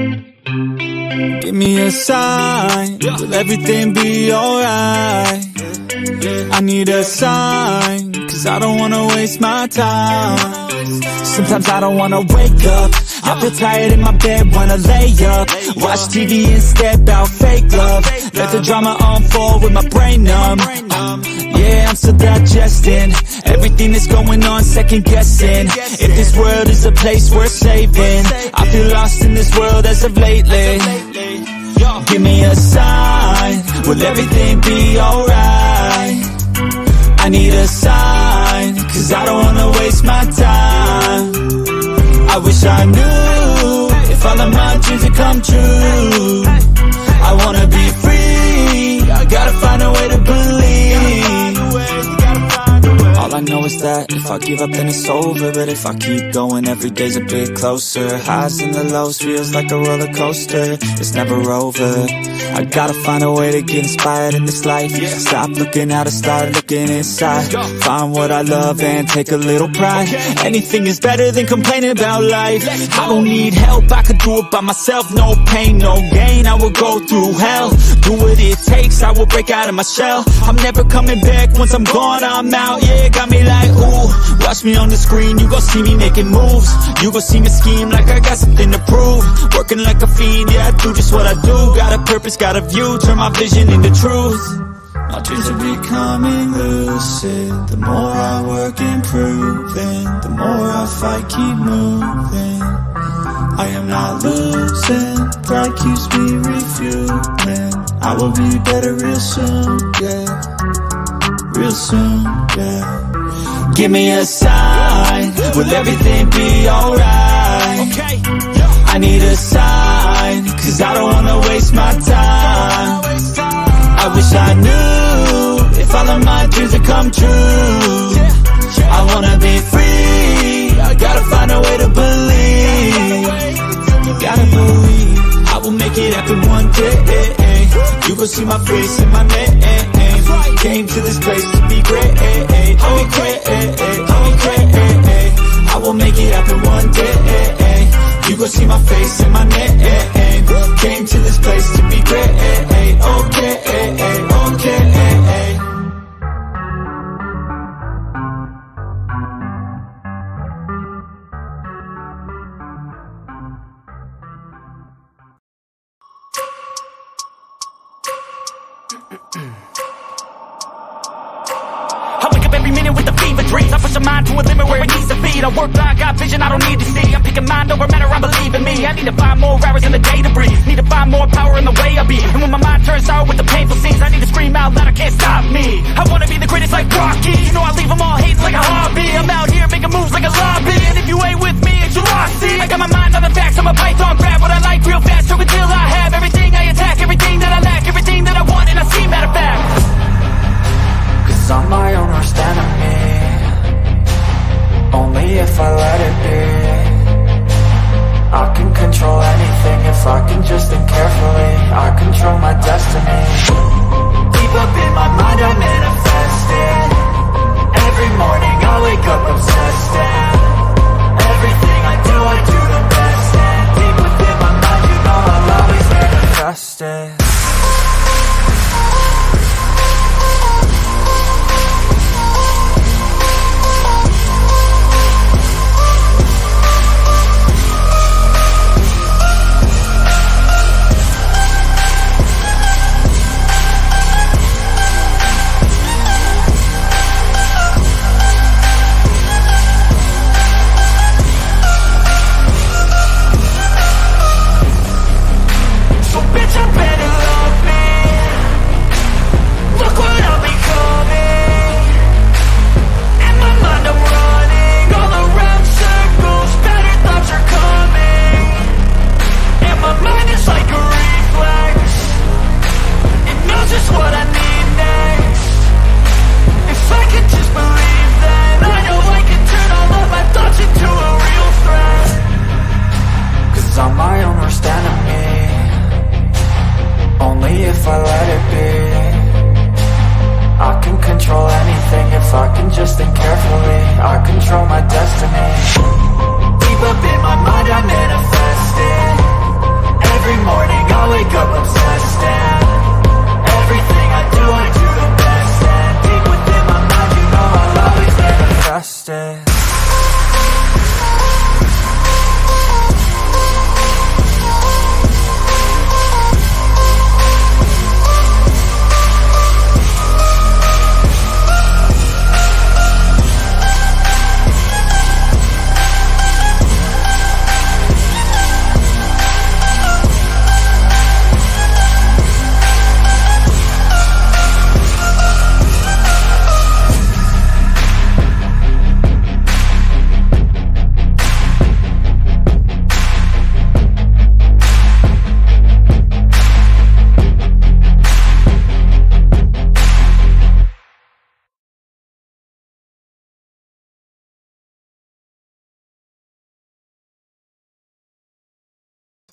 Give me a sign, will everything be alright? I need a sign, cause I don't wanna waste my time. Sometimes I don't wanna wake up, I feel tired in my bed, wanna lay up, watch TV and step out fake love. Let the drama unfold with my brain numb. Yeah, I'm still digesting everything that's going on, second guessing if this world is a place worth saving. I feel lost in this world as of lately. Give me a sign, will everything be alright? I need a sign, cause I don't wanna waste my time. I wish I knew if all of my dreams would come true. I wanna be free, I gotta find a way to believe. All I know is that if I give up then it's over, but if I keep going every day's a bit closer. Highs and the lows feels like a roller coaster, it's never over. I gotta find a way to get inspired in this life. Stop looking out and start looking inside. Find what I love and take a little pride. Anything is better than complaining about life. I don't need help, I could do it by myself. No pain, no gain, I will go through hell. Do what it takes, I will break out of my shell. I'm never coming back, once I'm gone I'm out. Yeah, got me like ooh, watch me on the screen, you gon' see me making moves. You gon' see me scheme like I got something to prove. Working like a fiend, yeah I do just what I do. Got a purpose, got a view, turn my vision into truth. My dreams are becoming lucid. The more I work improving, the more I fight, keep moving. I am not losing, pride keeps me refueling. I will be better real soon, yeah. Real soon, yeah. Give me a sign, will everything be alright? I need a sign, cause I don't wanna waste my time. I wish I knew if all of my dreams would come true. I wanna be free, I gotta find a way to believe. You gotta believe, I will make it happen one day. You gon' see my face and my name. Came to this place to be great. Oh great, oh great. I will make it happen one day. You gon' see my face and my name. Came to this place to be great. Okay, okay. I wake up every minute with the fever dreams. I push my mind to a limit where it needs to feed. I work blind, got vision I don't need to see. I'm picking mind over matter, I believe in me. I need to find more hours in the day to breathe. Need to find more power in the way I be. And when my mind turns sour with the painful scenes, I need to scream out loud, I can't stop me. I wanna be the greatest like Rocky. You know I leave them all hating like a hobby. I'm out here making moves like a lobby. And if you ain't with me, it's your loss. See, I got my mind on the facts, I'm a python, grab what I like real fast. So until I have everything I attack, everything that I lack, everything that I want, and I see matter of fact. Cause I'm my own worst enemy. Only if I let it be. I can control anything if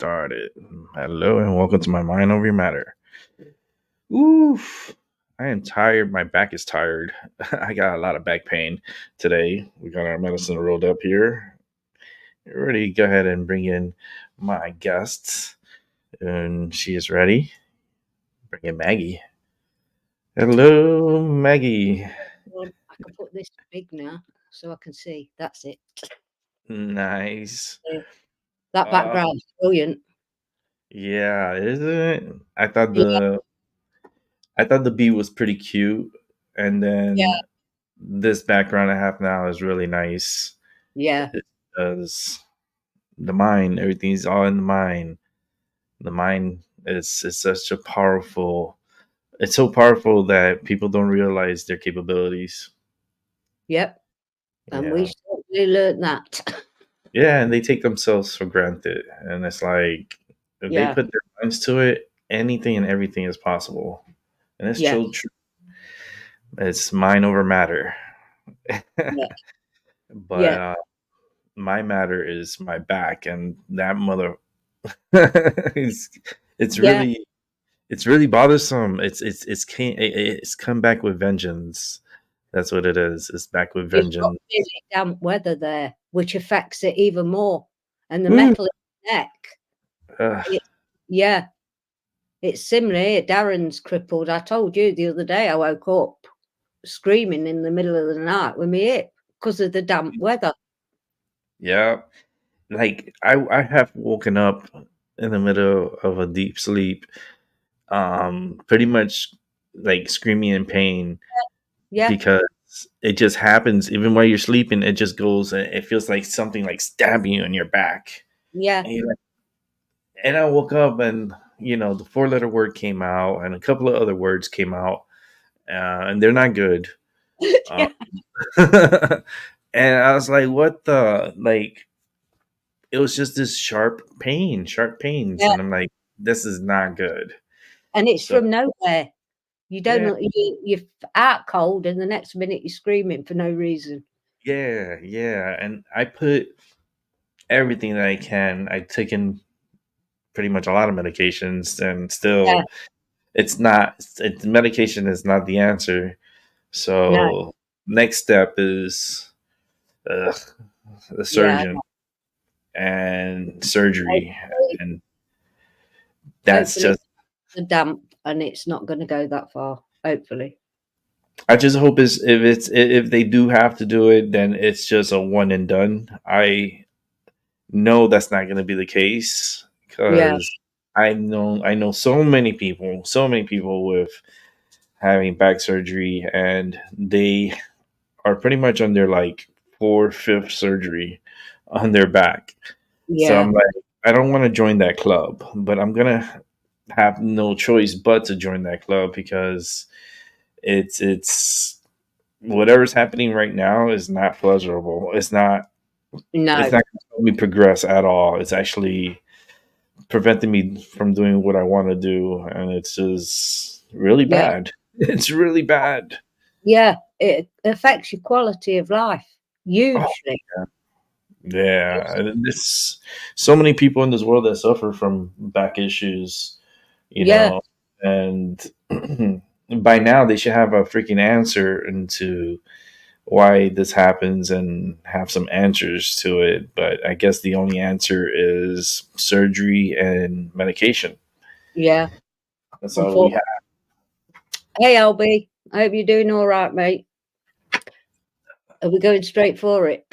started. Hello and welcome to my Mind Over Your Matter. Oof. I am tired. My back is tired. I got a lot of back pain today. We got our medicine rolled up here. Ready? Go ahead and bring in my guests. And she is ready. Bring in Maggie. Hello, Maggie. Well, I can put this big now so I can see. That's it. Nice. That background's brilliant. Yeah, isn't it? I thought the beat was pretty cute, and then this background I have now is really nice. Yeah. Because the mind, everything's all in the mind. The mind is such a powerful. It's so powerful that people don't realize their capabilities. Yep. And Yeah. we certainly learned that. Yeah, and they take themselves for granted, and it's like if they Yeah. put their minds to it, anything and everything is possible, and it's Yeah. so true. It's mind over matter. But Yeah. my matter is my back, and that mother. it's Yeah. really bothersome. It's come back with vengeance. That's what it is. It's back with You've got vengeance. really damp weather there, which affects it even more. And the Ooh. metal in the neck. Ugh. It's similar. Darren's crippled. I told you the other day I woke up screaming in the middle of the night with my hip because of the damp weather. Yeah. Like I have woken up in the middle of a deep sleep, pretty much like screaming in pain. Yeah. Because it just happens even while you're sleeping. It just goes and it feels like something like stabbing you in your back. Yeah. And I woke up and the 4-letter word came out and a couple of other words came out, and they're not good. And I was like, what the, like, it was just this sharp pains. Yeah. And I'm like, this is not good. And it's from nowhere. You don't know, you're out cold and the next minute you're screaming for no reason. Yeah. And I put everything that I can. I've taken pretty much a lot of medications and still medication is not the answer. So next step is the surgeon and surgery. And that's hopefully just the damp and it's not going to go that far. Hopefully. I just hope if they do have to do it, then it's just a one and done. I know that's not going to be the case because I know so many people with having back surgery, and they are pretty much on their like 4th, 5th surgery on their back. So I'm like, I don't want to join that club, but I'm gonna have no choice but to join that club because it's whatever's happening right now is not pleasurable. It's not going to help me progress at all. It's actually preventing me from doing what I want to do, and it's just really bad. It's really bad. Yeah, it affects your quality of life hugely. There's so many people in this world that suffer from back issues, know, and by now they should have a freaking answer into why this happens and have some answers to it. But I guess the only answer is surgery and medication. Yeah. That's all we have. Hey, LB, I hope you're doing all right, mate. Are we going straight for it?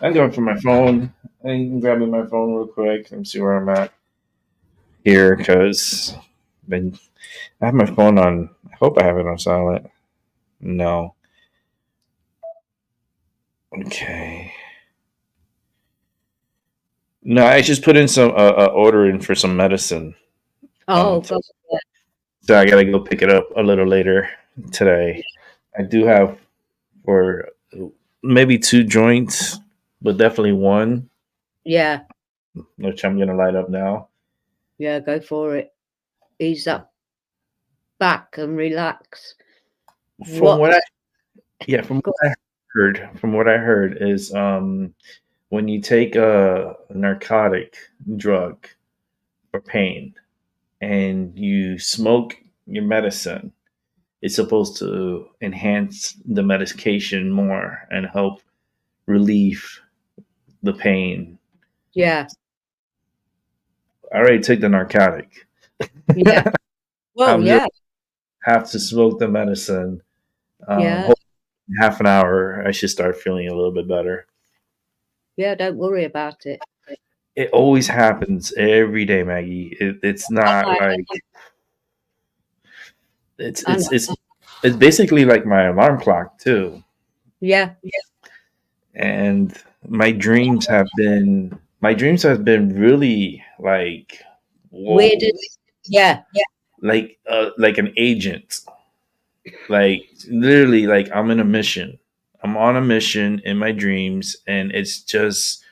I'm going for my phone. I'm grabbing my phone real quick. Let me see where I'm at here because I have my phone on. I hope I have it on silent. No. Okay. No, I just put in some order in for some medicine. Oh, so I gotta go pick it up a little later today. I do have for maybe 2 joints, but definitely 1. Yeah. Which I'm gonna light up now. Yeah, go for it. Ease up back and relax. From what I heard is when you take a narcotic drug for pain and you smoke your medicine, it's supposed to enhance the medication more and help relieve the pain. Yeah. I already took the narcotic. Yeah. Well, I'm just yeah. have to smoke the medicine. Yeah. Hopefully in half an hour, I should start feeling a little bit better. Yeah. Don't worry about it. It always happens every day, Maggie. It's not I, like it's I it's know. it's it's basically like my alarm clock too. Yeah. And my dreams have been really like Weird. whoa, Yeah. like an agent, like literally like I'm in a mission. I'm on a mission in my dreams, and it's just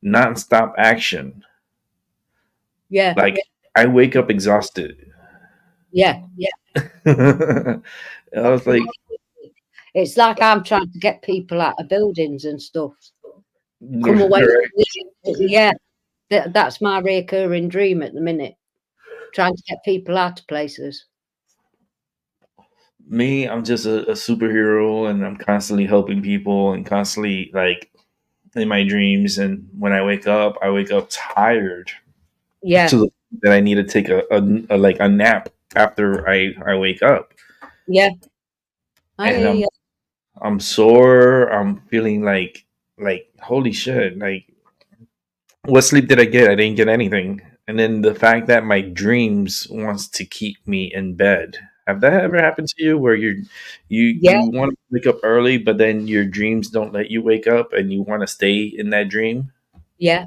nonstop action. Yeah. Like I wake up exhausted. Yeah. I was like, It's like I'm trying to get people out of buildings and stuff. Come away. right. Yeah. That's my recurring dream at the minute. Trying to get people out of places. Me, I'm just a superhero, and I'm constantly helping people and constantly like in my dreams. And when I wake up tired Yeah. to the point that I need to take like a nap after I wake up. Yeah. I And hear you. I'm sore. I'm feeling like holy shit. Like what sleep did I get? I didn't get anything. And then the fact that my dreams wants to keep me in bed. Have that ever happened to you where Yeah. you want to wake up early, but then your dreams don't let you wake up and you want to stay in that dream? Yeah.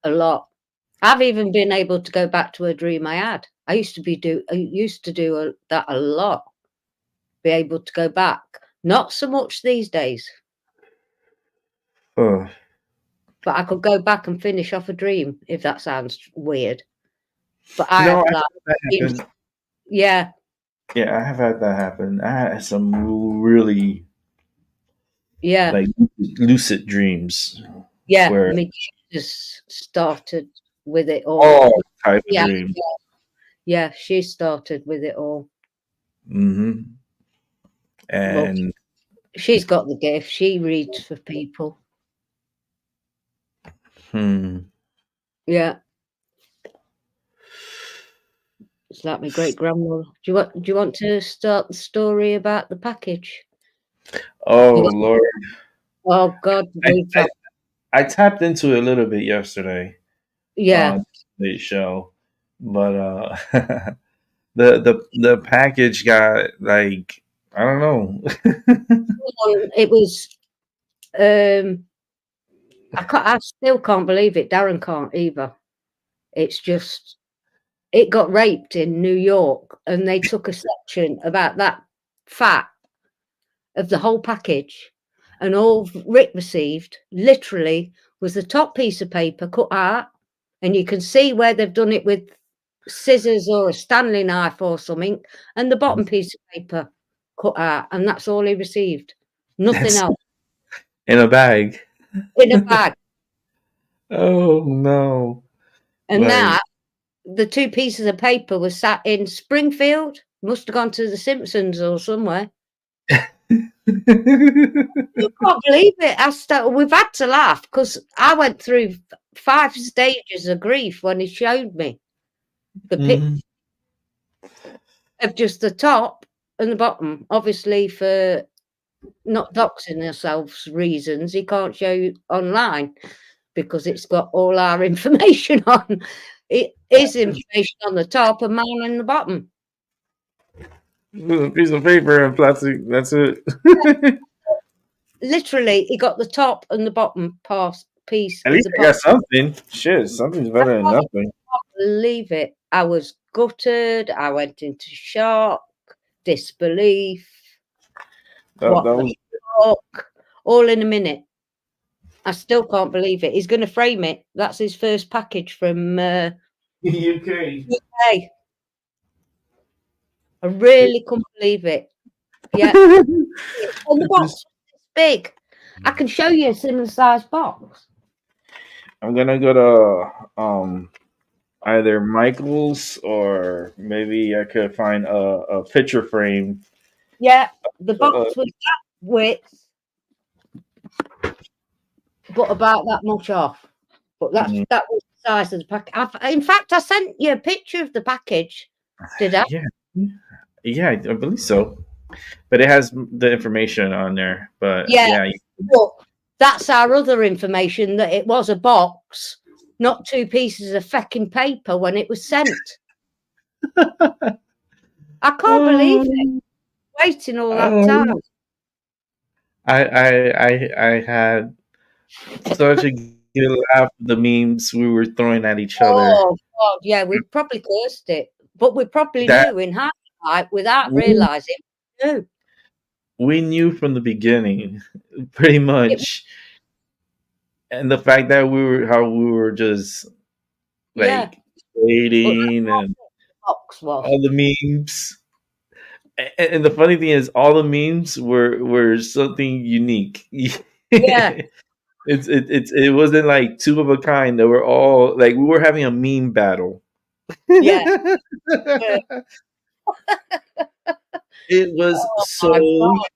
A lot. I've even been able to go back to a dream I had. I used to do that a lot. Be able to go back. Not so much these days, Oh. but I could go back and finish off a dream if that sounds weird. But I No, have I've like had that dreams. happen. Yeah. Yeah, I have had that happen. I had some really Yeah. like lucid dreams Yeah. where Me just started with it all. all type of Yeah. dreams. Yeah. She started with it all. Hmm. Well, And she's got the gift. She reads for people. hmm. Yeah. It's like my great grandmother. Do you want to start the story about the package? Oh You got- Lord, Oh God, I, we've I had, I tapped into it a little bit yesterday yeah. on the show, but the package got like I don't know. It was I still can't believe it. Darren can't either. It's just it got raped in New York and they took a section about that fat of the whole package, and all Rick received literally was the top piece of paper cut out, and you can see where they've done it with scissors or a Stanley knife or something, and the bottom piece of paper cut out, and that's all he received. Nothing That's else in a bag. in a bag. Oh no! And Like that the two pieces of paper were sat in Springfield. Must have gone to the Simpsons or somewhere. I can't believe it. We've had to laugh because I went through 5 stages of grief when he showed me the picture Mhm. of just the top and the bottom. Obviously, for not doxing ourselves reasons, he can't show you online because it's got all our information on it. His information on the top and mine on the bottom. A piece of paper and plastic. That's it. Literally, he got the top and the bottom piece At of least the I got box. something. Shit, something's I better than can't nothing. believe it. I was gutted. I went into shock, disbelief. That What the was fuck? All in a minute. I still can't believe it. He's going to frame it. That's his first package from UK. UK. I really couldn't believe it. Yeah. And the box is big. I can show you a similar sized box. I'm gonna go to either Michael's or maybe I could find a picture frame. Yeah, the Uh, box was that width, but about that much off. But that mm, was the size of the package. In fact, I sent you a picture of the package. Did I? yeah, yeah, I believe so. But it has the information on there. But Yeah. yeah, But that's our other information, that it was a box, not 2 pieces of fecking paper when it was sent. I can't believe it. Waiting all that time. I had such a good laugh with the memes we were throwing at each other. Oh God, yeah, we probably cursed it, but we probably That knew in hindsight without we, realizing. We knew. we knew from the beginning, pretty It, much. And the fact that we were just yeah, like but that's waiting what and the box was. all the memes. And the funny thing is, all the memes were something unique. Yeah, It wasn't like two of a kind. They were all like we were having a meme battle. yeah. Yeah. It was Oh my so God.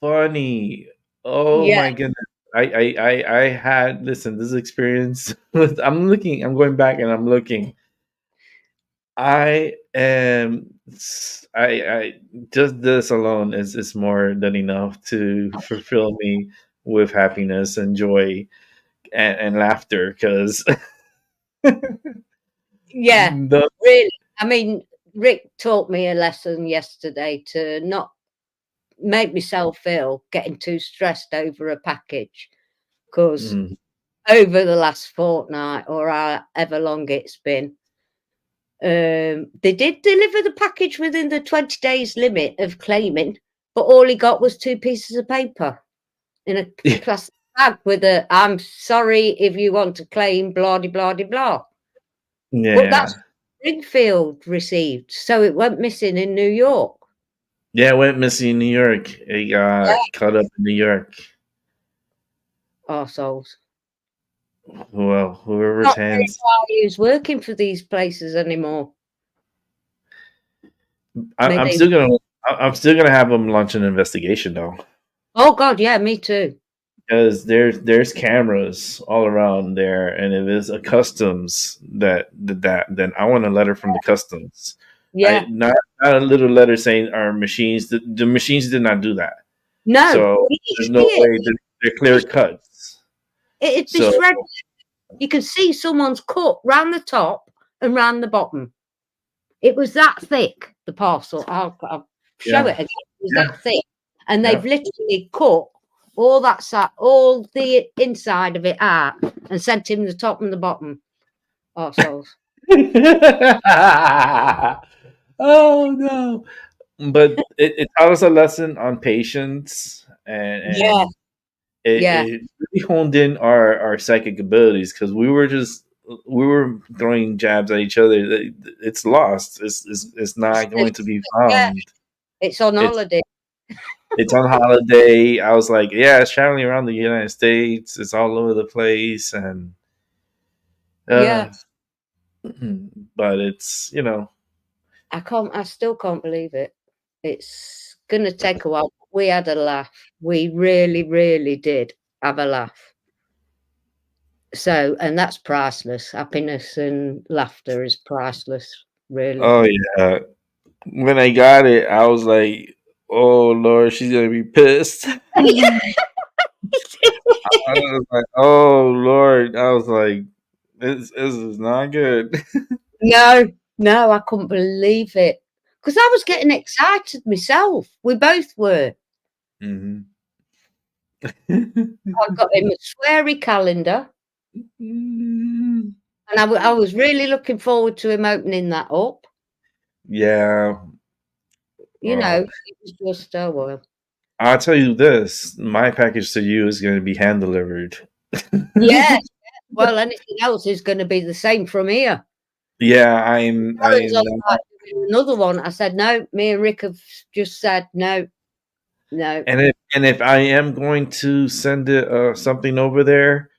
funny. Oh Yeah, my goodness. I had listen, this experience I'm going back and I'm looking. I am I just this alone is more than enough to fulfill me with happiness and joy and laughter because yeah. the Really. I mean, Rick taught me a lesson yesterday to not make myself feel getting too stressed over a package, because mm, over the last fortnight or however long it's been, they did deliver the package within the 20 days limit of claiming, but all he got was 2 pieces of paper in a yeah, plastic bag with a "I'm sorry if you want to claim blah de blah de blah." But that's yeah. Springfield received, so it went missing in New York. Yeah, it went missing in New York. It Yeah. got caught up in New York. Arseholes. Well, whoever's Not very hands. far who's working for these places anymore. I'm Maybe. still gonna I'm still gonna have them launch an investigation though, Oh God, yeah, me too. because there's cameras all around there, and if it's a customs that did that, then I want a letter from the customs. I Yeah. not a little letter saying our machines. The machines did not do that, No, so you there's see no it. way that they're clear cuts. It'd be So shredded. You can see someone's cut round the top and round the bottom. It was that thick, the parcel. I'll show yeah, it again. It was yeah, that thick. And they've yeah. literally cut all that side, all the inside of it out, and sent him the top and the bottom. Arseholes. Oh no! But it taught us a lesson on patience, Yeah, and yeah. it really honed in our psychic abilities because we were throwing jabs at each other. It's lost. It's not going to be Yeah, found. it's on It's holiday. it's on holiday. I was like, yeah, it's traveling around the United States. It's all over the place, and Yeah. uh, but it's I still can't believe it. It's gonna take a while. We had a laugh. We really, really did have a laugh. So, and that's priceless. Happiness and laughter is priceless, really. oh yeah. When I got it, I was like, "Oh Lord, she's gonna be pissed." I was like, "Oh Lord," I was like, "This is not good." No, no, I couldn't believe it, because I was getting excited myself. We both were. hmm I got him a sweary calendar, and I was really looking forward to him opening that up. Yeah. You know, it was just, oh well. I'll tell you this: my package to you is going to be hand delivered. Yeah. Well, anything else is gonna be the same from here. Yeah, Alan's I'm on about doing another one. I said, "No," me and Rick have just said, "No, no." and if I am going to send it something over there,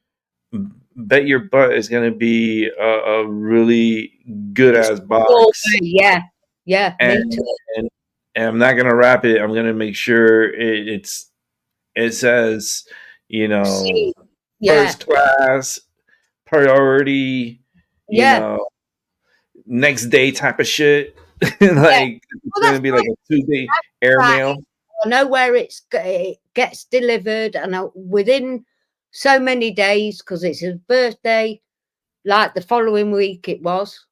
bet your butt is going to be a really good ass Oh, box, yeah, me and, too. and and I'm not going to wrap it. I'm going to make sure it says, See, yeah, first class, priority, you yeah, know, next day type of shit. yeah. Like it's Well, going to that's be like a 2-day right. airmail. I know where it gets delivered, and within so many days, because it's his birthday, like the following week it was.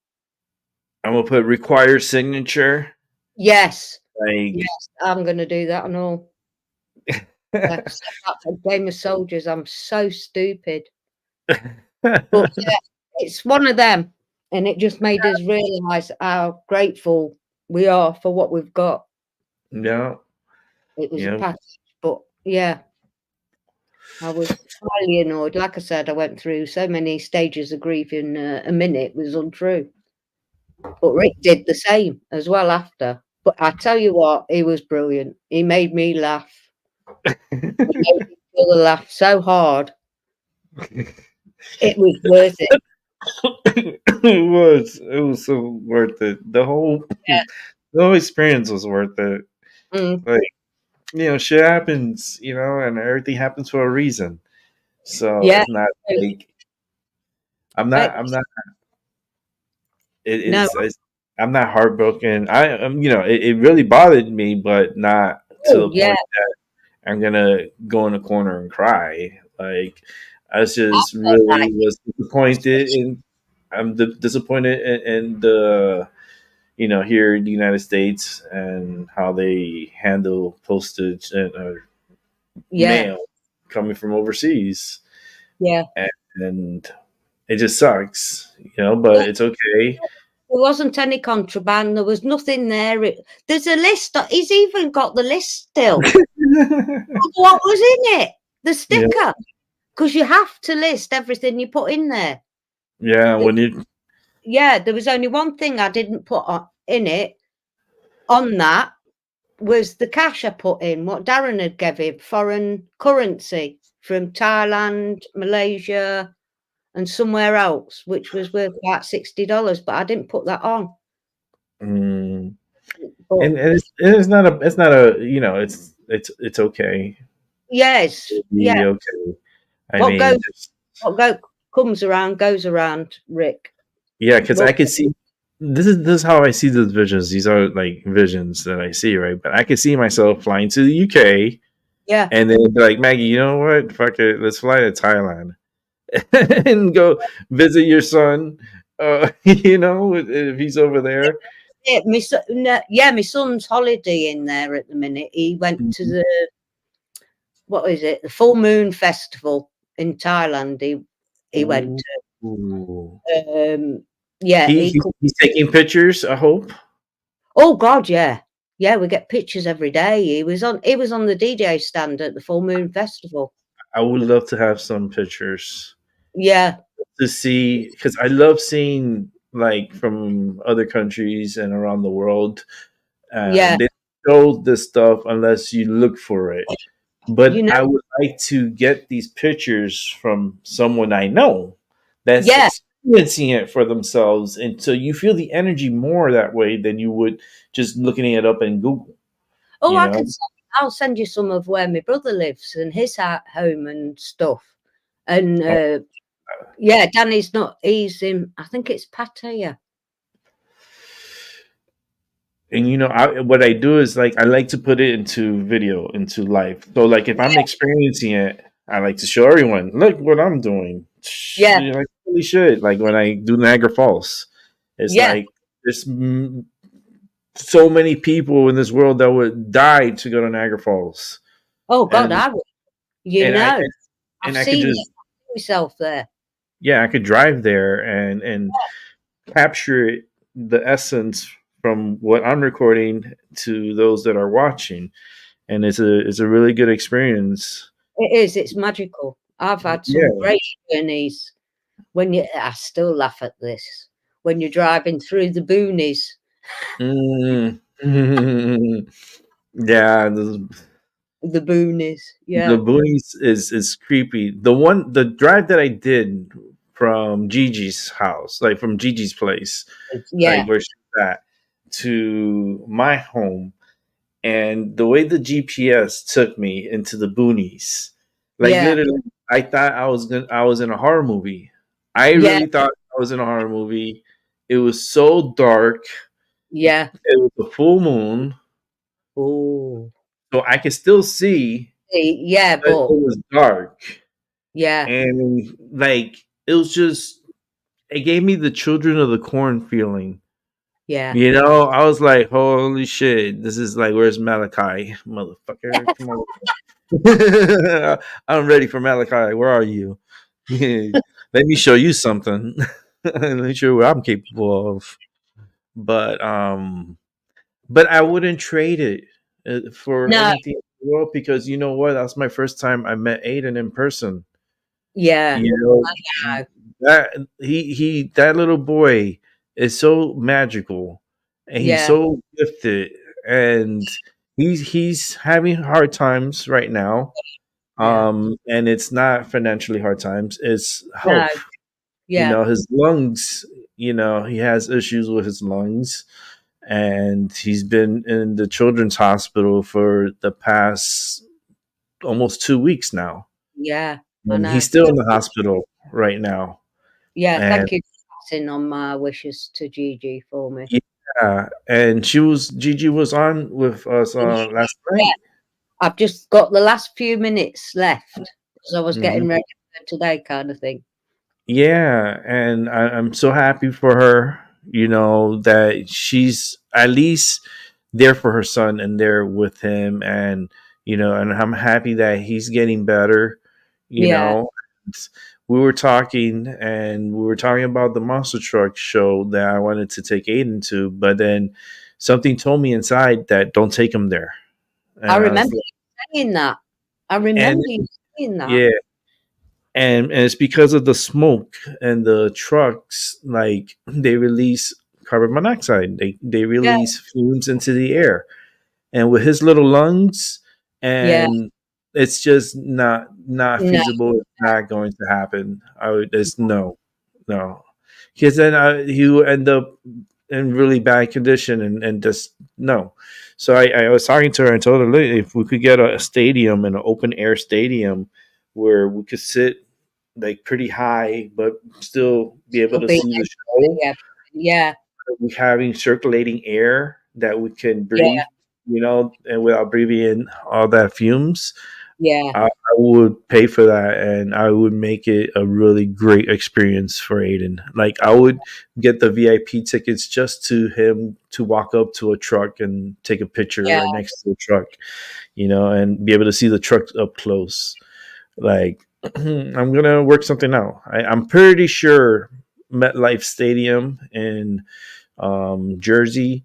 I'm gonna put require signature. Yes, Like, yes, I'm going to do that and all. Like I said, that's a game of soldiers. I'm so stupid. But yeah, it's one of them, and it just made us realise how grateful we are for what we've got. no, It was a yeah, package, but yeah, I was highly annoyed. Like I said, I went through so many stages of grief in a minute. It was untrue. But Rick did the same as well after. But I tell you what, he was brilliant. He made me laugh. He made me feel the laugh so hard. It was worth it. it was so worth it. The whole experience was worth it. Mm, Like, shit happens, and everything happens for a reason. So yeah. it's not like But I'm not. It no, is. I'm not heartbroken. It really bothered me, but not to oh the yeah, point I'm gonna go in a corner and cry. Like, I just really like was disappointed, and I'm disappointed in the here in the United States and how they handle postage and yeah, mail coming from overseas, yeah. and it just sucks, but Well, it's okay. there wasn't any contraband. There was nothing there. There's a list. He's even got the list still. Of what was in it? The Yeah, sticker, because you have to list everything you put in there. yeah. There- When you Yeah, there was only one thing I didn't put in it. On that was the cash I put in. What Darren had given foreign currency from Thailand, Malaysia, and somewhere else, which was worth about $60. But I didn't put that on. mm, But and it's not a it's okay. yes, It'll yeah. be okay. I What mean, goes, comes around goes around, Rick. yeah, because But I could see this is how I see those visions. These are like visions that I see, right? But I could see myself flying to the UK yeah, and then be like, Maggie, you know what? Fuck it, let's fly to Thailand and go visit your son. If he's over there. yeah, my son's holiday in there at the minute. He went to the what is it? The Full Moon Festival in Thailand. He went Ooh. to. Yeah, He, he he could. he's taking pictures. I hope. Oh God, yeah, yeah. We get pictures every day. He was on. He was on the DJ stand at the Full Moon Festival. I would love to have some pictures Yeah, to see because I love seeing like from other countries and around the world. yeah. They don't show this stuff unless you look for it. You But know, I would like to get these pictures from someone I know that's yeah. experiencing it for themselves, and so you feel the energy more that way than you would just looking it up in Google. Oh, You I know. can. I'll send you some of where my brother lives and his home and stuff. And yeah, Danny's not. He's in. I think it's Pattaya. And what I do is like I like to put it into video, into life. So like if I'm experiencing it, I like to show everyone, look what I'm doing. Yeah, Like holy shit! Like when I do Niagara Falls, it's yeah. like there's so many people in this world that would die to go to Niagara Falls, Oh God, and I would. You and I know, I've and I could seen just myself there. yeah, I could drive there and capture the essence from what I'm recording to those that are watching, and it's a really good experience. It is. It's magical. I've had some Yeah. great journeys. I still laugh at this. When you're driving through the boonies. Mm. Yeah. The boonies. The Yeah. boonies is creepy. The drive that I did from Gigi's house, like from Gigi's place, like Yeah. where she's at, to my home, and the way the GPS took me into the boonies, like Yeah. literally, I thought I was in a horror movie. I Yeah. really thought I was in a horror movie. It was so dark. Yeah. It was a full moon, Oh. so I could still see, Yeah, but it but was dark. yeah. And like it was just it gave me the Children of the Corn feeling. Yeah. You know, I was like, holy shit, this is like, where's Malachi? Motherfucker, come on. I'm ready for Malachi. Where are you? Let me show you something. Let me show you what I'm capable of. But but I wouldn't trade it for No. anything in the world, because you know what? That's my first time I met Aiden in person. Yeah. You know, I know. that he that little boy is so magical, and he's Yeah. so gifted, and he's having hard times right now. Yeah. And it's not financially hard times, it's No. health. You Yeah. know, his lungs, you know, he has issues with his lungs, and he's been in the children's hospital for the past almost 2 weeks now. Yeah. I And know. he's still in the hospital right now. Yeah. And Thank you for passing on my wishes to Gigi for me. yeah, and Gigi was on with us last Yeah. night. I've just got the last few minutes left because I was Mhm. getting ready for today, kind of thing. Yeah, and I'm so happy for her. You know that she's at least there for her son and there with him, and you know, and I'm happy that he's getting better. You Yeah. know, we were talking, and we were talking about the monster truck show that I wanted to take Aiden to, but then something told me inside that don't take him there, I and I was remember like, you saying that. I and remember you saying that. yeah, and it's because of the smoke and the trucks, like they release carbon monoxide, they Yeah. release fumes into the air, and with his little lungs, Yeah. and it's just not No. feasible. It's not going to happen. I would there's no, because then he will end up in really bad condition, and just no. So I was talking to her and told her, look, if we could get a stadium, an open air stadium, where we could sit like pretty high, but still be able Still to being see the able to show. see everything. Yeah. We having circulating air that we can Yeah. breathe, you know, and without breathing in all that fumes. Yeah. I would pay for that, and I would make it a really great experience for Aiden. Like I would get the VIP tickets just to him to walk up to a truck and take a picture Yeah. right next to the truck, you know, and be able to see the truck up close. Like I'm gonna work something out. I'm pretty sure MetLife Stadium in Jersey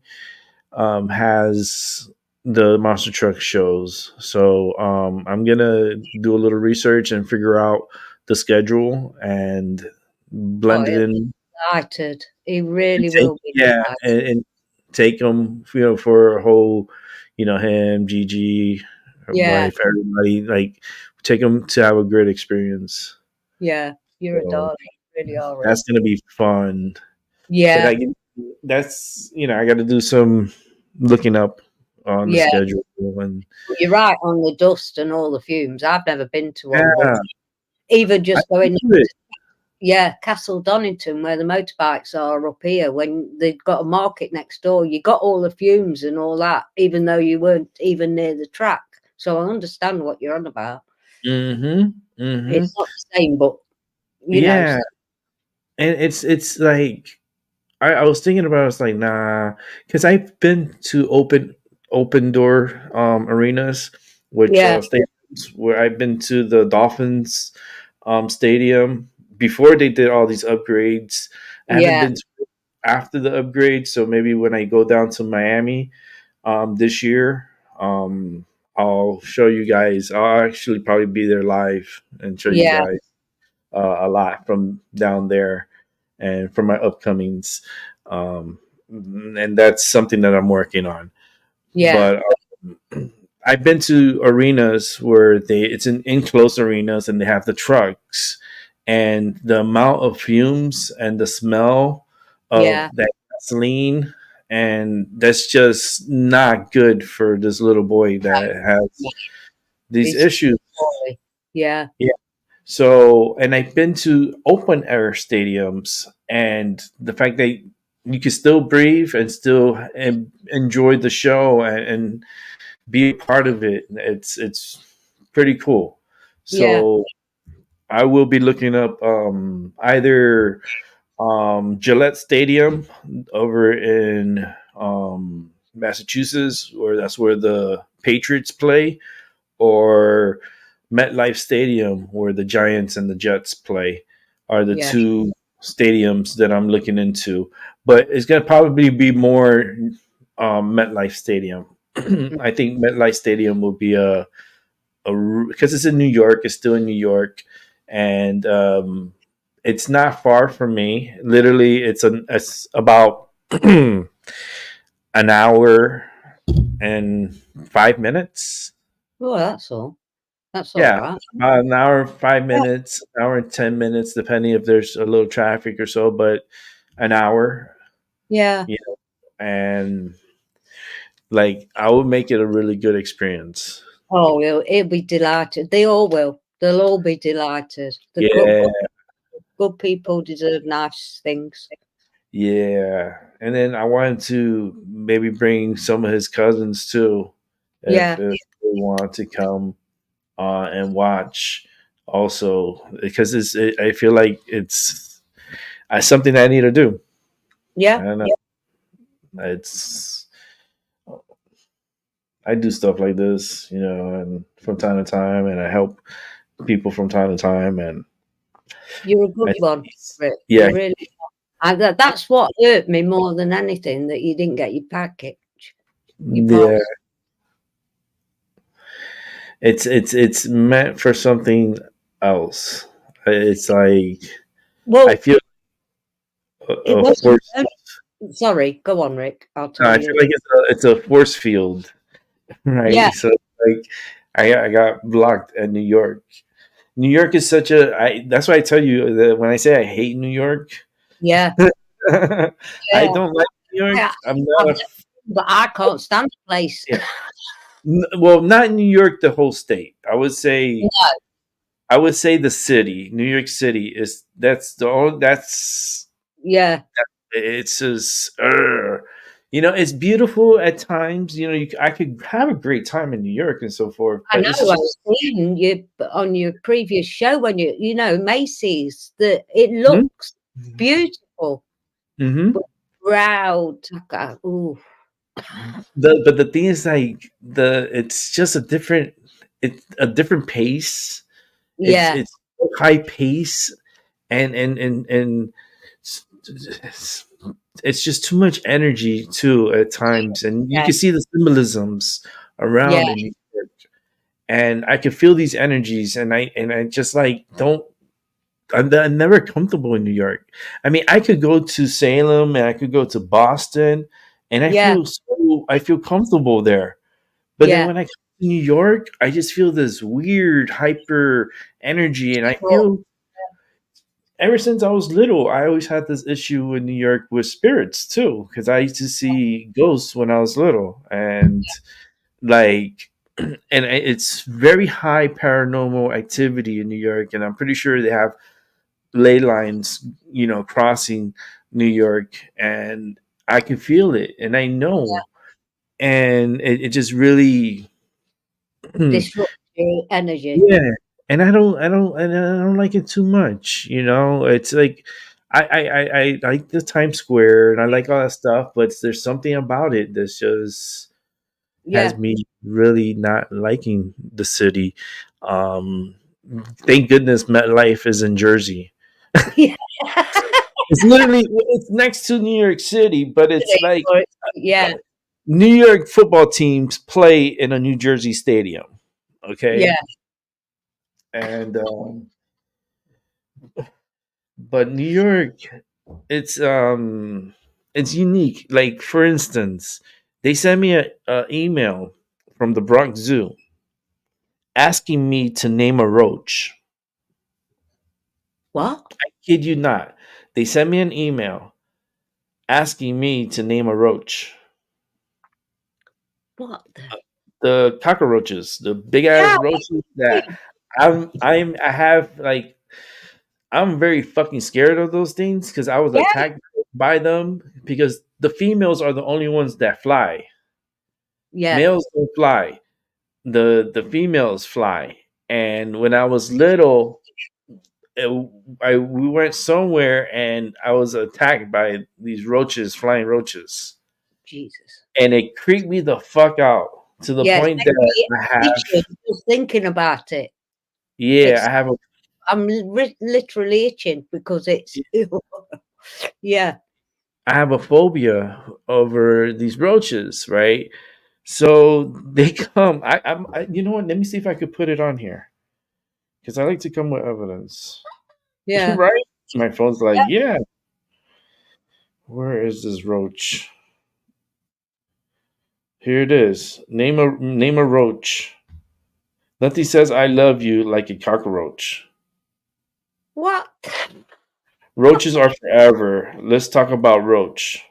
has the monster truck shows. So I'm gonna do a little research and figure out the schedule and Oh, blend it he'll be in. delighted. He And really take will be yeah, delighted. and take them, you know, for a whole, you know, him, Gigi, her Yeah. wife, everybody. Like take them to have a great experience. Yeah. You're a So darling. You really are, Rick. that's gonna be fun. But Yeah. that's, you know, I got to do some looking up on the Yeah. schedule. And You're right on the dust and all the fumes. I've never been to one, but yeah, even I just can going, do it. yeah, Castle Donington, where the motorbikes are up here, when they've got a market next door, you got all the fumes and all that, even though you weren't even near the track. So I understand what you're on about. Mm-hmm. Mm-hmm. It's not the same, but you know, Yeah, and it's like I was thinking about it, I was like, nah, because I've been to open door arenas, which yeah, stadiums where I've been to the Dolphins stadium before they did all these upgrades. I haven't yeah, been to after the upgrade, so maybe when I go down to Miami this year, I'll show you guys. I'll actually probably be there live and show you yeah, guys a lot from down there and from my upcomings. And that's something that I'm working on. yeah, But I've been to arenas where it's in enclosed arenas and they have the trucks, and the amount of fumes and the smell of Yeah. that gasoline, and that's just not good for this little boy that has these It's issues. poorly. Yeah. Yeah. So, and I've been to open air stadiums, and the fact that you can still breathe and still enjoy the show and be a part of it. It's pretty cool. Yeah. So I will be looking up either Gillette Stadium over in Massachusetts, or that's where the Patriots play, or MetLife Stadium, where the Giants and the Jets play, are the Yeah. two stadiums that I'm looking into. But it's gonna probably be more MetLife Stadium. I think MetLife Stadium will be because it's in New York. It's still in New York, and it's not far from me. Literally, it's about an hour and 5 minutes. Oh, that's all. That's all Yeah, right. about an hour, five Yeah. minutes, an hour and 10 minutes, depending if there's a little traffic or so. But an hour, Yeah. you know, and like I would make it a really good experience. Oh, he'll be delighted. They all will. They'll all be delighted. The Yeah, good people deserve nice things. yeah. And then I wanted to maybe bring some of his cousins too, Yeah. if they want to come and watch also, because I feel like it's something I need to do. I Yeah. don't know. It's I do stuff like this, and from time to time, and I help people from time to time, and You're a good I, one, Rick. yeah, You really are. And that's what hurt me more than anything, that you didn't get your package, your yeah. parcel. It's meant for something else. It's like I Well, feel it a wasn't. force. Sorry, go on, Rick. I'll No, tell I you. feel like it's a force field, Yeah. right? So like I got blocked at New York. New York is such a. That's why I tell you that when I say I hate New York, Yeah. I Yeah. don't like New York. Yeah. I'm not a. But I can't stand the place. Yeah. Well, not New York, the whole state. I would say. No. I would say the city, New York City, is that's the only. That's Yeah. it's just. It's beautiful at times. I could have a great time in New York and so forth, I but know. it's I've just. seen you on your previous show when Macy's, that it Hmm? looks beautiful, Mm-hmm. but proud. Ooh. But the thing is, like it's just it's a different pace. It's Yeah. it's high pace, and it's, it's just too much energy too at times, and you Yeah. can see the symbolisms Yeah. around in New York, and I can feel these energies, and I just like don't. I'm never comfortable in New York. I mean, I could go to Salem and I could go to Boston, and Yeah. I feel comfortable there. But then Yeah. when I come to New York, I just feel this weird hyper energy, and I Well, feel ever since I was little, I always had this issue in New York with spirits too, because I used to see ghosts when I was little, and like, it's very high paranormal activity in New York, and I'm pretty sure they have ley lines, crossing New York, and I can feel it, and I know, and it just really. disrupt your energy. Yeah, and I don't like it too much. It's like I like the Times Square and I like all that stuff, but there's something about it that just has Yeah. me really not liking the city. Um, thank goodness MetLife is in Jersey. Yeah. It's next to New York City, but it's like Yeah. New York football teams play in a New Jersey stadium. Yeah. Okay, and but New York, it's it's unique. Like for instance, they sent me a email from the Bronx Zoo asking me to name a roach. What? I kid you not. They sent me an email asking me to name a roach. What the? The cockroaches, the big ass Yeah. roaches that I have like I'm very fucking scared of those things because I was Yeah. attacked by them because the females are the only ones that fly. Yeah. Males don't fly. The females fly. And when I was little, we went somewhere and I was attacked by these roaches, flying roaches, Jesus. and it creeped me the fuck out to the Yes. point that I have, Just thinking about it. yeah, I have a I'm literally itching because it's yeah. I have a phobia over these roaches, right? So they come. You know what? Let me see if I could put it on here because I like to come with evidence, Yeah. right? My phone's like, yeah. Where is this roach? Here it is. Name a roach. Nothing says "I love you" like a cockroach. What? Roaches are forever. Let's talk about roach.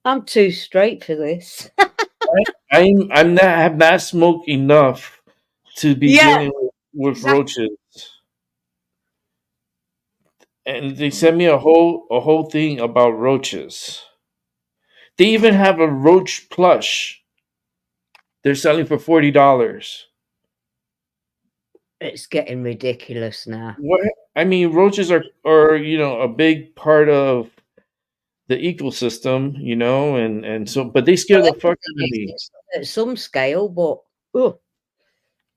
I'm too straight for this. I'm not have not smoked enough to be Yeah, dealing with exactly. roaches. And they sent me a whole thing about roaches. They even have a roach plush. They're selling for $40. It's getting ridiculous now. What I mean, roaches are a big part of the ecosystem, and so but they scare the fuck out of me. At some scale, but oh,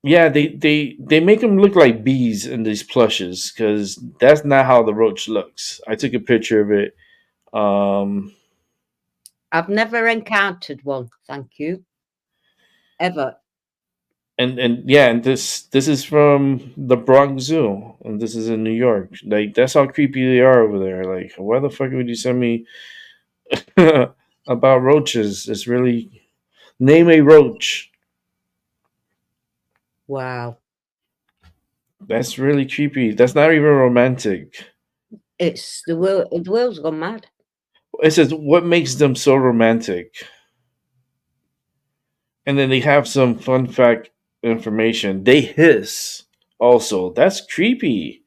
Yeah, they make them look like bees in these plushes because that's not how the roach looks. I took a picture of it. I've never encountered one. Thank you. Ever. And yeah, and this is from the Bronx Zoo, and this is in New York. Like that's how creepy they are over there. Like, why the fuck would you send me about roaches? It's really name a roach. Wow. That's really creepy. That's not even romantic. It's the world. The world's gone mad. It says what makes them so romantic, and then they have some fun fact information. They hiss. Also, that's creepy.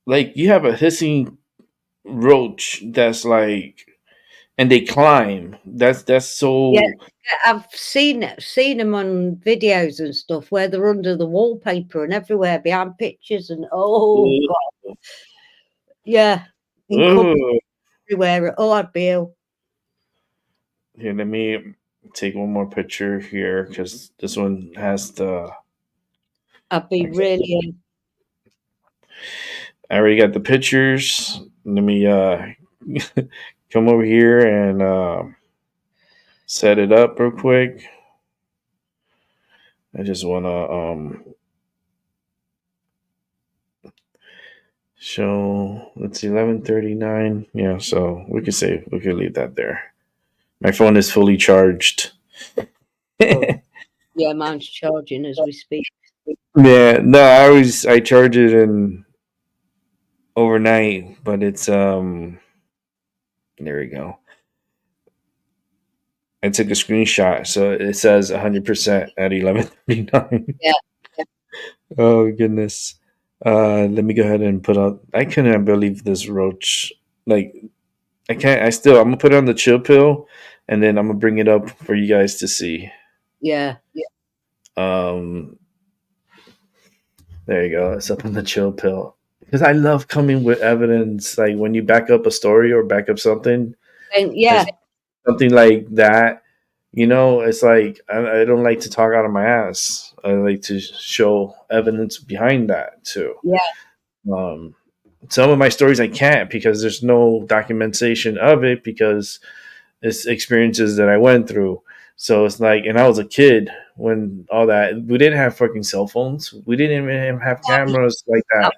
Like you have a hissing roach that's like and they climb. That's so. Yeah, I've seen them on videos and stuff where they're under the wallpaper and everywhere behind pictures and oh god, yeah, everywhere. Oh, I'd be ill. Here, let me take one more picture here because this one has the. I'd be really ill. I already got the pictures. Let me come over here and set it up real quick. I just want to show. It's 11:39. Yeah, so we could leave that there. My phone is fully charged. Yeah, mine's charging as we speak. Yeah, no, I charge it in overnight, but it's there we go. I took a screenshot, so it says 100% at 11:39. Yeah. Oh goodness. Let me go ahead and put up. I cannot believe this roach. Like, I can't. I'm gonna put it on the chill pill, and then I'm gonna bring it up for you guys to see. Yeah. There you go. It's up on the chill pill because I love coming with evidence. Like when you back up a story or back up something. And yeah. Something like that, it's like I don't like to talk out of my ass. I like to show evidence behind that too. Yeah. Some of my stories I can't because there's no documentation of it because it's experiences that I went through. So it's like, and I was a kid when all that. We didn't have fucking cell phones. We didn't even have cameras like that.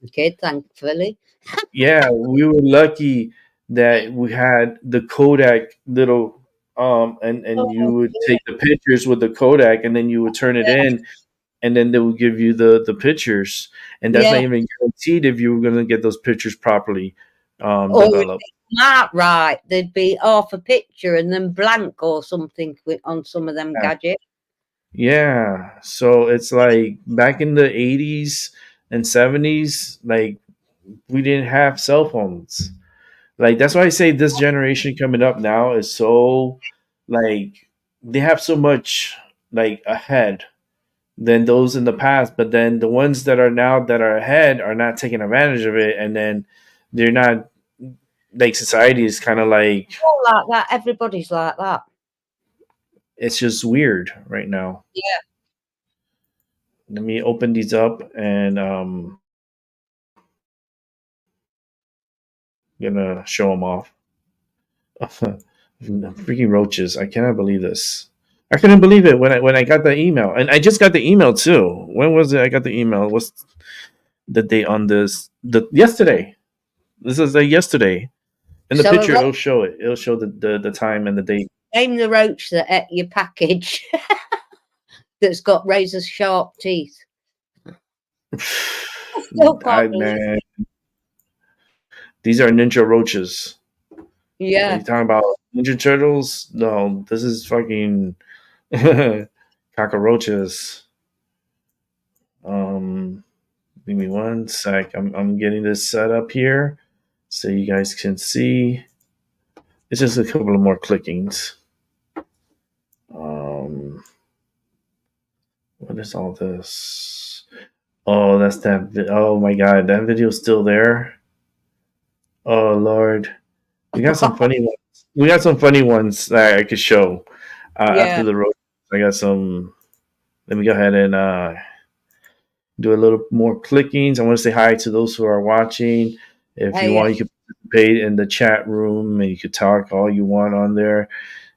Okay, thankfully. Yeah, we were lucky that we had the Kodak little and you would take the pictures with the Kodak, and then you would turn it in, and then they would give you the pictures, and that's not Yeah. even guaranteed if you were going to get those pictures properly Or if developed. they mark right, there'd be half a picture and then blank or something on some of them Yeah. gadgets. Yeah, so it's like back in the 80s and 70s, like we didn't have cell phones. Like that's why I say this generation coming up now is so like they have so much like ahead than those in the past, but then the ones that are now that are ahead are not taking advantage of it, and then they're not like society is kind of like All like that. Everybody's like that. it's just weird right now. Yeah. Let me open these up and gonna show them off. Freaking roaches! I cannot believe this. I couldn't believe it when I got the email, and I just got the email too. When was it? I got the email. What's the date on this? The yesterday. This is like yesterday. In the So picture, it'll show it. It'll show the time and the date. name the roach that ate your package that's got razor sharp teeth. Still can't believe Man, these are ninja roaches. Are Yeah. you talking about Ninja Turtles? No, this is fucking cockroaches. Give me one sec. I'm getting this set up here so you guys can see. It's just a couple of more clickings. What is all this? Oh, that's that. Oh my god, that video's still there. Oh lord, we got some funny ones. We got some funny ones that I could show after the road. I got some. Let me go ahead and do a little more clickings. I want to say hi to those who are watching. If you want, you can participate in the chat room and you could talk all you want on there.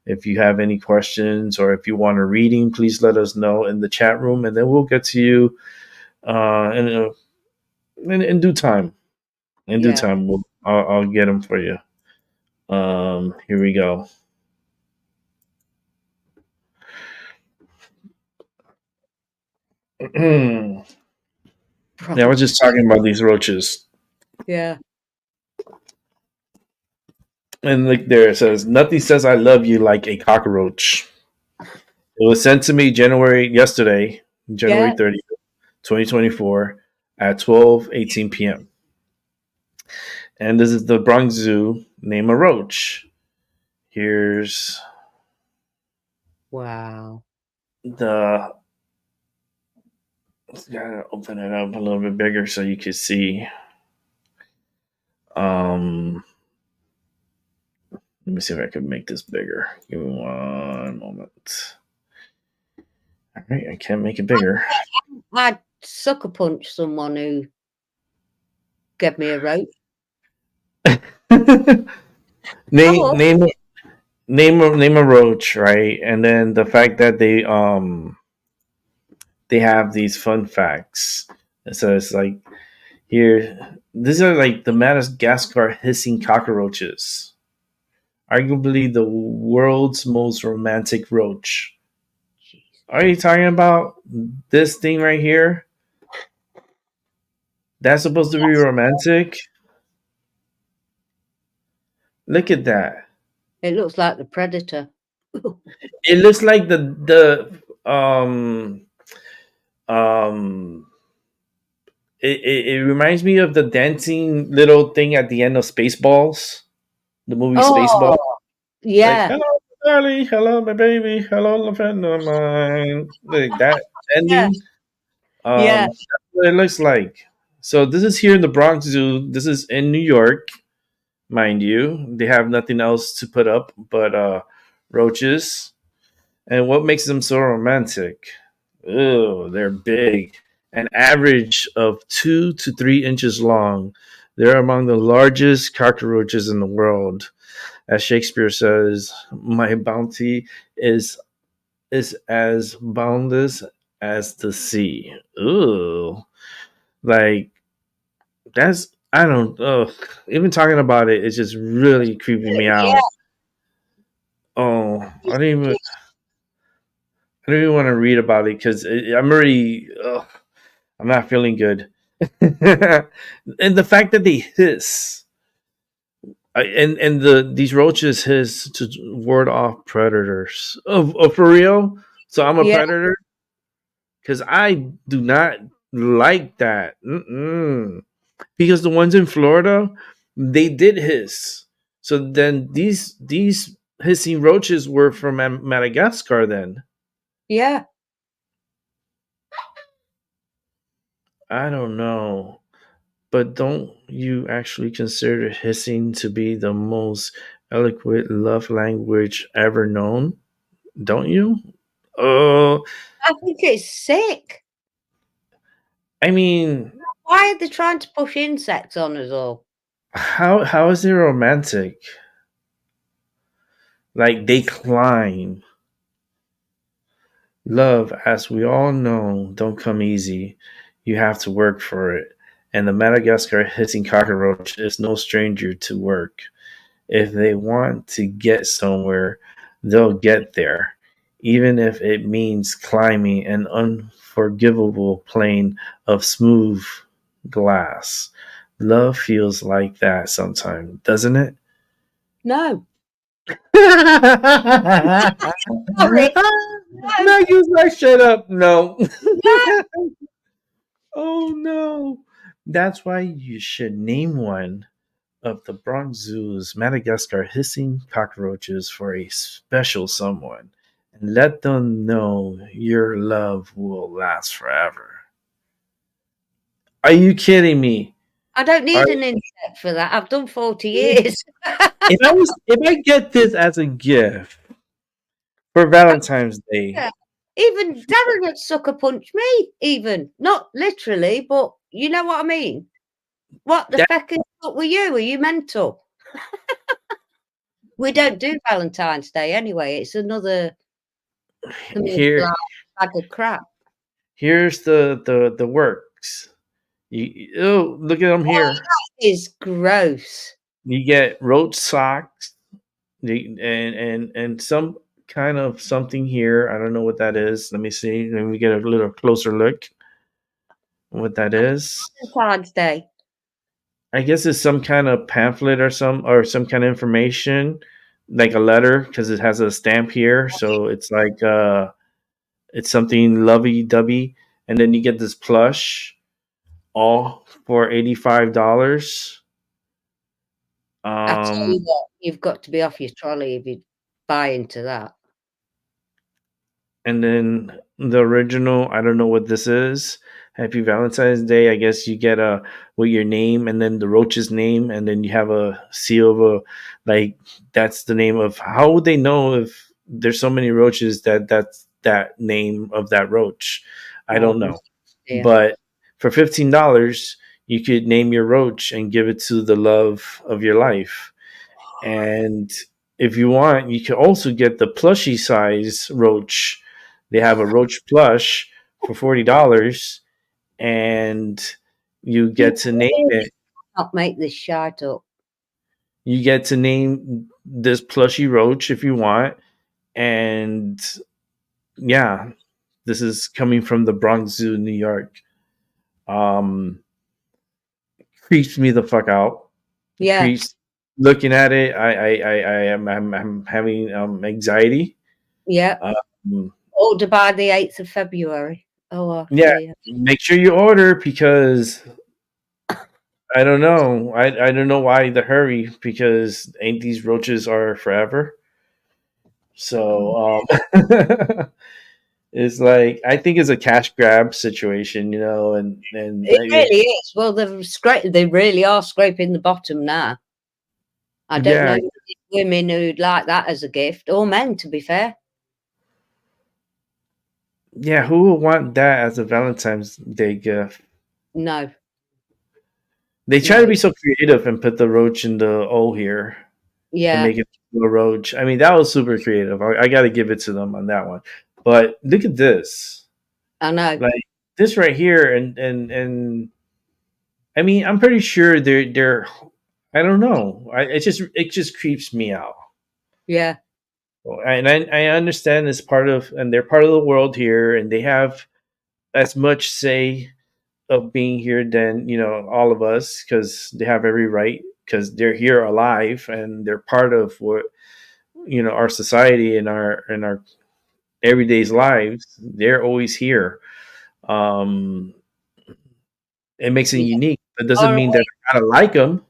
If you have any questions or if you want a reading, please let us know in the chat room, and then we'll get to you in due time. In due time, I'll get them for you. Here we go. Yeah, we're just talking about these roaches. Yeah. And look there, it says, nothing says I love you like a cockroach. It was sent to me January 30th, 2024 at 12:18 p.m. And this is the Bronx Zoo. Name a roach. Here's Wow. the. Gotta open it up a little bit bigger so you can see. Let me see if I can make this bigger. Give me one moment. All right, I can't make it bigger. I'd sucker punch someone who gave me a roach. name a roach, right? And then the fact that they have these fun facts. So it's like here, these are like the Madagascar hissing cockroaches, arguably the world's most romantic roach. Are you talking about this thing right here? That's supposed to be romantic. Look at that. It looks like the Predator. It looks like um it reminds me of the dancing little thing at the end of Spaceballs, the movie Spaceballs. Yeah. Like, hello, darling. Hello, my baby. Hello, friend of mine. Like that ending. That's what it looks like. So this is here in the Bronx Zoo. This is in New York, mind you. They have nothing else to put up but roaches. And what makes them so romantic? Oh, they're big. An average of 2 to 3 inches long. They're among the largest cockroaches in the world. As Shakespeare says, my bounty is as boundless as the sea. Ooh. Like that's I don't even talking about it, it's just really creeping me out. Oh, I don't even want to read about it because I'm already. I'm not feeling good. And the fact that they hiss, and these roaches hiss to ward off predators. Oh, for real? So I'm a Yeah, predator because I do not like that. Mm-mm. Because the ones in Florida, they did hiss. So then these hissing roaches were from Madagascar. Then yeah. I don't know. But don't you actually consider hissing to be the most eloquent love language ever known? Don't you? Oh, I think it's sick. I mean, Why are they trying to push insects on us all? how is it romantic? Like they climb. Love, as we all know, don't come easy. You have to work for it. And the Madagascar hissing cockroach is no stranger to work. If they want to get somewhere, they'll get there, even if it means climbing an unforgivable plane of smooth glass. Love feels like that sometimes, doesn't it? No. Maggie's Sorry. No. like, shut up. No. No. Oh, no. That's why you should name one of the Bronx Zoo's Madagascar hissing cockroaches for a special someone and let them know your love will last forever. Are you kidding me? I don't Are, need an insect for that. I've done 40 years. if I get this as a gift for Valentine's Day, Yeah. Even Darren would sucker punch me, even. Not literally, but you know what I mean? What the that feck is up with you? Are you mental? We don't do Valentine's Day anyway. It's another here commercial bag of crap. here's the works. Oh, look at them here. Is gross. You get roach socks, and some kind of something here. I don't know what that is. Let me see. Let me get a little closer look. What that is? Valentine's Day. I guess it's some kind of pamphlet or some kind of information, like a letter, because it has a stamp here. So it's like it's something lovey dovey, and then you get this plush, all for $85. I tell you Um, what, you've got to be off your trolley if you buy into that. And then the original, I don't know what this is. Happy Valentine's Day. I guess you get a with your name and then the roach's name, and then you have a seal of a like that's the name of. How would they know if there's so many roaches that's that name of that roach? I don't know. Yeah. But for $15, you could name your roach and give it to the love of your life. And if you want, you can also get the plushy size roach. They have a roach plush for $40, and you get to name it. Not make this shite up. You get to name this plushy roach if you want, and yeah, this is coming from the Bronx Zoo, New York. Um, Creeps me the fuck out. Yeah. Creeps. Looking at it, I'm having anxiety. Yeah. Um, Order by the 8th of February. Oh, Yeah, dear. make sure you order because I don't know. I don't know why the hurry because ain't these roaches are forever. So it's like I think it's a cash grab situation, and It really is. Well, they really are scraping the bottom now. I don't yeah, know women who'd like that as a gift, or men, to be fair. yeah. Who would want that as a Valentine's Day gift? No. They try to No. be so creative and put the roach in the O here and Yeah. make it a roach. I mean, that was super creative. I got to give it to them on that one. But look at this. I know. Like this right here, and I mean, I'm pretty sure they're I don't know. It just creeps me out. Yeah. And I understand this part of, and they're part of the world here, and they have as much say of being here than all of us, because they have every right, because they're here alive and they're part of what our society and our everyday's lives. They're always here. um it makes it Yeah. unique, but doesn't Far mean away. that I gotta like them.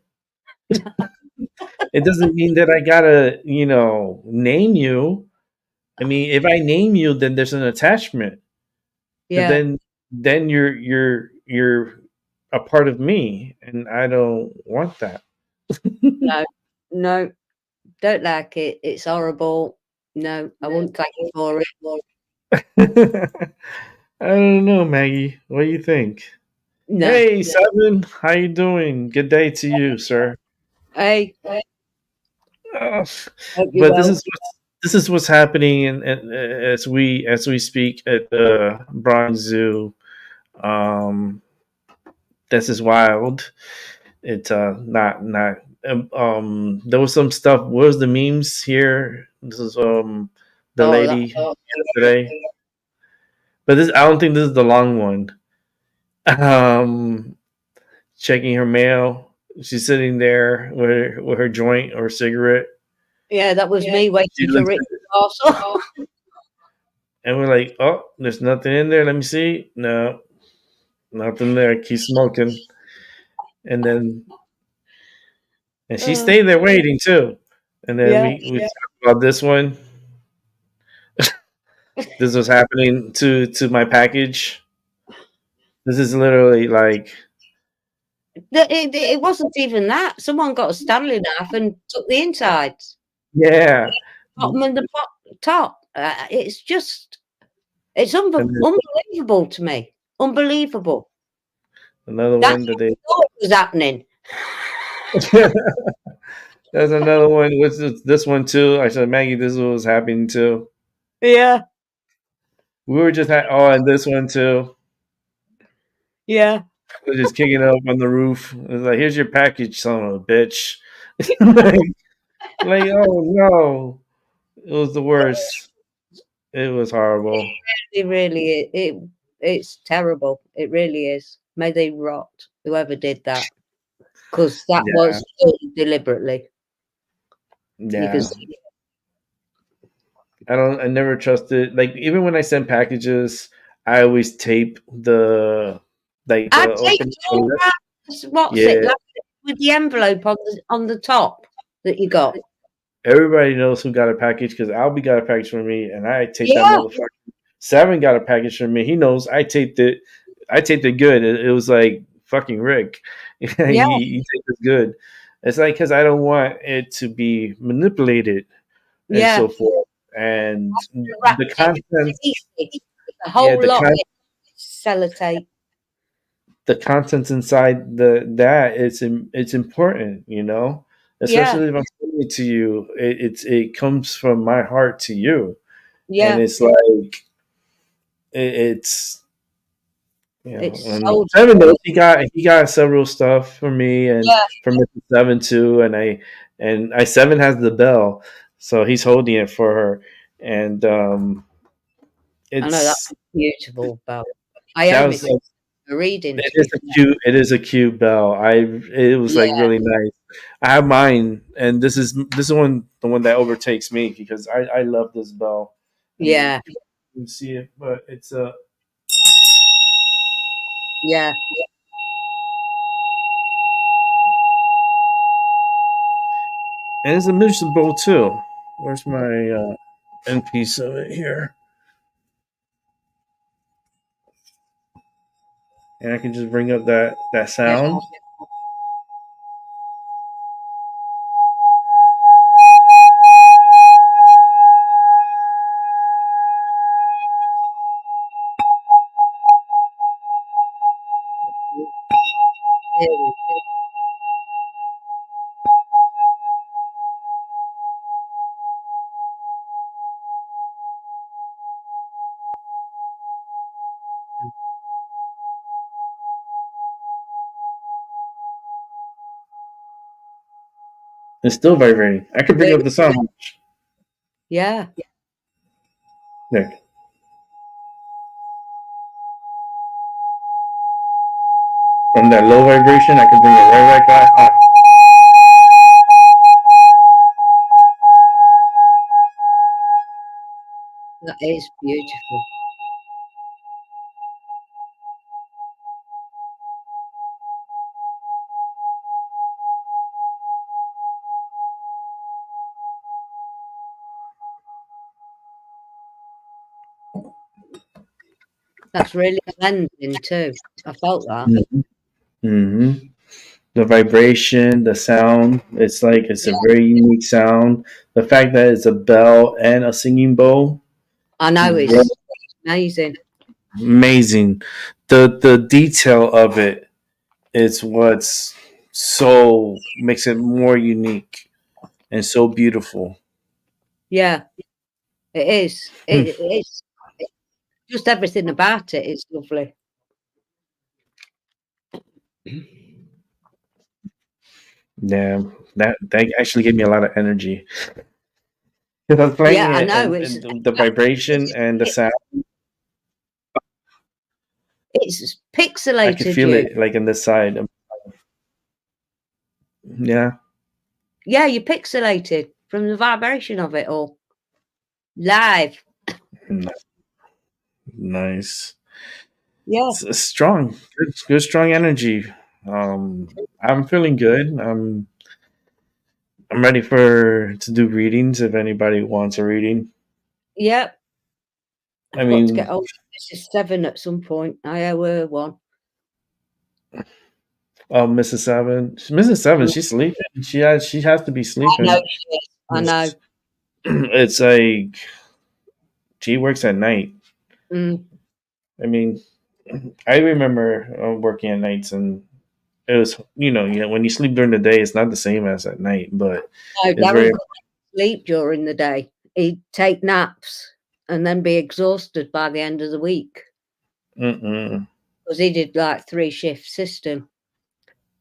It doesn't mean that I gotta name you. I mean, if I name you, then there's an attachment. But Yeah. then you're a part of me, and I don't want that. No. No. Don't like it. It's horrible. No, I wouldn't thank you for it. I don't know, Maggie. What do you think? No. Hey, Seven, how you doing? Good day to you, sir. Hey, Uh, hope you but well. this is what's happening, as we speak at the Bronx Zoo. Um, this is wild. It's not. There was some stuff. What was the memes here? This is the Oh, that, lady yesterday, but this I don't think this is the long one. Um, checking her mail. She's sitting there with her joint or cigarette. yeah, that was me She waiting for looks Rick at it, Castle. and we're like, "Oh, there's nothing in there. Let me see. No, nothing there. Keep smoking." And then she stayed there waiting too. And then Yeah. we talked about this one. This was happening to my package. This is literally like, It wasn't even that. Someone got a Stanley knife and took the insides, yeah. bottom and the top. It's just, it's And then unbelievable to me. Unbelievable. another That's one that what I thought was happening. they. There's another one. What's this one too? I said, Maggie, this is what was happening too. Yeah. We were just and this one too. Yeah. We're just kicking it up on the roof. It was like, here's your package, son of a bitch. like, oh no, it was the worst. It was horrible. It really is. It's terrible. It really is. May they rot, whoever did that, because that Yeah, was done deliberately. You can yeah. see. I never trusted. Like, even when I send packages, I always tape I the take open. all that. What's it Yeah, like with the envelope on the top that you got? everybody knows who got a package, because Albie got a package from me, and I taped that Yeah, motherfucker. Seven got a package from me. He knows I taped it. I taped it good. It was like fucking Rick. he yeah, taped it good. It's like, because I don't want it to be manipulated and yeah. so forth. And Wrap the it contents, easily. The yeah, whole lot with sellotape. the contents inside that it's important, Yeah, especially if I'm sending it to you. It comes from my heart to you, and yeah. it's like it's It's and sold. Seven knows he got several stuff from me and Yeah, from Mr. Seven too, and I Seven has the bell, so he's holding it for her, and I know that's it's beautiful, Belle. I that own was it for reading. It To be is a fair. cute. It is a cute bell. It was like Yeah, really nice. I have mine, and this is the one that overtakes me, because I love this bell. I mean, yeah, you can see it, but it's a yeah. and it's a miserable too. Where's my end piece of it here? And I can just bring up that Yeah. sound. Really. It's still vibrating. I can bring up the sound. Yeah. Nick. From that low vibration, I can bring it right back high. That is beautiful. That's really cleansing too. I felt that. Mm-hmm. The vibration, the sound, it's a very unique sound. The fact that it's a bell and a singing bowl, I know it's amazing. amazing. The detail of it is what's so makes it more unique and so beautiful. Yeah, it is. Hmm. It's just everything about it is lovely. Yeah, that actually gave me a lot of energy. Because I was playing Yeah, I it, know. and the vibration and the sound, It's I could pixelated feel you. it like in the side. Yeah. Yeah, you're pixelated from the vibration of it all. Live. Nice. Yeah. It's strong, good, strong energy. I'm feeling good. I'm ready for to do readings if anybody wants a reading. Yep. I I've got to get mean, hold of Mrs. Seven at some point. I owe her one. oh, Mrs. Seven, Mrs. Seven, Mm. she's sleeping. She has to be I know sleeping. she is. I know. It's like she works at night. Mm. I mean, I remember working at nights, and it was when you sleep during the day, it's not the same as at night, but No, it's Darren very. couldn't sleep during the day. He'd take naps and then be exhausted by the end of the week Mm-mm. because he did like 3-shift system.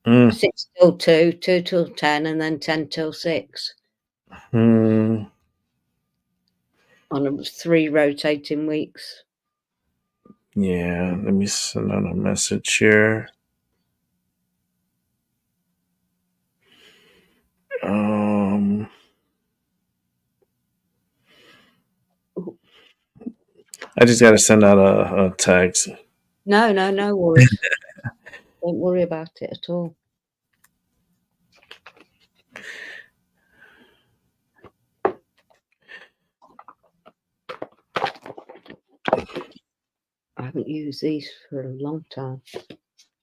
Mm. 6 till 2, 2 till 10, and then 10 till 6 Mm. on 3 rotating weeks. Yeah, let me send out a message here. Um, I just got to send out a text. No worries. Don't worry about it at all. I haven't used these for a long time.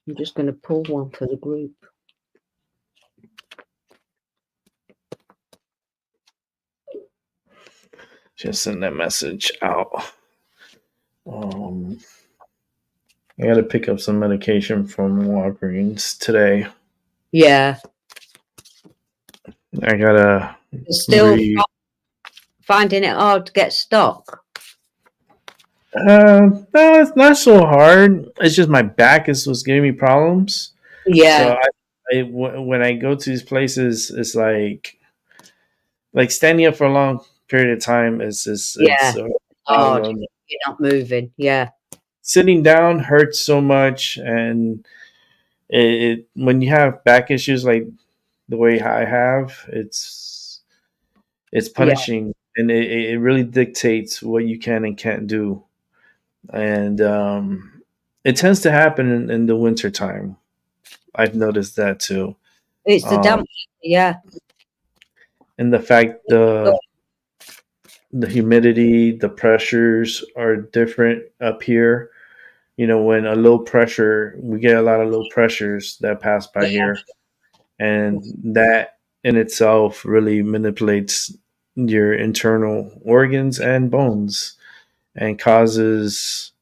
I'm just going to pull one for the group. Just send that message out. I got to pick up some medication from Walgreens today. Yeah. I gotta Still finding it hard to get stock. No, it's not so hard. It's just my back is what's giving me problems. Yeah. So when I go to these places, it's like standing up for a long period of time Yeah. it's I don't Hard. know. You're not moving. Yeah. Sitting down hurts so much, and it when you have back issues like the way I have, it's Yeah. punishing, and it really dictates what you can and can't do, and it tends to happen in the winter time. I've noticed that too. It's the Um, damp. Yeah. and the fact the humidity, the pressures are different up here. When a low pressure, we get a lot of low pressures that pass by Yeah. here, and that in itself really manipulates your internal organs and bones and causes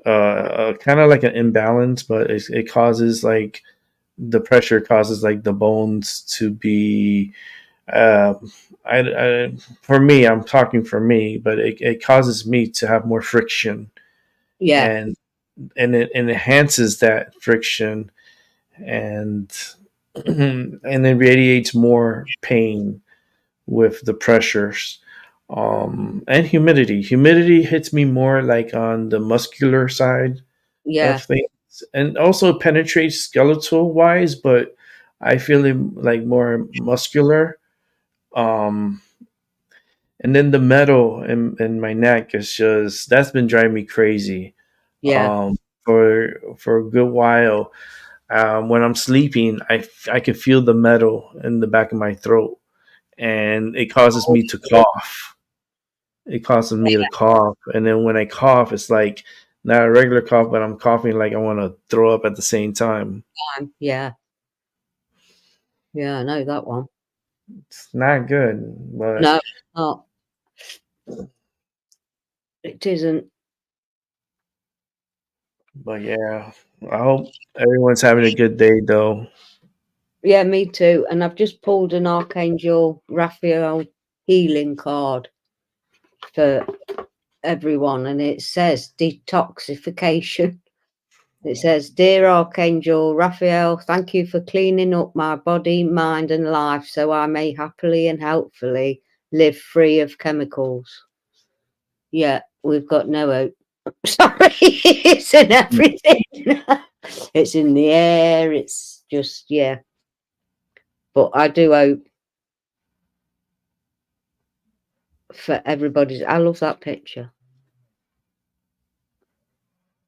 kind of like an imbalance, but it causes like the pressure causes like the bones to be uh, for me, I'm talking for me, but it causes me to have more friction, Yeah. and it enhances that friction, and and it radiates more pain with the pressures. And humidity. Humidity hits me more like on the muscular side of Yeah. things, and also penetrates skeletal wise, but I feel it like more muscular. Um, and then the metal in my neck is just that's been driving me crazy. Yeah. For a good while. When I'm sleeping, I can feel the metal in the back of my throat, and it causes me to cough. It causes me to cough, and then when I cough, it's like not a regular cough, but I'm coughing like I want to throw up at the same time. Yeah. Yeah, I know that one. It's not good, No, not. It isn't. but yeah, I hope everyone's having a good day though. Yeah, me too. And I've just pulled an Archangel Raphael healing card for everyone, and it says detoxification. It says, Dear Archangel Raphael, thank you for cleaning up my body, mind, and life so I may happily and helpfully live free of chemicals. Yeah, we've got no hope. Sorry, it's in everything. It's in the air. It's just, yeah. But I do hope for everybody's. I love that picture.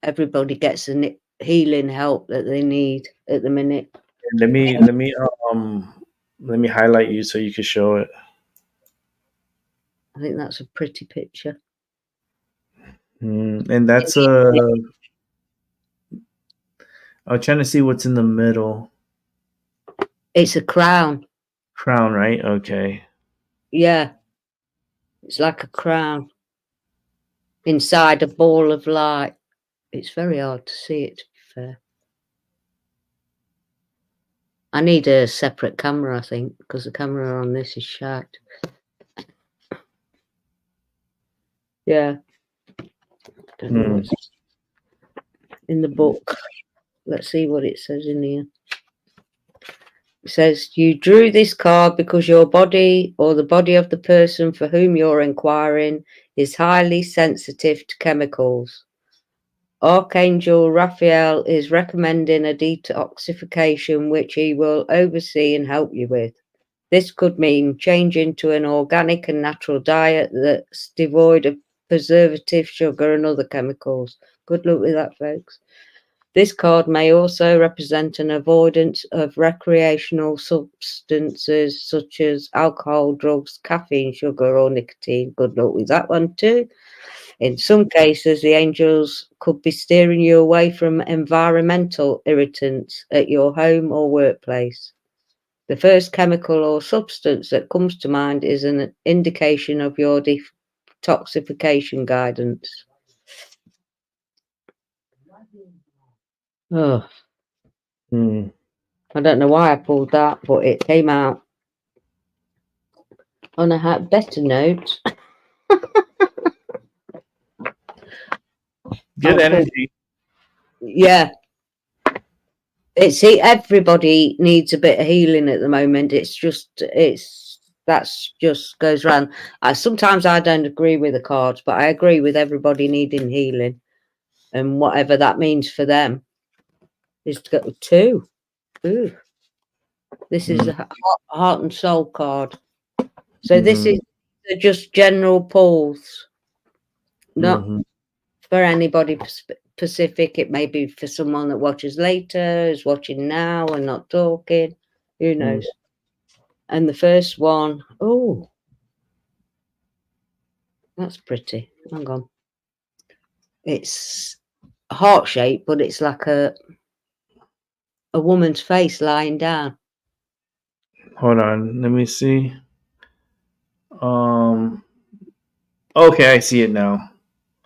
Everybody gets the healing help that they need at the minute. Let me let me um let me highlight you so you can show it. I think that's a pretty picture. And that's I'm trying to see what's in the middle. It's a crown. Crown, right? Okay. Yeah, it's like a crown inside a ball of light. It's very hard to see it, to be fair. I need a separate camera, I think, because the camera on this is shite. Yeah. Don't know what's in the book. Let's see what it says in here. It says, you drew this card because your body or the body of the person for whom you're inquiring is highly sensitive to chemicals. Archangel Raphael is recommending a detoxification which he will oversee and help you with. This could mean changing to an organic and natural diet that's devoid of preservative, sugar, and other chemicals. Good luck with that, folks. This card may also represent an avoidance of recreational substances such as alcohol, drugs, caffeine, sugar, or nicotine. Good luck with that one too. In some cases, the angels could be steering you away from environmental irritants at your home or workplace. The first chemical or substance that comes to mind is an indication of your detoxification guidance. Oh, I don't know why I pulled that, but it came out on a better note. Good energy. Yeah. Everybody needs a bit of healing at the moment. That's just goes round. Sometimes I don't agree with the cards, but I agree with everybody needing healing, and whatever that means for them is to go two. Ooh. This is a heart and soul card. So this is just general pulls, not for anybody specific. It may be for someone that watches later, is watching now and not talking. Who knows? And the first one, oh, that's pretty. Hang on. It's heart shaped, but it's like a woman's face lying down. Hold on, let me see. Okay, I see it now.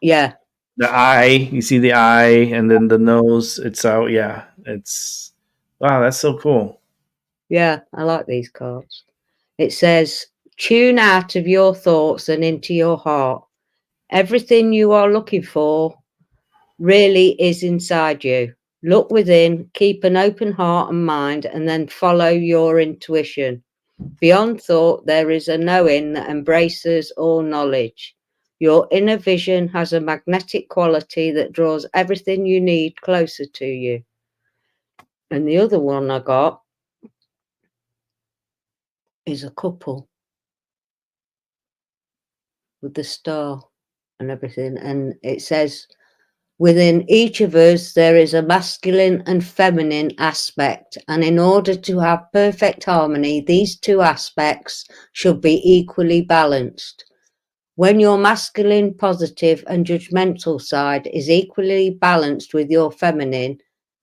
Yeah. The eye, you see the eye, and then the nose. It's out. Yeah, it's wow. That's so cool. Yeah, I like these cards. It says, tune out of your thoughts and into your heart. Everything you are looking for really is inside you. Look within, keep an open heart and mind, and then follow your intuition. Beyond thought, there is a knowing that embraces all knowledge. Your inner vision has a magnetic quality that draws everything you need closer to you. And the other one I got is a couple with the star and everything. And it says, within each of us, there is a masculine and feminine aspect. And in order to have perfect harmony, these two aspects should be equally balanced. When your masculine, positive, and judgmental side is equally balanced with your feminine,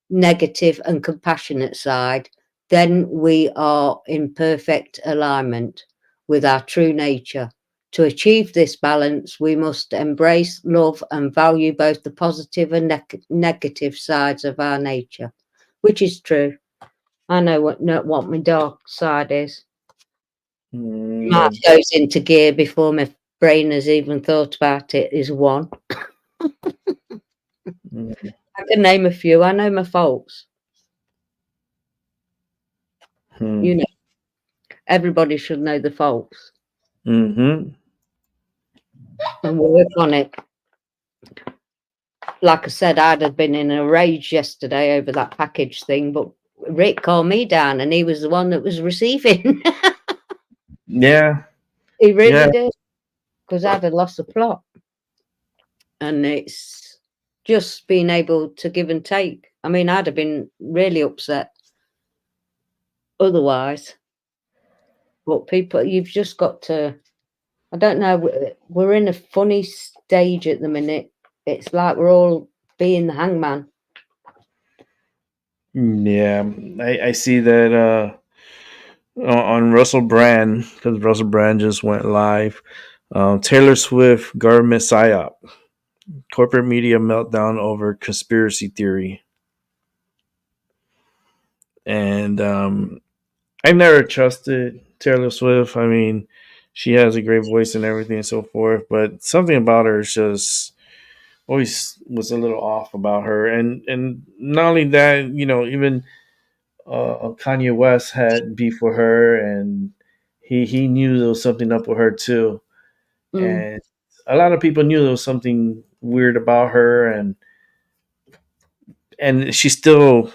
negative, and compassionate side, then we are in perfect alignment with our true nature. To achieve this balance, we must embrace, love, and value both the positive and negative sides of our nature, which is true. I know what my dark side is. Mars goes into gear before my brain has even thought about it, is one. I can name a few. I know my faults. You know, everybody should know the faults. And we'll work on it. Like I said, I'd have been in a rage yesterday over that package thing, but Rick calmed me down and he was the one that was receiving. Yeah. He really did. Because I'd have lost the plot. And it's just being able to give and take. I mean, I'd have been really upset otherwise. But people, you've just got to, I don't know, we're in a funny stage at the minute. It's like we're all being the hangman. Yeah, I see that on Russell Brand, because Russell Brand just went live. Taylor Swift government psyop, corporate media meltdown over conspiracy theory, and I never trusted Taylor Swift. I mean, she has a great voice and everything and so forth, but something about her is just always was a little off about her. And not only that, even Kanye West had beef with her, and he knew there was something up with her too. And a lot of people knew there was something weird about her, and she still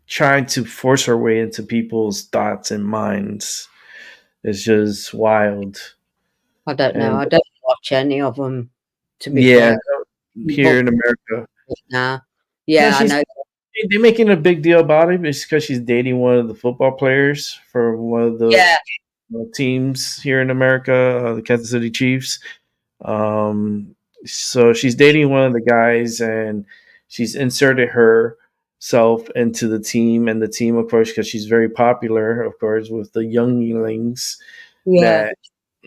trying to force her way into people's thoughts and minds. It's just wild. I don't know. I don't watch any of them, to be Yeah, fair. here in America. Nah. Yeah, No, I know. they're making a big deal about it. It's because she's dating one of the football players for one of the teams here in America, the Kansas City Chiefs. So she's dating one of the guys, and she's inserted herself into the team, and the team, of course, because she's very popular, of course, with the younglings, that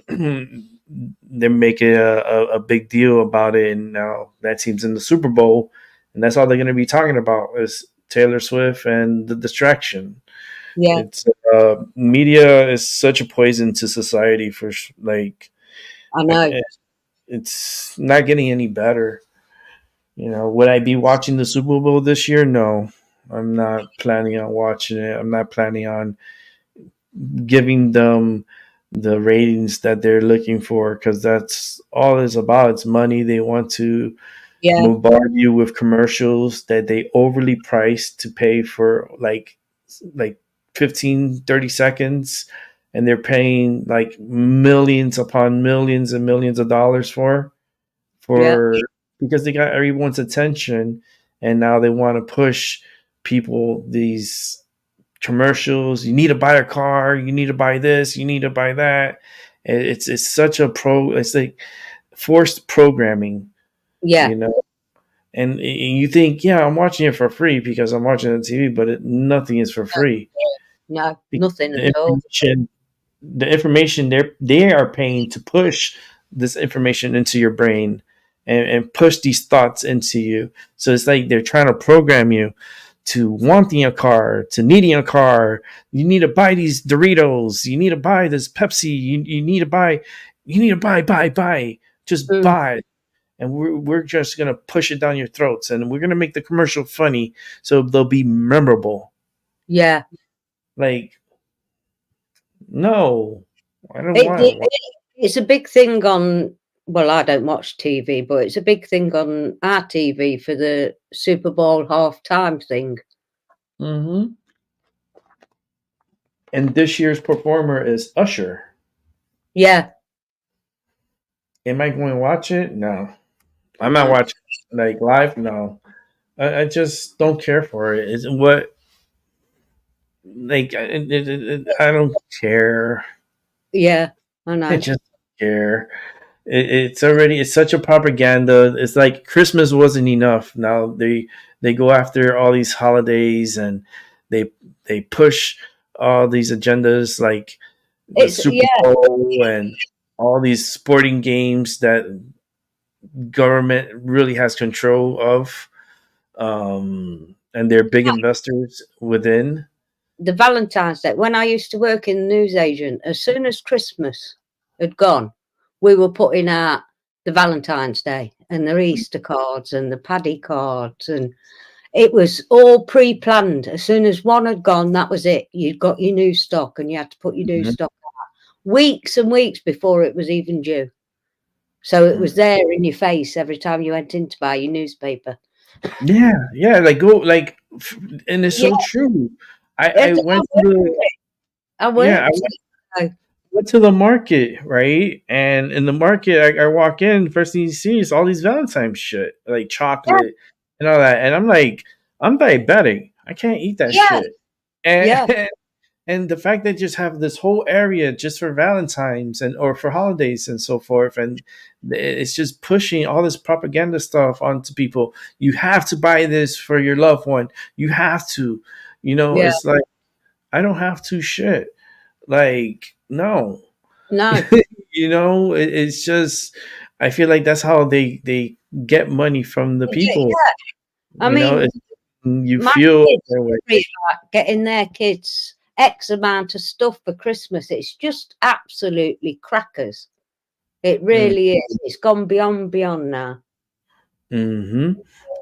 they're making a big deal about it. And now that team's in the Super Bowl, and that's all they're going to be talking about is Taylor Swift and the distraction. Yeah, It's media is such a poison to society for like. I know. It's not getting any better. Would I be watching the Super Bowl this year? No, I'm not planning on watching it. I'm not planning on giving them the ratings that they're looking for, because that's all it's about. It's money. They want to bombard you with commercials that they overly price to pay for like 15, 30 seconds, and they're paying like millions upon millions and millions of dollars for because they got everyone's attention, and now they want to push people these commercials. You need to buy a car, you need to buy this, you need to buy that. It's such a it's like forced programming. And you think, I'm watching it for free because I'm watching it on TV, but nothing is for free. No, nothing at all. The information they are paying to push this information into your brain and push these thoughts into you. So it's like they're trying to program you to wanting a car, to needing a car. You need to buy these Doritos. You need to buy this Pepsi. You need to buy. Buy. Just buy. And we're just gonna push it down your throats, and we're gonna make the commercial funny so they'll be memorable. Yeah. Like, No, I don't want to watch. It's a big thing on. Well, I don't watch TV, but it's a big thing on our TV for the Super Bowl halftime thing. Mm-hmm. And this year's performer is Usher. Yeah. Am I going to watch it? No, I'm not No. watching like live. No, I just don't care for it. It's what like I don't care. Yeah, I I know. just don't care. It's such a propaganda. It's like Christmas wasn't enough. Now they go after all these holidays and they they push all these agendas like the It's Super Bowl and all these sporting games that government really has control of, and they're big investors within. the Valentine's Day. When I used to work in the newsagent, as soon as Christmas had gone, we were putting out the Valentine's Day and the Easter cards and the Paddy cards, and it was all pre-planned. As soon as one had gone, that was it. You'd got your new stock, and you had to put your new Mhm. stock out weeks and weeks before it was even due. So it was there in your face every time you went in to buy your newspaper. Yeah, like go like, and it's Yeah, so true. I I went to worked the it. I yeah, I worked it. went to the market, right? And in the market, I walk in, first thing you see is all these Valentine shit, like Yeah, chocolate and all that. And I'm like, I'm diabetic. I can't eat that yeah, shit. And yeah. and the fact that they just have this whole area just for Valentine's and or for holidays and so forth, and it's just pushing all this propaganda stuff onto people. You have to buy this for your loved one. You have to, Yeah. it's like I don't have to shit. Like, no. No. It's just I feel like that's how they get money from the people. Yeah. I mean, It's, you my feel kids their way. worry about getting their kids X amount of stuff for Christmas. It's just absolutely crackers. It Mm, really is. It's gone beyond now. mm-hmm.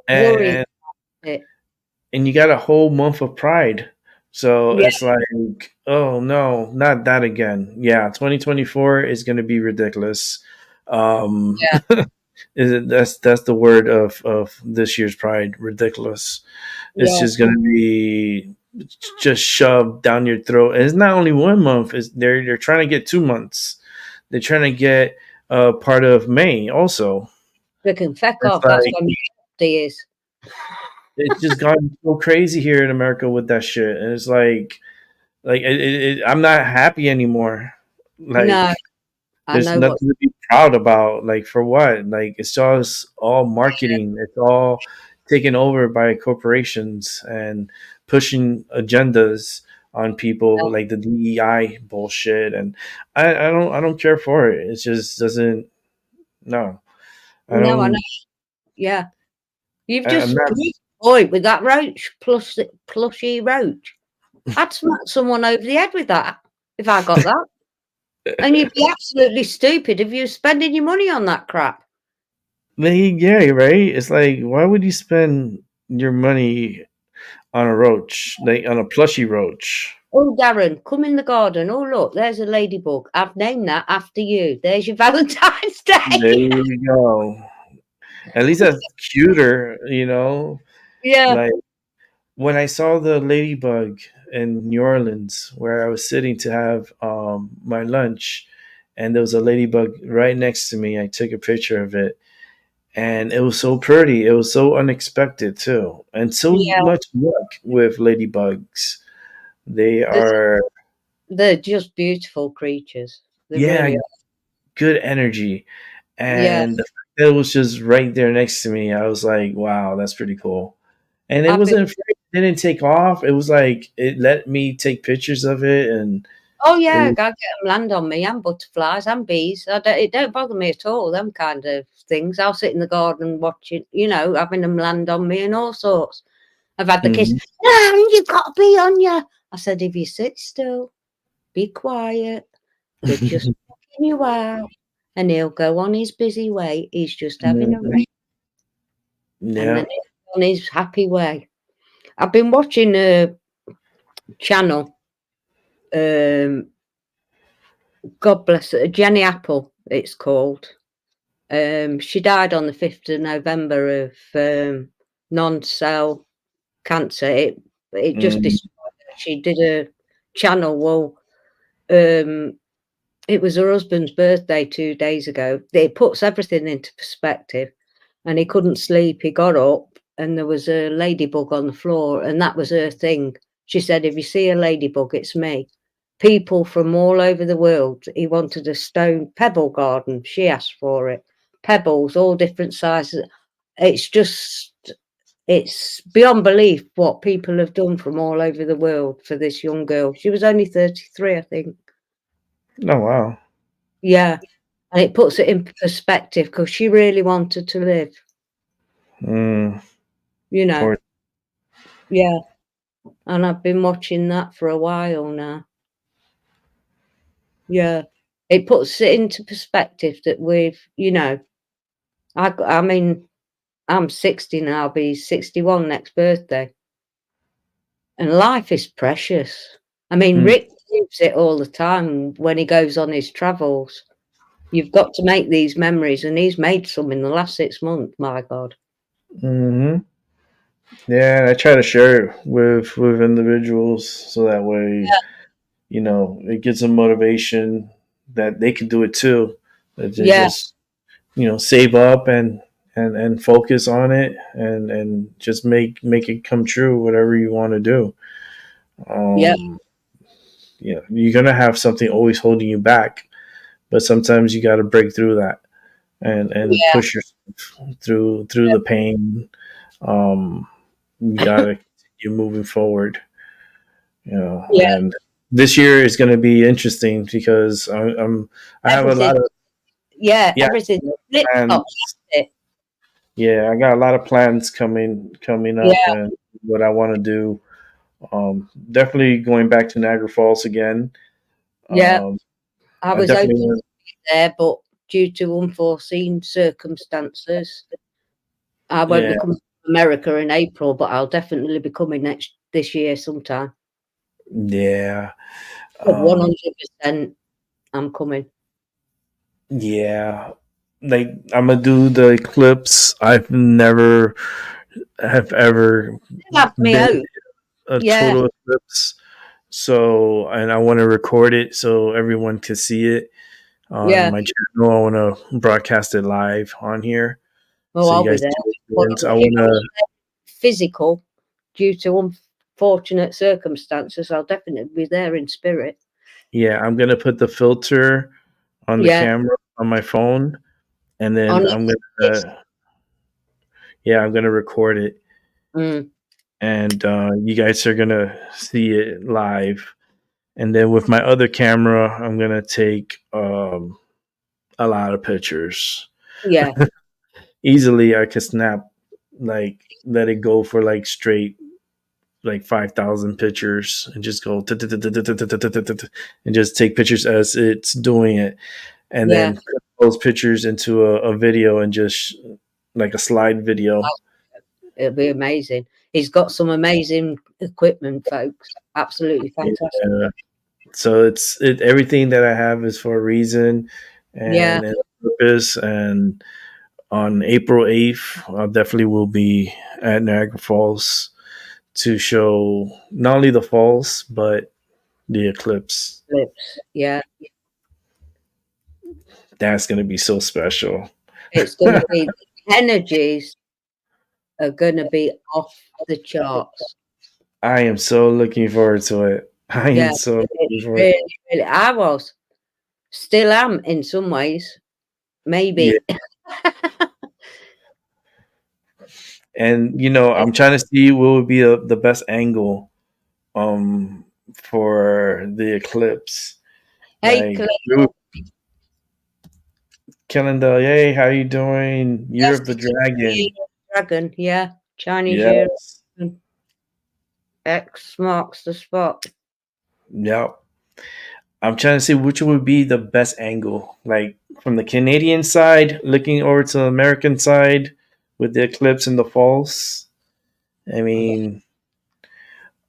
Worrying And about it. and you got a whole month of Pride, so Yeah, it's like, oh no, not that again. Yeah, 2024 is going to be ridiculous. Um, yeah, that's the word of this year's Pride, ridiculous. It's yeah. just going to be just shoved down your throat. And it's not only 1 month. It's, they're trying to get 2 months. They're trying to get part of May also. They can feck It's off. That's like when he is. it's just gone so crazy here in America with that shit, and it's like I'm not happy anymore. No, Like I there's know what. nothing to be proud about. Like for what? Like it's just all marketing. It's all taken over by corporations and pushing agendas on people like the DEI bullshit. And I don't care for it. It just doesn't. No, I No, I know. don't. Yeah, you've I'm just not. boy with that roach plushy roach. I'd smack someone over the head with that if I got that. And you'd be absolutely stupid if you were spending your money on that crap. Yeah, right. It's like, why would you spend your money on a roach, like on a plushy roach? Oh, Darren, come in the garden. Oh, look, there's a ladybug. I've named that after you. There's your Valentine's There Day. you go. At least that's cuter. Yeah, Like when I saw the ladybug in New Orleans, where I was sitting to have my lunch, and there was a ladybug right next to me. I took a picture of it, and it was so pretty. It was so unexpected too, and so yeah. much luck with ladybugs. They They're, are, they're just beautiful creatures. They yeah, really are. good energy. Yeah, And the fact that it was just right there next to me, I was like, wow, that's pretty cool. And it I've been. wasn't afraid, it didn't take off. It was like it let me take pictures of it, and Oh it yeah, was, I get them land on me and butterflies and bees. It don't bother me at all. Them kind of things. I'll sit in the garden watching, having them land on me and all sorts. I've had the kiss. mhm. No, you've got to be on you. I said, if you sit still, be quiet. We're just checking you out. And he'll go on his busy way. He's just having a rest. And then Yeah. he'll go on his happy way. I've been watching a channel. Um, God bless her. Jenny Apple, it's called. She died on the 5th of November of non-cell cancer. It just destroyed her. She did a channel. Well, it was her husband's birthday 2 days ago. It puts everything into perspective. And he couldn't sleep. He got up and there was a ladybug on the floor, and that was her thing. She said, if you see a ladybug, it's me. People from all over the world. He wanted a stone pebble garden. She asked for it. Pebbles, all different sizes. It's beyond belief what people have done from all over the world for this young girl. She was only 33, I think. Oh wow. Yeah. And it puts it in perspective because she really wanted to live. You know. Poor. Yeah. And I've been watching that for a while now. Yeah. It puts it into perspective that we've, I mean, I'm 60 now, I'll be 61 next birthday. And life is precious. I mean, Rick lives it all the time when he goes on his travels. You've got to make these memories, and he's made some in the last 6 months, my God. Mm-hmm. Yeah, I try to share it with individuals so that way, it gives them motivation that they can do it too. That they just, save up and focus on it and just make it come true, whatever you want to do. You're gonna have something always holding you back, but sometimes you got to break through that and push yourself through the pain. You gotta continue moving forward, and this year is going to be interesting because I have a lot of everything. plans. Yeah, I got a lot of plans coming up and what I want to do. Definitely going back to Niagara Falls again. I was hoping to be there, but due to unforeseen circumstances, I won't be coming to America in April, but I'll definitely be coming this year sometime. Yeah. 100% I'm coming. Yeah. Like I'm gonna do the eclipse. I've never have ever been a total eclipse. So, and I want to record it so everyone can see it on my channel. I want to broadcast it live on here. Well, I'll be there. I want to physical due to unfortunate circumstances. I'll definitely be there in spirit. Yeah, I'm gonna put the filter on the camera on my phone, and then I'm gonna record it, and you guys are gonna see it live. And then with my other camera, I'm gonna take a lot of pictures. Yeah, easily I could snap, like let it go for like straight like 5,000 pictures and just go and just take pictures as it's doing it, and then put those pictures into a video and just like a slide video. It'll be amazing. He's got some amazing equipment, folks. Absolutely fantastic. Yeah. So everything that I have is for a reason and a purpose. And on April 8th, I definitely will be at Niagara Falls to show not only the falls but the eclipse. Yeah, that's going to be so special. It's going to be the energies are going to be off the charts. I am so looking forward to it. I am so looking forward. Really, I still am in some ways, maybe. Yeah. And I'm trying to see what would be the best angle for the eclipse. Hey, Calendar, hey, how you doing? Year of the Dragon. Dragon, yeah. Chinese year. X marks the spot. Yep. I'm trying to see which would be the best angle. Like from the Canadian side, looking over to the American side with the eclipse and the falls. I mean,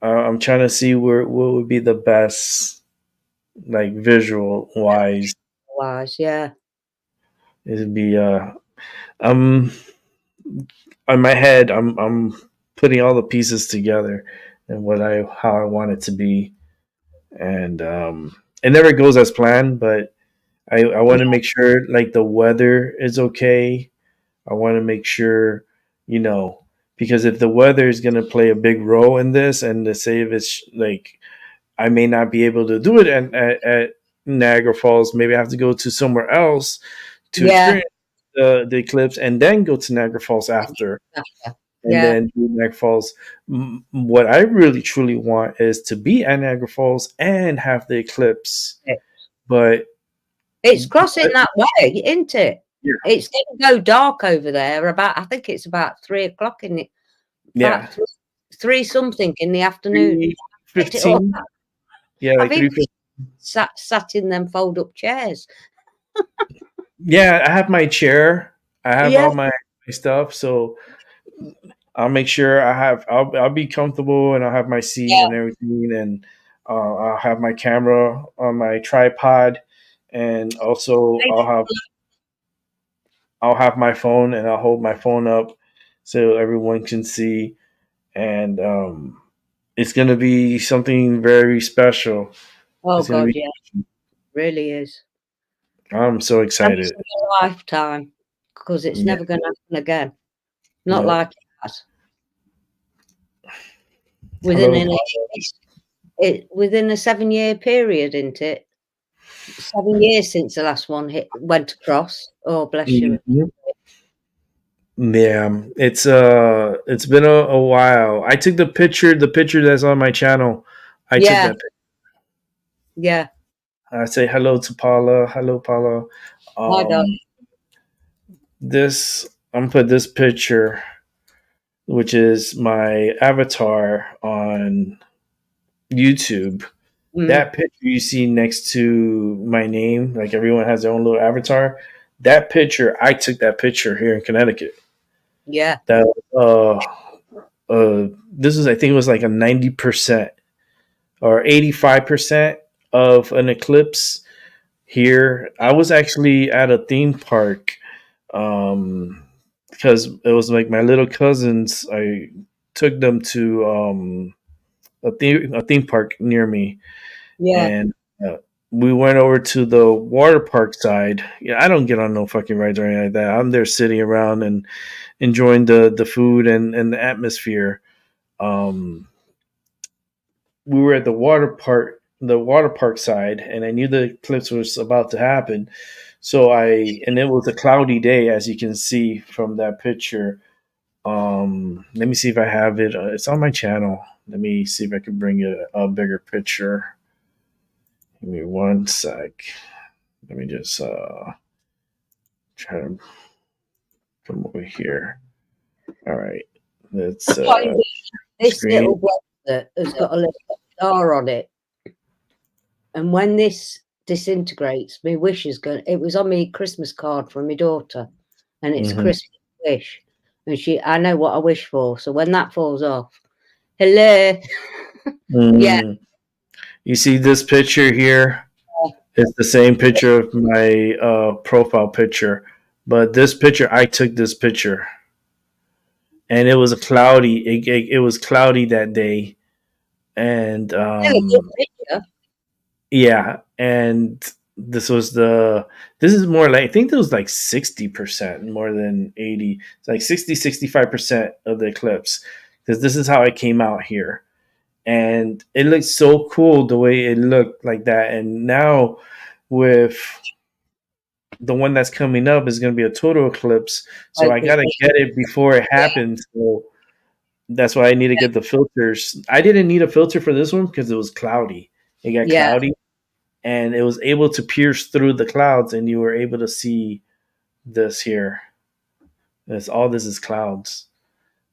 I'm trying to see what would be the best like visual wise. Wise, yeah. It'd be um on my head. I'm putting all the pieces together and what I how I want it to be, and it never goes as planned, but I want to make sure like the weather is okay. I want to make sure, you know, because if the weather is going to play a big role in this, and to say if it's like I may not be able to do it at Niagara Falls, maybe I have to go to somewhere else to Yeah. experience the eclipse, and then go to Niagara Falls after, and Yeah. then do Niagara Falls. What I really truly want is to be at Niagara Falls and have the eclipse, but It's crossing that way, isn't it? yeah, It's going to go dark over there about, I think it's about 3 o'clock in the, yeah, about three something in the afternoon. 3:15. Yeah, I've like even 3:15. sat in them fold up chairs. Yeah, I have my chair. I have Yeah. all my stuff, so I'll make sure I'll be comfortable, and I'll have my seat Yeah. and everything, and I'll have my camera on my tripod, and also I'll have my phone, and I'll hold my phone up so everyone can see, and it's gonna be something very special. Oh It's gonna God, be. yeah, really is. I'm so And it's excited. a lifetime because it's Yeah. never going to happen again. Not No. like that. Within Hello. within a 7-year period, isn't it? 7 years since the last one went across. Oh, bless you. Mhm. Yeah, it's been a while. I took the picture that's on my channel. I took Yeah, that picture. yeah. I say hello to Paula. Hello, Paula. My God. This I'm gonna put this picture, which is my avatar on YouTube. Mm, That picture you see next to my name, like everyone has their own little avatar. That picture, I took that picture here in Connecticut. yeah. That this is I think it was like a 90% or 85% of an eclipse here. I was actually at a theme park because it was like my little cousins. I took them to a theme park near me, Yeah. and uh, we went over to the water park side. Yeah, I don't get on no fucking rides or anything like that. I'm there sitting around and enjoying the food and the atmosphere. Um, we were at the water park side, and I knew the eclipse was about to happen. So and it was a cloudy day, as you can see from that picture. Let me see if I have it. It's on my channel. Let me see if I can bring a bigger picture. Give me one sec. Let me just try to come over here. All right. Let's This screen. little bloke has got a little star on it. And when this disintegrates, my wish is going. It was on my Christmas card from my daughter, and it's Mhm. Christmas wish. And I know what I wish for. So when that falls off, hello, yeah, You see this picture here? It's the same picture of my profile picture, but this picture I took this picture, and it was a cloudy. It was cloudy that day, and really good picture. yeah, and this was the this is more like I think it was like 60% more than 80. It's like 65% of the eclipse, because this is how it came out here, and it looked so cool the way it looked like that. And now with the one that's coming up is going to be a total eclipse, so I got to get it before it happens. So that's why I need to get the filters. I didn't need a filter for this one because it was cloudy. It got Yeah, cloudy, and it was able to pierce through the clouds, and you were able to see this here. All this is clouds.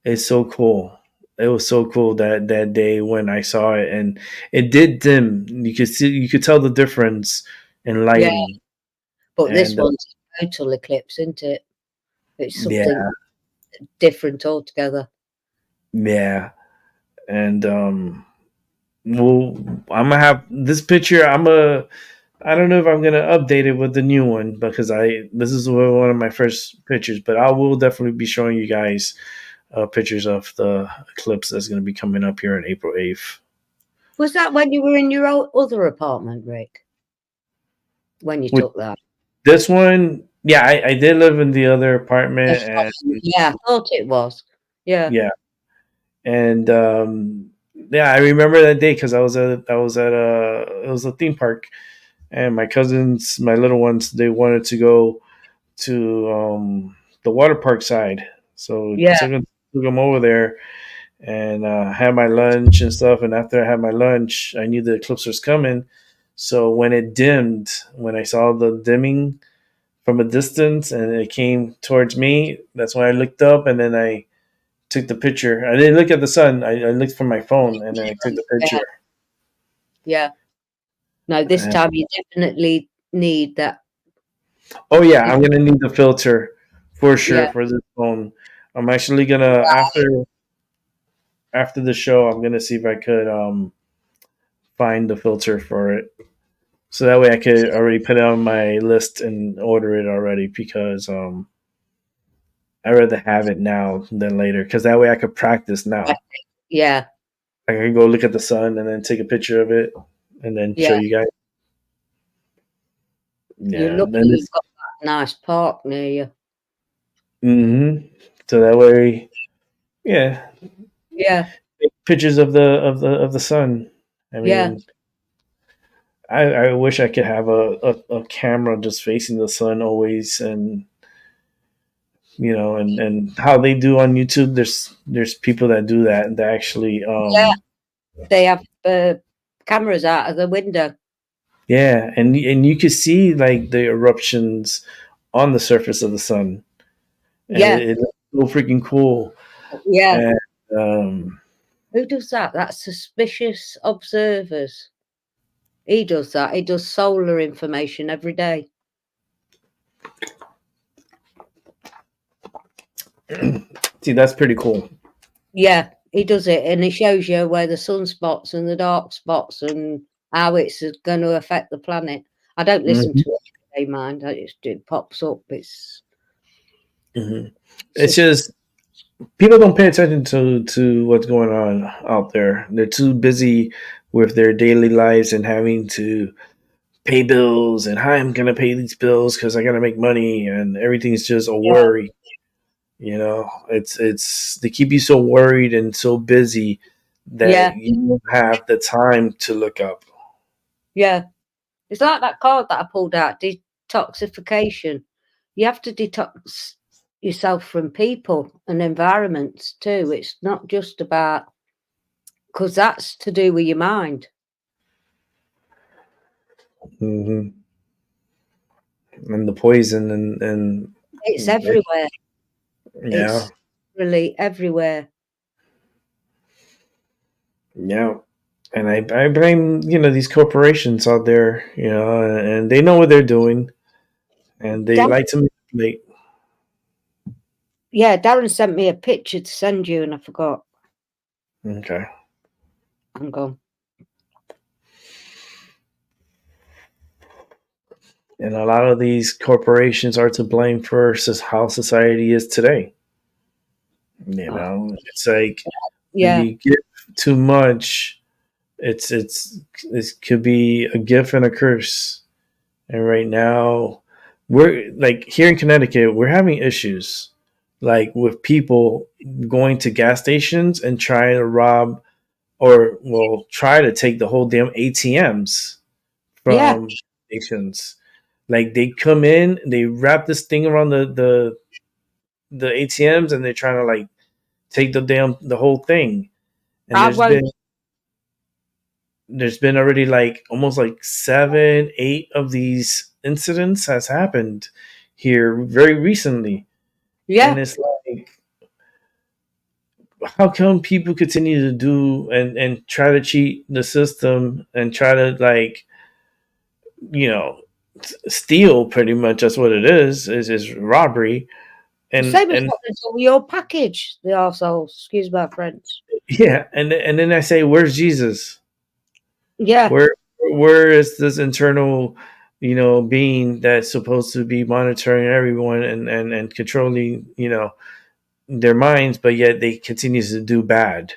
It's so cool. It was so cool that day when I saw it, and it did dim. You could tell the difference in yeah. lighting. But this And one's a total eclipse, isn't it? It's something yeah, different altogether. yeah, and Well, I'm gonna have this picture. I don't know if I'm gonna update it with the new one because this is one of my first pictures, but I will definitely be showing you guys pictures of the eclipse that's gonna be coming up here on April 8th. Was that when you were in your other apartment, Rick? When you With took that? this one, yeah, I did live in the other apartment, and Yeah, I thought it was. Yeah. yeah, and yeah, I remember that day because I was at it was a theme park, and my cousins, my little ones, they wanted to go to the water park side, so Yeah. took them over there, and had my lunch and stuff. And after I had my lunch, I knew the eclipse was coming. So when it dimmed, when I saw the dimming from a distance and it came towards me, that's when I looked up and then I took the picture. I didn't look at the sun. I looked from my phone and then I took the Yeah. picture. Yeah. No, this And, time you definitely need that. oh yeah, I'm gonna need the filter for sure Yeah. for this phone. I'm actually gonna after the show, I'm gonna see if I could find the filter for it. So that way I could already put it on my list and order it already because I'd rather have it now than later because that way I could practice now. Yeah. I can go look at the sun and then take a picture of it and then show Yeah. you guys. You're Yeah. lucky Then you've got that nice park near you. So that way, yeah, Yeah. take pictures of the sun. I Yeah. mean, I wish I could have a camera just facing the sun always, and and how they do on YouTube. There's people that do that and they actually Yeah. They have cameras out of the window. yeah, and you can see like the eruptions on the surface of the sun, and Yeah. it looks so freaking cool. Yeah. And um, Who does that? That's Suspicious Observers. He does that. He does solar information every day. see, that's pretty cool. Yeah, he does it, and he shows you where the sunspots and the dark spots and how it's going to affect the planet. I don't listen Mhm, to it every day, mind. It pops up. mhm. It's just people don't pay attention to what's going on out there. They're too busy with their daily lives and having to pay bills and how I'm gonna pay these bills because I gotta make money and everything's just a Yeah, worry. It's they keep you so worried and so busy that yeah, you don't have the time to look up. yeah. It's like that card that I pulled out, detoxification. You have to detox yourself from people and environments too. It's not just about because that's to do with your mind. hmm And the poison and It's everywhere. yeah, It's really everywhere. yeah. And I blame these corporations out there, and they know what they're doing, and they Darren, like to manipulate. yeah, Darren sent me a picture to send you, and I forgot. Okay. I'm gone. And a lot of these corporations are to blame for how society is today. Oh, It's like when yeah, you give too much, it could be a gift and a curse. And right now, we're like here in Connecticut, we're having issues like with people going to gas stations and trying to rob or well try to take the whole damn ATMs yeah. from stations. Like they come in, they wrap this thing around the ATMs, and they're trying to like take the whole thing. And I won't. there's been already like almost like 7, 8 of these incidents has happened here very recently, and Yeah, it's like how come people continue to do and try to cheat the system and try to like you know steal pretty much that's what it is robbery the same as and what they do with your package. The arseholes. Excuse my French. yeah and then I say where's Jesus Yeah. Where is this internal, being that's supposed to be monitoring everyone and controlling, their minds, but yet they continue to do bad.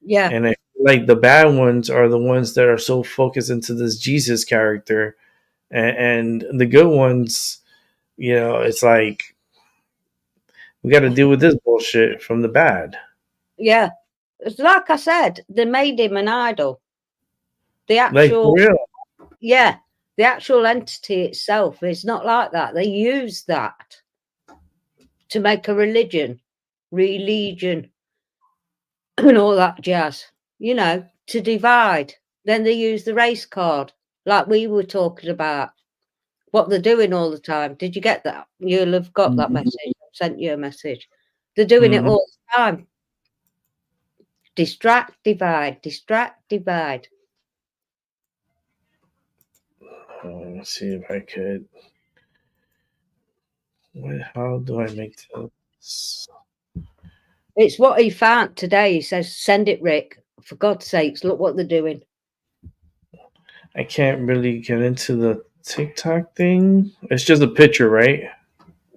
Yeah. And I feel like the bad ones are the ones that are so focused into this Jesus character, and the good ones, it's like we got to deal with this bullshit from the bad. Yeah. It's like I said, they made him an idol. The Like for actual, real. yeah, the actual entity itself is not like that. They use that to make a religion, and all that jazz, to divide. Then they use the race card, like we were talking about, what they're doing all the time. Did you get that? You'll have got that Mhm. message. I've sent you a message. They're doing it Mhm. all the time. Distract, divide, distract, divide. Let's see if I could. How do I make this? It's what he found today. He says, send it, Rick. For God's sakes, look what they're doing. I can't really get into the TikTok thing. It's just a picture, right?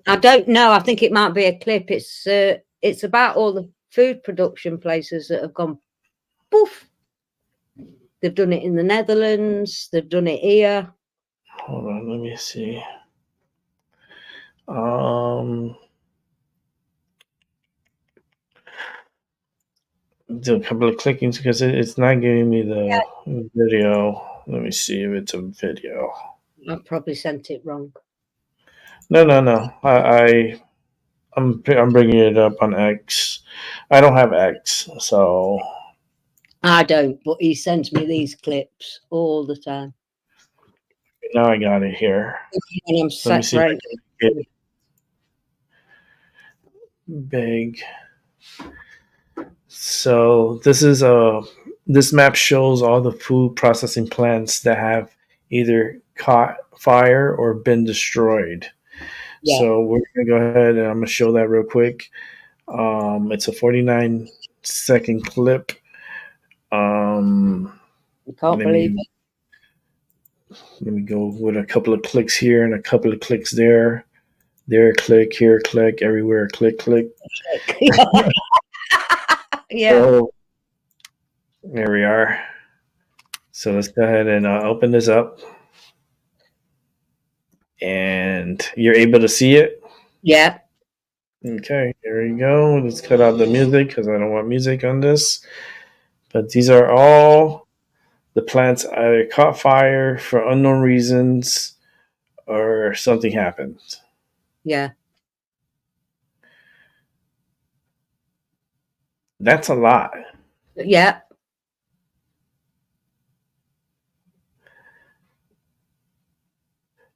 I don't know. I think it might be a clip. It's about all the food production places that have gone poof. They've done it in the Netherlands. They've done it here. Hold on, let me see. Um, do a couple of clickings because it's not giving me the video. Let me see if it's a video. I probably sent it wrong. No. I'm bringing it up on X. I don't have X, so I don't, but he sends me these clips all the time. now I got it here. And I'm Let me see if I separated. can get it big. So this map shows all the food processing plants that have either caught fire or been destroyed. Yeah. So we're gonna go ahead and I'm gonna show that real quick. It's a 49-second clip. I can't believe it. Let me go with a couple of clicks here and a couple of clicks there. There, click, here, click, everywhere, click, click. Yeah. So, there we are. So let's go ahead and open this up. And you're able to see it? Yeah. Okay, here we go. Let's cut out the music because I don't want music on this. But these are all the plants either caught fire for unknown reasons or something happened. Yeah. That's a lot. Yeah.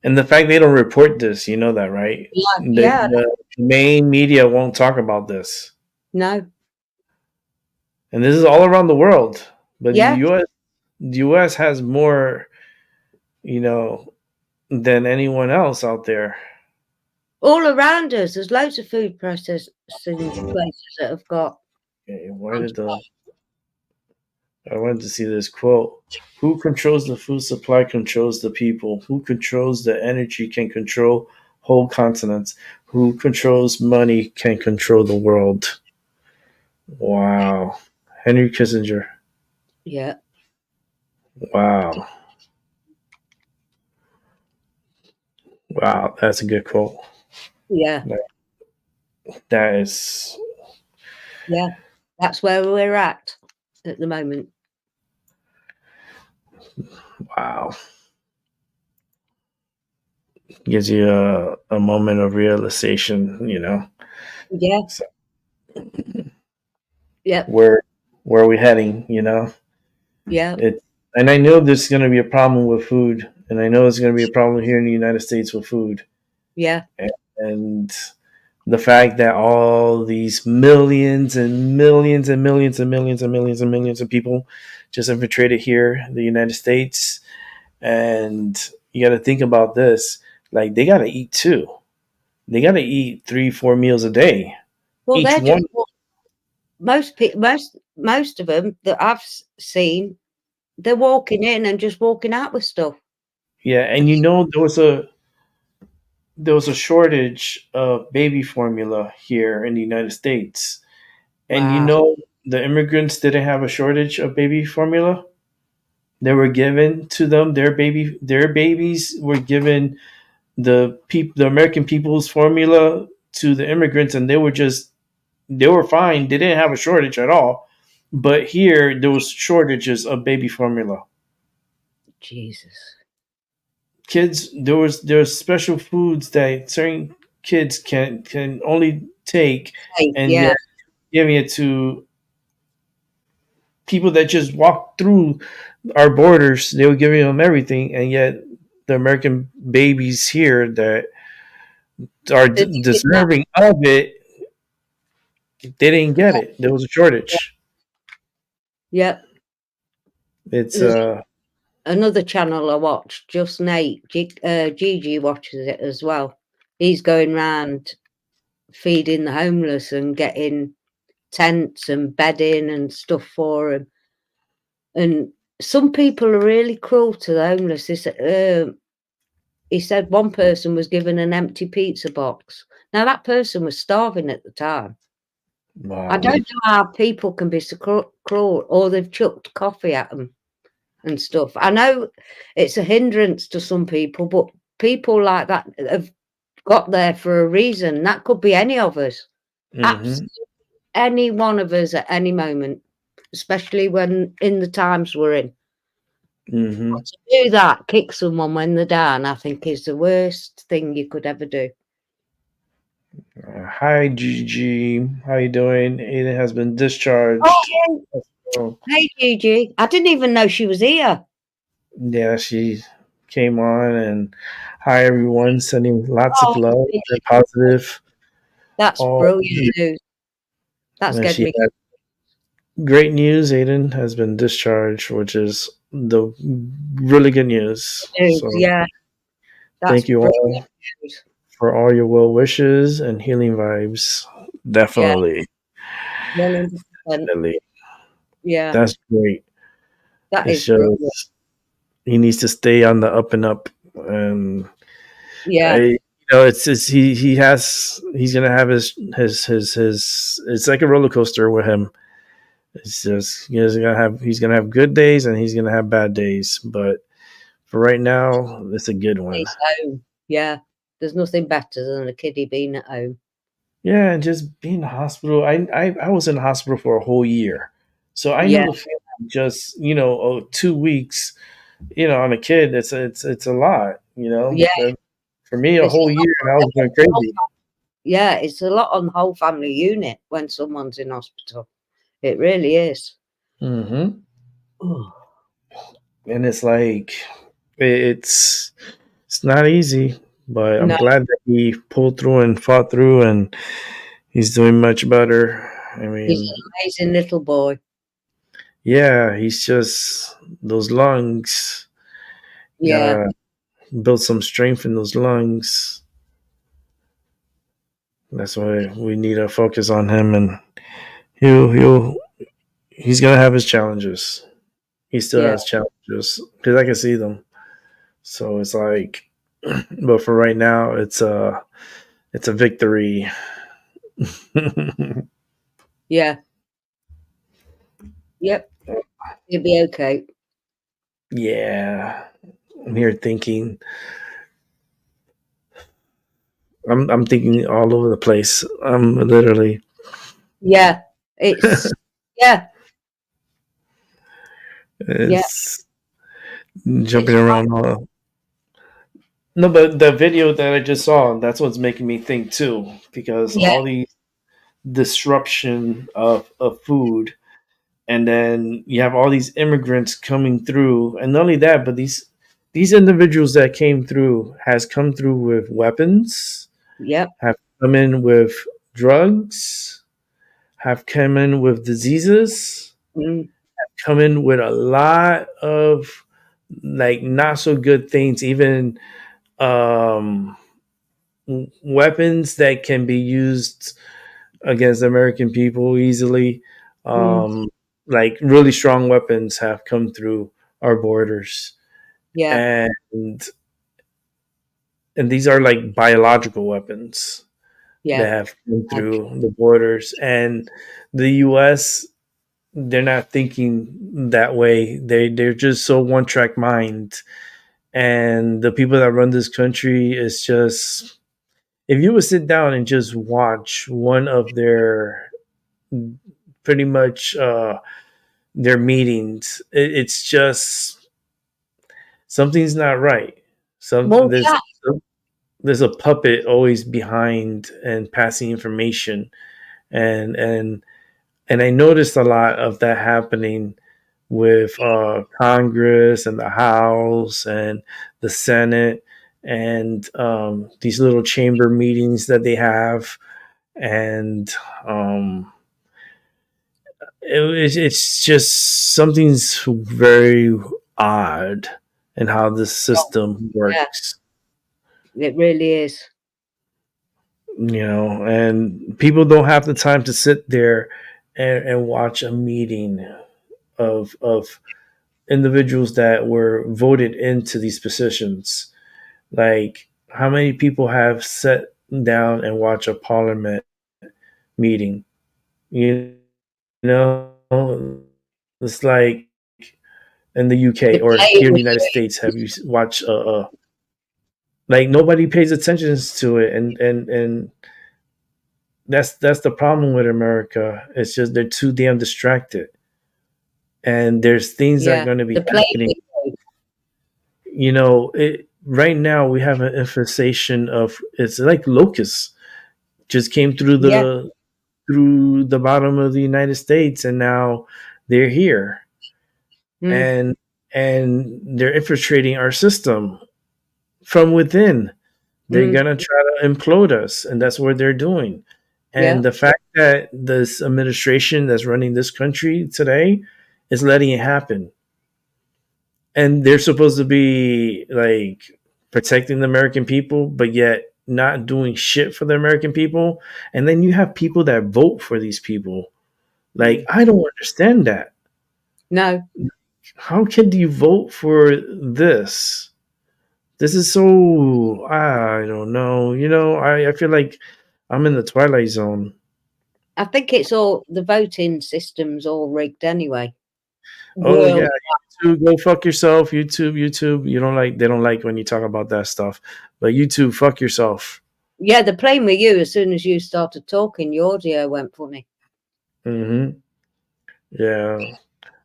And the fact they don't report this, you know that, right? Yeah. The main media won't talk about this. No. And this is all around the world. But Yeah. the US has more, than anyone else out there. All around us, there's loads of food processing places that have got. Okay, I wanted to see this quote. Who controls the food supply controls the people. Who controls the energy can control whole continents. Who controls money can control the world. Wow. Henry Kissinger. Yeah. Wow. Wow, that's a good quote. Yeah. That is. Yeah. That's where we're at the moment. Wow. Gives you a moment of realization, Yeah. So, yeah. Where are we heading, Yeah. And I know there's going to be a problem with food, and I know there's going to be a problem here in the United States with food. Yeah. And the fact that all these millions and millions and millions and millions and millions and millions of people just infiltrated here in the United States. And you got to think about this. Like, they got to eat too. They got to eat 3-4 meals a day. Well, Each one. most of them that I've seen they're walking in and just walking out with stuff. Yeah, and there was a shortage of baby formula here in the United States. And Wow. the immigrants didn't have a shortage of baby formula. They were given to them their babies were given the American people's formula to the immigrants, and they were fine. They didn't have a shortage at all. But here there was shortages of baby formula. Jesus. Kids, there's special foods that certain kids can only take, and Yeah. yet giving it to people that just walk through our borders. They were giving them everything, and yet the American babies here that are deserving of it, they didn't get it. There was a shortage. Yep. It's There's another channel I watch, Just Nate. Gigi watches it as well. He's going round feeding the homeless and getting tents and bedding and stuff for them. And some people are really cruel to the homeless. He said one person was given an empty pizza box. Now, that person was starving at the time. wow. I don't know how people can be so cruel, or they've chucked coffee at them and stuff. I know it's a hindrance to some people, but people like that have got there for a reason. That could be any of us. Absolutely any one of us at any moment, especially when in the times we're in. To do that, kick someone when they're down, I think is the worst thing you could ever do. Hi, Gigi. How you doing? Aiden has been discharged. Oh, hey, Gigi. I didn't even know she was here. Yeah, she came on, and hi, everyone. Sending lots of love and positive. That's brilliant news. That's getting me. Great news. Aiden has been discharged, which is the really good news. So, yeah. Thank you all for all your well wishes and healing vibes. Definitely. Yeah. 100%. Definitely. Yeah. That's great. That it's is just brilliant. He needs to stay on the up and up, and yeah, it's just he's gonna have his it's like a roller coaster with him. It's just he's gonna have good days and he's gonna have bad days, but for right now, it's a good one. It's home. Yeah, there's nothing better than a kiddie being at home. Yeah, and just being in the hospital. I was in the hospital for a whole year, so I know the feeling. Just 2 weeks, on a kid, it's a lot. Yeah, for me, a whole year, and I was going crazy. Yeah, it's a lot on the whole family unit when someone's in hospital. It really is. And it's like it's not easy, but I'm glad that he pulled through and fought through, and he's doing much better. I mean, he's an amazing little boy. Yeah, he's just those lungs. Yeah, build some strength in those lungs. That's why we need to focus on him, and he's gonna have his challenges. He still has challenges because I can see them. So it's like, but for right now, it's a victory. Yeah. Yep. You'll be okay. Yeah. I'm here thinking. I'm thinking all over the place. I'm literally. Yeah. It's yeah. It's jumping around. No, but the video that I just saw, that's what's making me think too, because all these disruption of food, and then you have all these immigrants coming through, and not only that, but these individuals that came through has come through with weapons, have come in with drugs, have come in with diseases, have come in with a lot of like not so good things, even weapons that can be used against American people easily. Like really strong weapons have come through our borders, Yeah. and these are like biological weapons that Yeah. have come through the borders. And the U.S., they're not thinking that way. They're just so one track mind, and the people that run this country is just. If you would sit down and just watch one of their pretty much their meetings, it's just something's not right. Some Well, yeah. there's a puppet always behind and passing information, and I noticed a lot of that happening with Congress and the House and the Senate and these little chamber meetings that they have, and um, it's just something's very odd in how this system Yeah. works. It really is. And people don't have the time to sit there and watch a meeting of individuals that were voted into these positions. Like, how many people have sat down and watched a parliament meeting? You it's like in the UK The or here playing in the with United States. Have you watched like nobody pays attention to it, and that's the problem with America. It's just they're too damn distracted, and there's things that are Yeah. going to be The playing happening. with Right now we have an infestation of, it's like locusts just came through Yeah. the bottom of the United States, and now they're here, Mm. and they're infiltrating our system from within. They're Mm. gonna try to implode us, and that's what they're doing. Yeah. And the fact that this administration that's running this country today is letting it happen, and they're supposed to be like protecting the American people, but yet not doing shit for the American people. And then you have people that vote for these people. Like, I don't understand that. No. How can you vote for this? This is so, I don't know. I feel like I'm in the twilight zone. I think it's all the voting system's all rigged anyway. Oh yeah, World. YouTube, go fuck yourself. YouTube. They don't like when you talk about that stuff. But YouTube, fuck yourself. Yeah, they're playing with you as soon as you started talking. Your audio went funny. Mm-hmm. Yeah.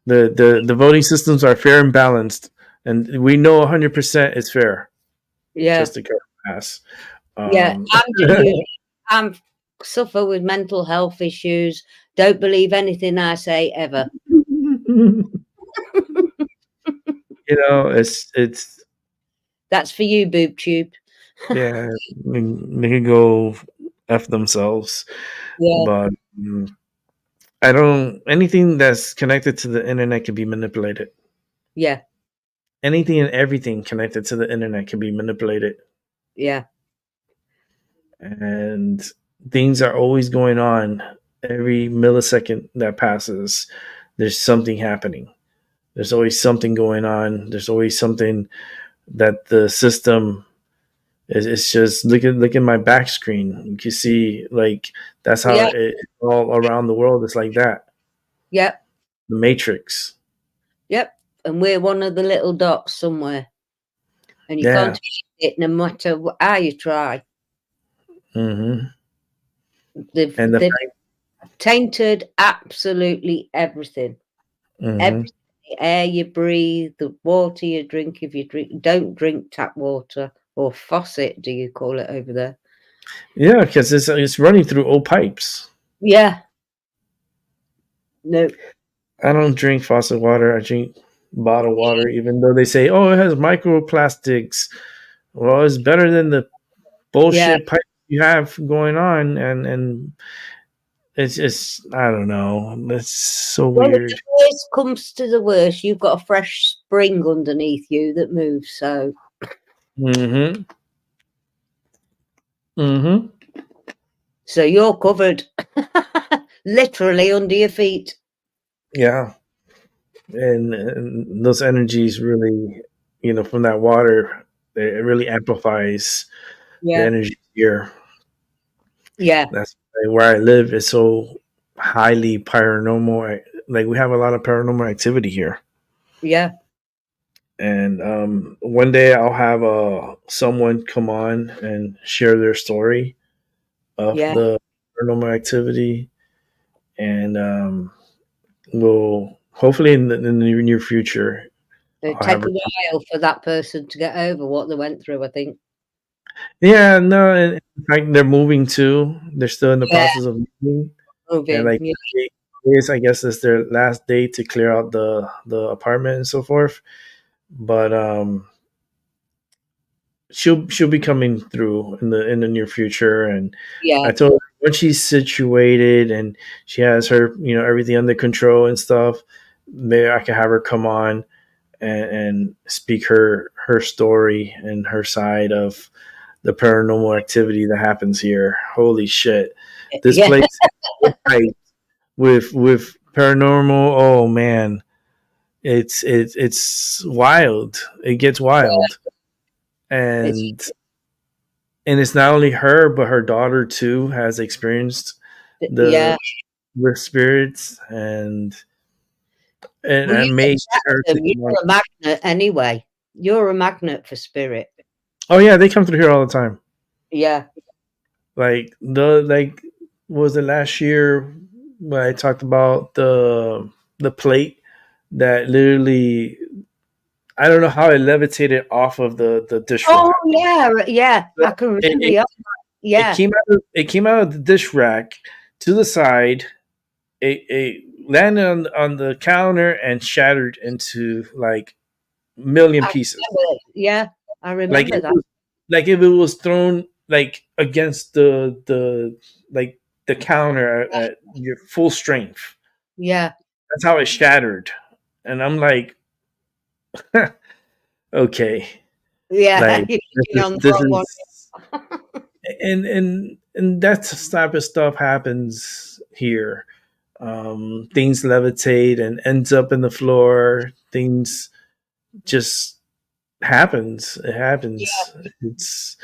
The voting systems are fair and balanced, and we know 100% is fair. Yeah. Just to cover ass. Yeah. I'm suffer with mental health issues. Don't believe anything I say ever. It's That's for you, boob tube. yeah, they can go f themselves. Yeah. But I don't. Anything that's connected to the internet can be manipulated. Yeah. Anything and everything connected to the internet can be manipulated, Yeah. and things are always going on. Every millisecond that passes, there's something happening. There's always something going on. There's always something that the system it's just look at my back screen. You can see, like, that's how Yeah. it all around the world. It's like that. Yep. The Matrix. Yep. And we're one of the little dots somewhere. And you Yeah. can't see it no matter how you try. Mm-hmm. They've tainted absolutely everything. Mm-hmm. Everything. The air you breathe, the water you drink. If you don't drink tap water or faucet, do you call it over there? Yeah, because it's running through old pipes. Yeah. No. I don't drink faucet water. I drink bottled water, even though they say, "Oh, it has microplastics." Well, it's better than the bullshit pipe you have going on, and it's I don't know. It's so weird. If the worst comes to the worst, you've got a fresh spring underneath you that moves. So. Mm-hmm. Mm-hmm. So you're covered, literally under your feet. Yeah. and those energies really, from that water, it really amplifies the Yeah. energy here. Yeah. That's where I live is so highly paranormal. Like we have a lot of paranormal activity here. Yeah. And one day I'll have someone come on and share their story of Yeah. the paranormal activity, and we'll hopefully in the near future It'd I'll have take her. a while for that person to get over what they went through, I think. Yeah, no, in fact, they're moving too. They're still in the Yeah, process of moving, and moving. like Yeah. this, I guess, is their last day to clear out the apartment and so forth. But she'll be coming through in the near future, and I Yeah. told her when she's situated and she has her everything under control and stuff, maybe I can have her come on and speak her story and her side of the paranormal activity that happens here. Holy shit, this Yeah. place is hyped with paranormal. Oh man, it's wild. It gets wild, It's and it's not only her but her daughter too has experienced yeah. the spirits, and Well, I you made her attract to them. come on. You're a magnet anyway. You're a magnet for spirit. Oh yeah, they come through here all the time. Yeah. Like what was it last year when I talked about the plate that literally, I don't know how it levitated off of the dish Oh, rack. yeah. Yeah. I can It, remember. it, Yeah. it Yeah. came out of the dish rack to the side. It landed on the counter and shattered into like million I pieces. remember. Yeah. I Like remember it that. was like if it was thrown like against the like the counter at your full strength. Yeah. That's how it shattered. And I'm like, okay, Yeah. like You're clicking on the this wrong one. is and that type of stuff happens here. Things levitate and ends up in the floor. Things just happens. It happens. It's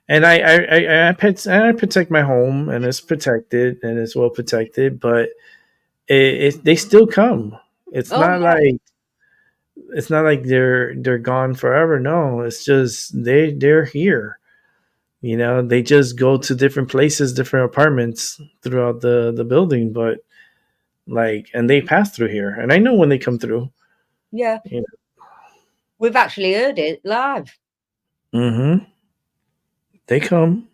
and I protect my home, and it's protected and it's well protected, but they still come. It's Oh, not yeah. like they're gone forever. No, it's just they're here. They just go to different places, different apartments throughout the building, but like, and they pass through here, and I know when they come through. Yeah. You We've actually heard it live. Mm-hmm. They come,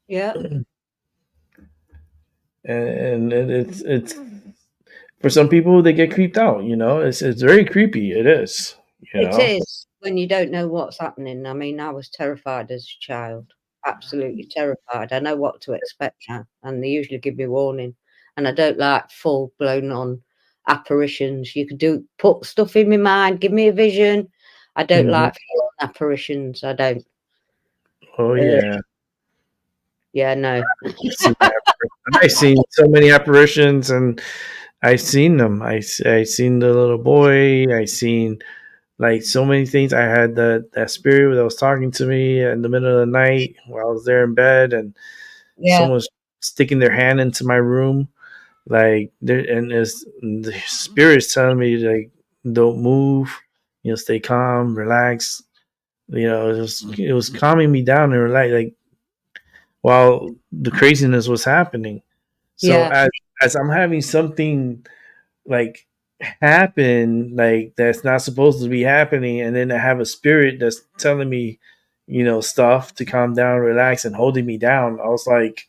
Yeah. and it's for some people they get creeped out. It's very creepy. It is. You It know. is when you don't know what's happening. I mean, I was terrified as a child, absolutely terrified. I know what to expect now, and they usually give me warning. And I don't like full blown on apparitions. You could put stuff in my mind, give me a vision. I don't Mhm. like full on apparitions. I don't. Oh Uh, yeah. yeah, no. I've seen so many apparitions, and I've seen them. I seen the little boy. I seen like so many things. I had that spirit that was talking to me in the middle of the night while I was there in bed, and Yeah, someone's sticking their hand into my room, like there, and the spirit's telling me like, don't move, stay calm, relax. It was calming me down and relax, like while the craziness was happening. So yeah, as I'm having something like happen like that's not supposed to be happening, and then I have a spirit that's telling me, stuff to calm down, relax, and holding me down. I was like,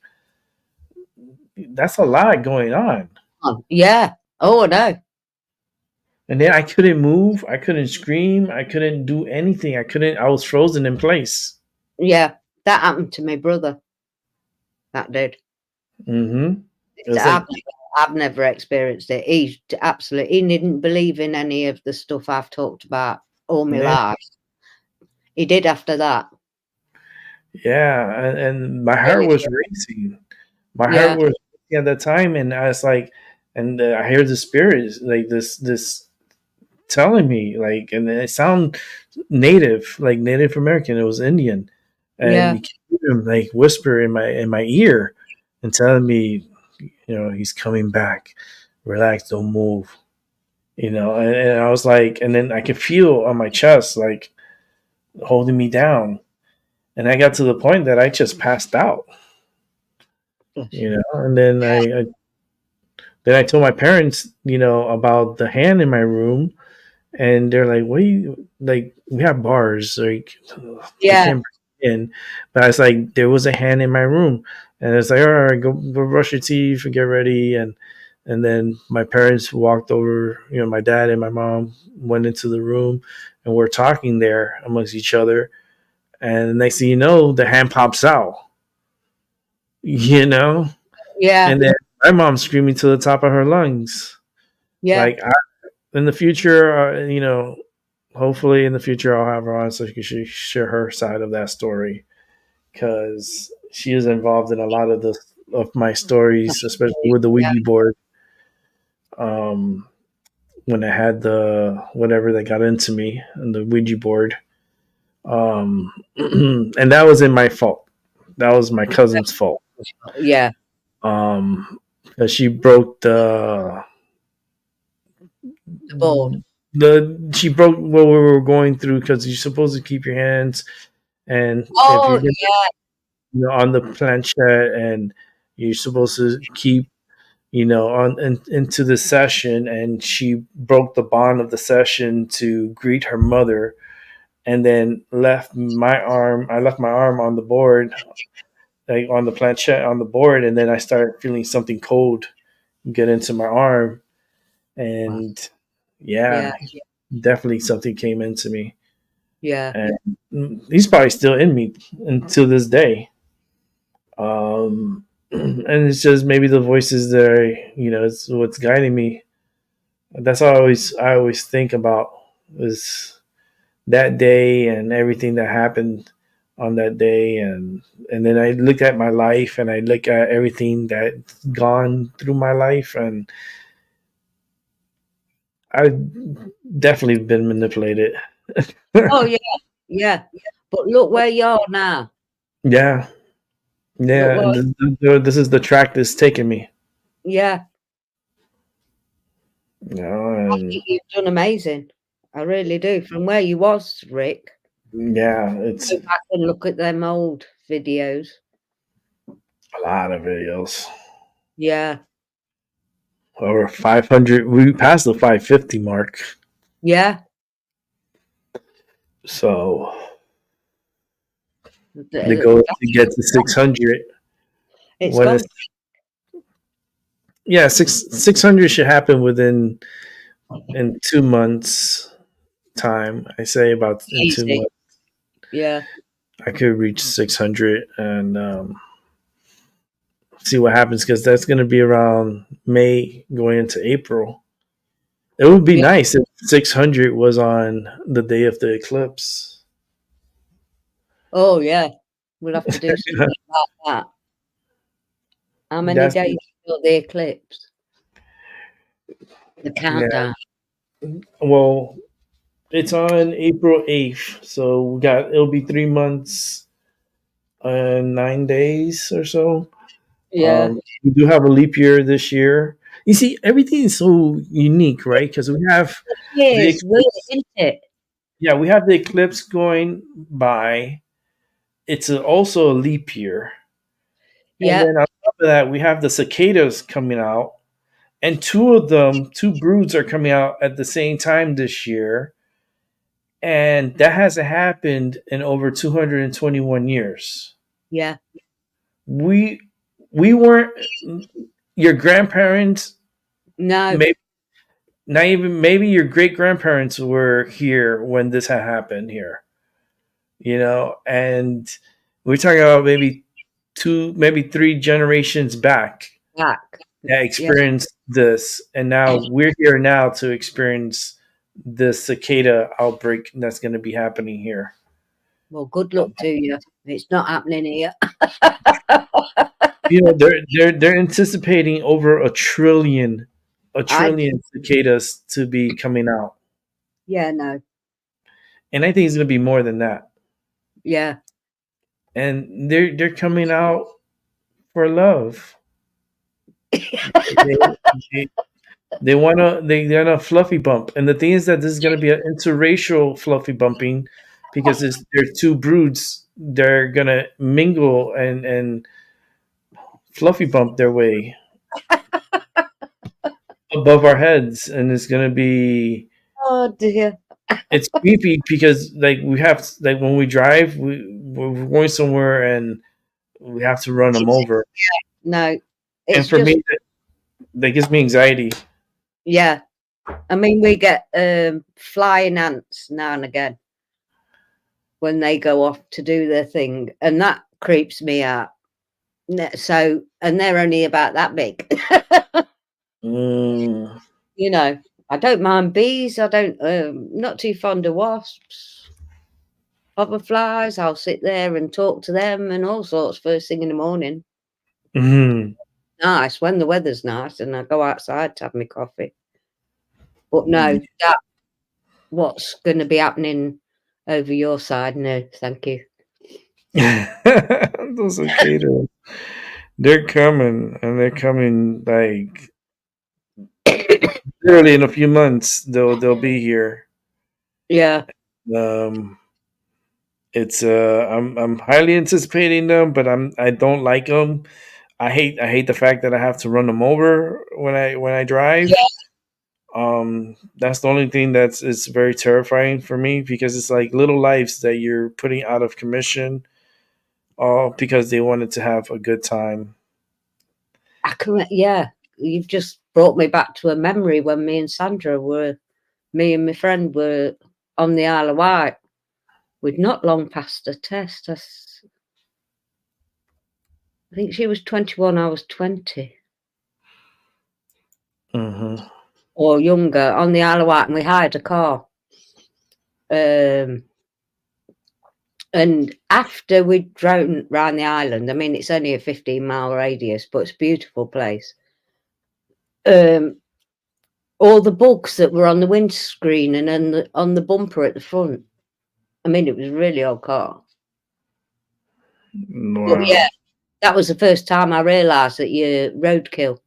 that's a lot going on. yeah. Oh no. And then I couldn't move, I couldn't scream, I couldn't do anything. I was frozen in place. Yeah, that happened to my brother. That did. Mm-hmm. It was I've like, I've never experienced it. He didn't believe in any of the stuff I've talked about all my yeah, life. He did after that. yeah, and my heart Really was did. racing. My heart Yeah, was racing at that time, and I was like, and I hear the spirit like this telling me, like, and it sound native, like Native American. It was Indian, and Yeah. you can hear him like whisper in my ear and telling me, he's coming back. Relax, don't move. And I was like, and then I could feel on my chest like holding me down, and I got to the point that I just passed out. And then I told my parents, about the hand in my room, and they're like, "What? Like? We have bars, like they Yeah. can't break in." But I was like, "There was a hand in my room," and it's like, "All right, go brush your teeth and get ready." And then my parents walked over. My dad and my mom went into the room, and we're talking there amongst each other. And the next thing you know, the hand pops out. You know, Yeah. and then my mom's screaming to the top of her lungs, Yeah. like, in the future, hopefully in the future I'll have her on so she can share her side of that story, because she is involved in a lot of my stories, especially with the Ouija board. Um, when I had the whatever that got into me and the Ouija board, and that was in my fault. That was my cousin's fault. Yeah. 'Cause she broke The board. she broke what we were going through, because you're supposed to keep your hands, and if Oh, you're on the planchette, and you're supposed to keep into the session, and she broke the bond of the session to greet her mother, and then left my arm. I left my arm on the board, like on the planchette on the board, and then I started feeling something cold get into my arm, and yeah. yeah, definitely something came into me, Yeah. and he's probably still in me until this day. And it's just maybe the voices there, it's what's guiding me. That's all I always think about, is that day and everything that happened on that day, and then I look at my life, and I look at everything that's gone through my life, and I've definitely been manipulated. Oh, yeah. Yeah. But look where you are now. Yeah, Look yeah, what. and this is the track that's taking me. Yeah. I And think you've done amazing. I really do. From where you was, Rick. yeah, it's Go back and look at them old videos. a lot of videos. Yeah. Over 500. We passed the 550 mark. Yeah. So the goal is to get to 600. It's When gone. yeah, 600 should happen in 2 months time. I say about in Easy. 2 months. Yeah. I could reach 600 and see what happens, because that's going to be around May going into April. It would be nice if 600 was on the day of the eclipse. Oh, yeah. We'll have to do something about that. How many days till the eclipse? The countdown. Yeah. Well, it's on April 8th, so it'll be 3 months and 9 days or so. Yeah. We do have a leap year this year. You see, everything is so unique, right? Because we have It's weird, isn't it? yeah, we have the eclipse going by. It's also a leap year. Yeah. And then on top of that, we have the cicadas coming out, and two broods are coming out at the same time this year, and that hasn't happened in over 221 years. Yeah. We weren't your grandparents. No. Maybe not even. Maybe your great grandparents were here when this had happened here. And we're talking about maybe 3 generations back that experienced this, and now we're here now to experience the cicada outbreak that's going to be happening here. Well, good luck to you. It's not happening here. They're anticipating over a trillion cicadas to be coming out. Yeah, no. And I think it's gonna be more than that. Yeah. And they're coming out for love. They, they wanna they're gonna fluffy bump. And the thing is that this is gonna be an interracial fluffy bumping because they're two broods. They're gonna mingle and fluffy bump their way above our heads, and it's gonna be Oh dear. it's creepy because like we have like when we drive we're going somewhere and we have to run them over, No. and It's for just me that gives me anxiety. yeah. I mean, we get flying ants now and again when they go off to do their thing, and that creeps me out. So, and they're only about that big. Mm. You know, I don't mind bees. I don't, not too fond of wasps. Hoverflies, I'll sit there and talk to them and all sorts first thing in the morning. Mhm. Nice when the weather's nice and I go outside to have my coffee. But no, that what's going to be happening over your side? No, thank you. Those cicadas, they're coming, and they're coming like literally in a few months. They'll be here. Yeah, Um, it's I'm highly anticipating them, but I don't like them. I hate the fact that I have to run them over when I drive. yeah. That's the only thing that's it's very terrifying for me because it's like little lives that you're putting out of commission, all because they wanted to have a good time. I can. Yeah, you've just brought me back to a memory when me and my friend were on the Isle of Wight. We'd not long passed a test. I think she was 21, I was 20 Mm-hmm. or younger on the Isle of Wight, and we hired a car. And after we'd driven around the island, I mean, it's only a 15-mile radius, but it's a beautiful place. All the bugs that were on the windscreen and then on the bumper at the front. I mean, it was a really old car. Wow. But yeah, that was the first time I realised that you're roadkill.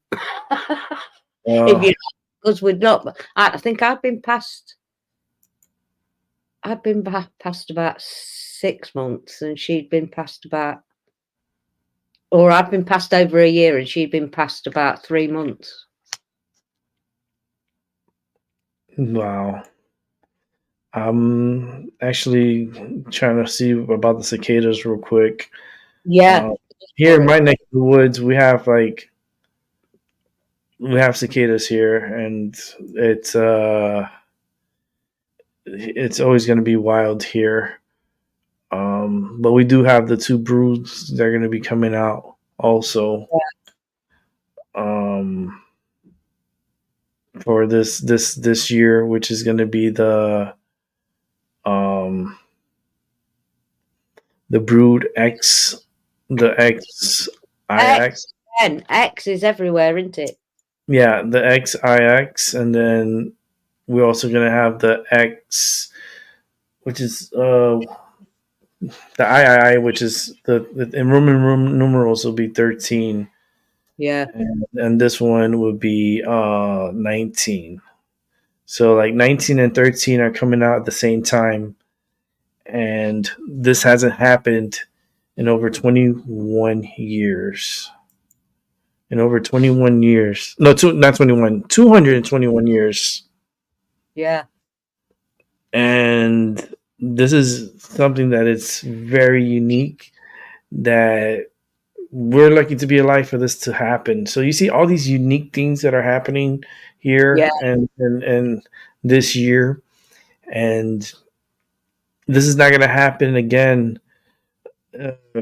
If you, because we'd not, I think I'd been past about 6 months, and she'd been past about, or I'd been past over a year, and she'd been past about 3 months. Wow. I'm actually trying to see about the cicadas real quick. Yeah. Here in my neck of the woods, we have cicadas here, and it's always going to be wild here. But we do have the two broods that are going to be coming out also. For this year, which is going to be the brood X, the XIX. X is everywhere, isn't it? Yeah, the XIX, and then we're also gonna have the X, which is the III, which is the in Roman numerals will be 13. Yeah. And this one would be 19. So like 19 and 13 are coming out at the same time, and this hasn't happened in over 21 years. In over 21 years. No, not 21, 221 years. Yeah. And this is something that is very unique, that we're lucky to be alive for this to happen. So you see all these unique things that are happening here and this year. And this is not going to happen again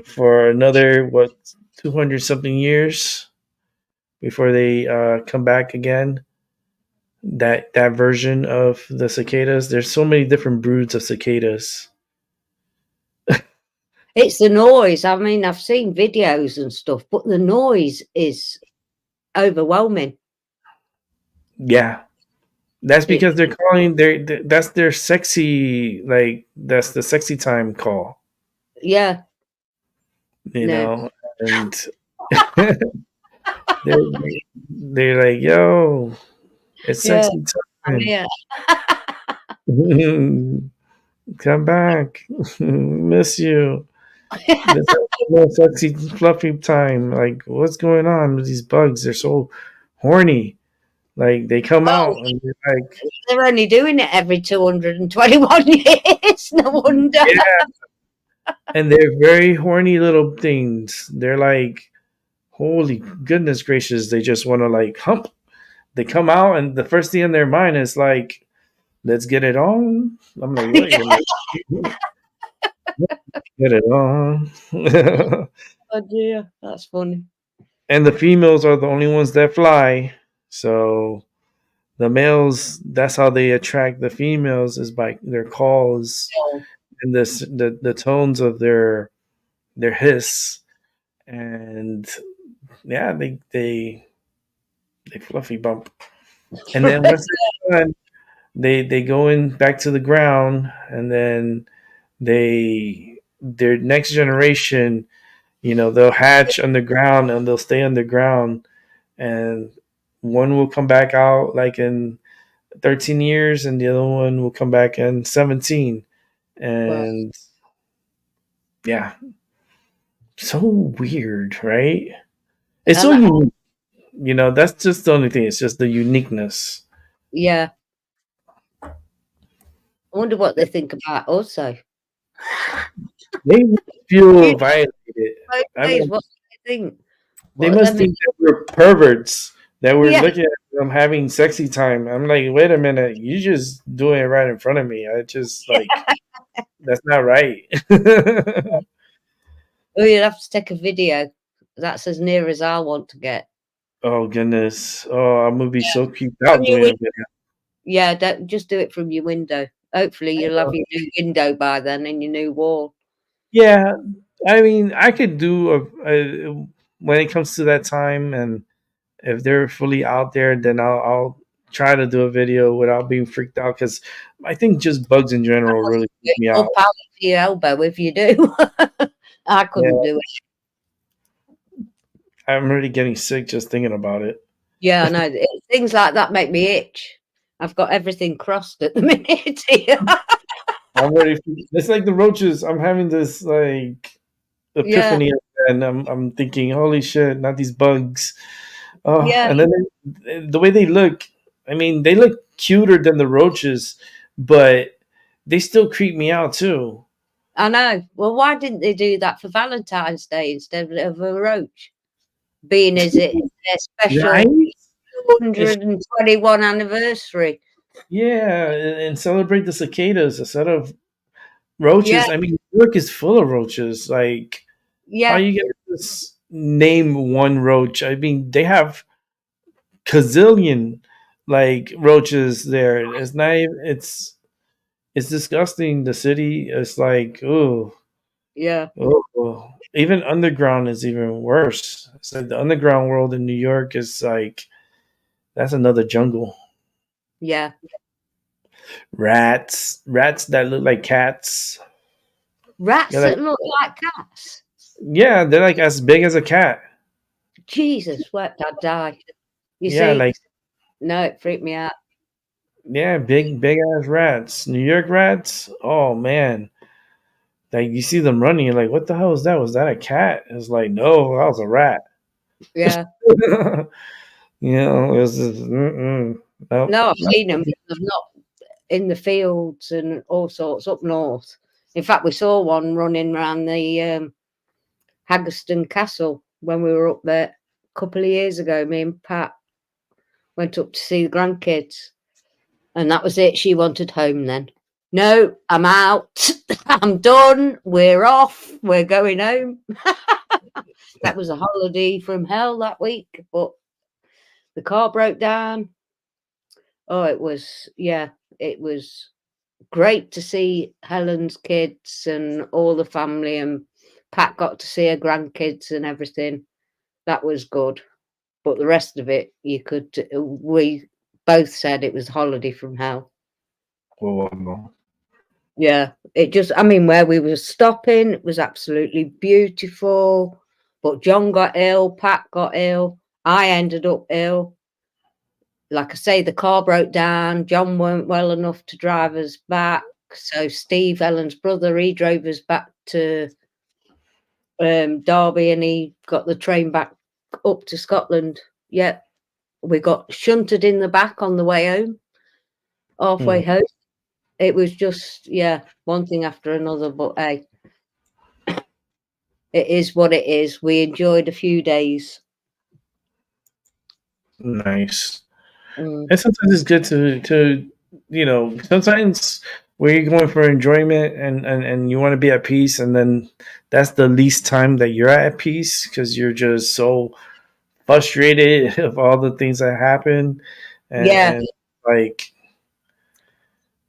for another, 200 something years before they come back again. That version of the cicadas. There's so many different broods of cicadas. It's the noise. I mean, I've seen videos and stuff, but the noise is overwhelming. Yeah. That's because they're calling that's their sexy, like that's the sexy time call, Yeah. you No. know, and they're they're like, yo, it's Yeah. sexy I'm time. here. Come back. Miss you. This is no sexy fluffy time. Like, what's going on with these bugs? They're so horny. Like they come Oh, out and they're like, they're only doing it every 221 years. No wonder. yeah, and they're very horny little things. They're like, holy goodness gracious, they just want to like hump. They come out and the first thing in their mind is like, let's get it on. I'm like, wait a minute. Get it on. Oh dear, that's funny. And the females are the only ones that fly. So the males, that's how they attract the females is by their calls Oh, and the tones of their hiss. And yeah, they fluffy bump. And then once they're done, they go in back to the ground, and then their next generation, they'll hatch underground and they'll stay underground, and one will come back out like in 13 years, and the other one will come back in 17. well, And yeah, so weird, right? It's so and unique. That's just the only thing. It's just the uniqueness. yeah, I wonder what they think about also. They feel You violated. know, I mean, what do they think? they What are must them? think that we're perverts, that we're Yeah, looking at them having sexy time. I'm like, wait a minute, you just doing it right in front of me. I just like that's not right. oh, you'd have to take a video. That's as near as I want to get. Oh goodness. Oh, I'm gonna be so creeped From out your doing a window. video. Yeah, don't just do it from your window. Hopefully, you'll have your new window by then and your new wall. Yeah, I mean, I could do when it comes to that time, and if they're fully out there, then I'll try to do a video without being freaked out, because I think just bugs in general really freak me Up out. out to your elbow if you do. I couldn't Yeah, do it. I'm already getting sick just thinking about it. Yeah, I know. Things like that make me itch. I've got everything crossed at the minute here. I'm ready. It's like the roaches. I'm having this like Yeah, epiphany, and I'm thinking, holy shit, not these bugs. Oh, yeah, and then the way they look, I mean, they look cuter than the roaches, but they still creep me out too. I know. Well, why didn't they do that for Valentine's Day instead of a roach? Being as it's their Right? special It's, 121 anniversary. yeah, and celebrate the cicadas instead of Yeah, roaches. I mean, New York is full of roaches. Like, how yeah, you gonna just name one roach? I mean, they have gazillion like roaches there. It's not even, it's disgusting. The city is like, yeah, even underground is even worse. It's like the underground world in New York is like that's another jungle. yeah. Rats that look like cats. Rats They're like, that look like cats. yeah, they're like as big as a cat. Jesus, what? I'd die. You Yeah, see? like No, it freaked me out. yeah, big ass rats. New York rats. Oh man, like you see them running, you're like, what the hell is that? Was that a cat? It's like, no, that was a rat. Yeah. It was just, nope. No, I've seen them. They're not in the fields and all sorts up north. In fact, we saw one running around the Haggerston Castle when we were up there a couple of years ago. Me and Pat went up to see the grandkids, and that was it. She wanted home then. No, I'm out. I'm done. We're off. We're going home. That was a holiday from hell that week, but the car broke down. Oh, it was great to see Helen's kids and all the family, and Pat got to see her grandkids and everything. That was good. But the rest of it, both said it was a holiday from hell. Well, Yeah, it just, I mean, where we were stopping, it was absolutely beautiful. But John got ill, Pat got ill, I ended up ill. Like I say, the car broke down. John weren't well enough to drive us back. So Steve, Ellen's brother, he drove us back to Derby, and he got the train back up to Scotland. Yeah, we got shunted in the back on the way home, halfway home. It was just, yeah, one thing after another. But hey, it is what it is. We enjoyed a few days. nice. Mm. And sometimes it's good to sometimes where you're going for enjoyment and you want to be at peace, and then that's the least time that you're at peace because you're just so frustrated of all the things that happen, Yeah, and like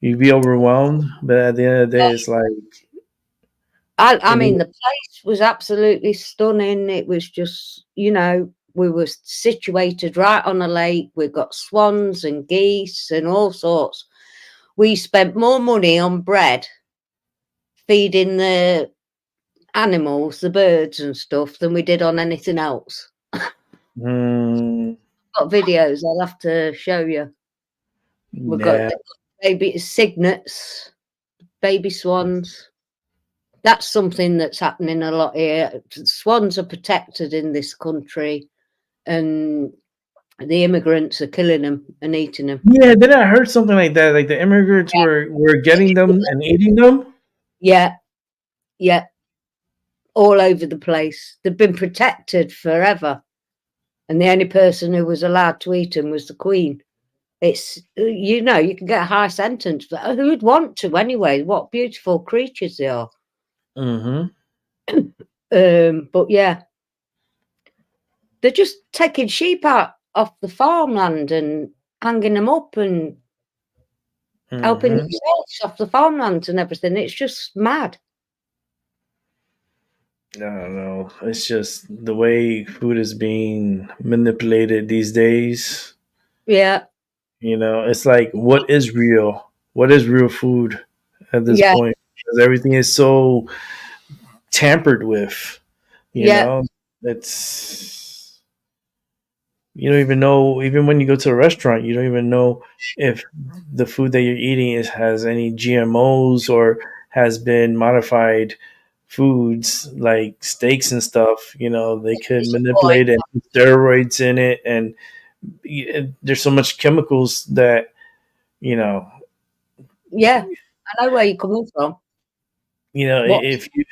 you'd be overwhelmed. But at the end of the day, it's like I for me. mean, the place was absolutely stunning. It was just, we were situated right on a lake. We've got swans and geese and all sorts. We spent more money on bread feeding the animals, the birds and stuff, than we did on anything else. Mm, Got videos I'll have to show you. We've got yeah. baby cygnets, baby swans. That's something that's happening a lot here. Swans are protected in this country, and the immigrants are killing them and eating them. Yeah, then I heard something like that. Like the immigrants were getting them and eating them. Yeah, yeah, all over the place. They've been protected forever, and the only person who was allowed to eat them was the Queen. It's, you can get a high sentence, but who'd want to anyway? What beautiful creatures they are. Mm-hmm. But yeah, they're just taking sheep out off the farmland and hanging them up and helping themselves off the farmlands and everything. It's just mad. I don't know. It's just the way food is being manipulated these days. Yeah, It's like what is real? What is real food at this yeah, point? Because everything is so tampered with. You yeah, know, it's you don't even know. Even when you go to a restaurant, you don't even know if the food that you're eating has any GMOs or has been modified foods like steaks and stuff. They could manipulate and put steroids in it, and there's so much chemicals that you know yeah. I know where you're coming from. What? if you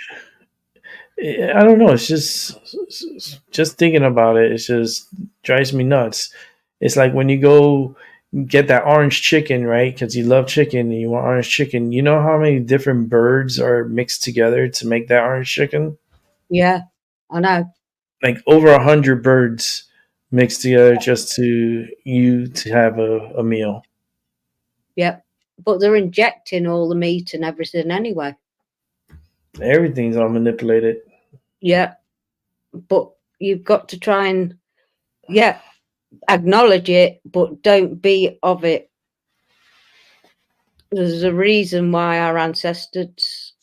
I don't know, it's just thinking about it, it just drives me nuts. It's like when you go get that orange chicken, right? Because you love chicken and you want orange chicken. You know how many different birds are mixed together to make that orange chicken? Yeah, I know. Like over 100 birds mixed together just to have a meal. Yeah, but they're injecting all the meat and everything anyway. Everything's all manipulated. Yeah, but you've got to try and acknowledge it, but don't be of it. There's a reason why our ancestors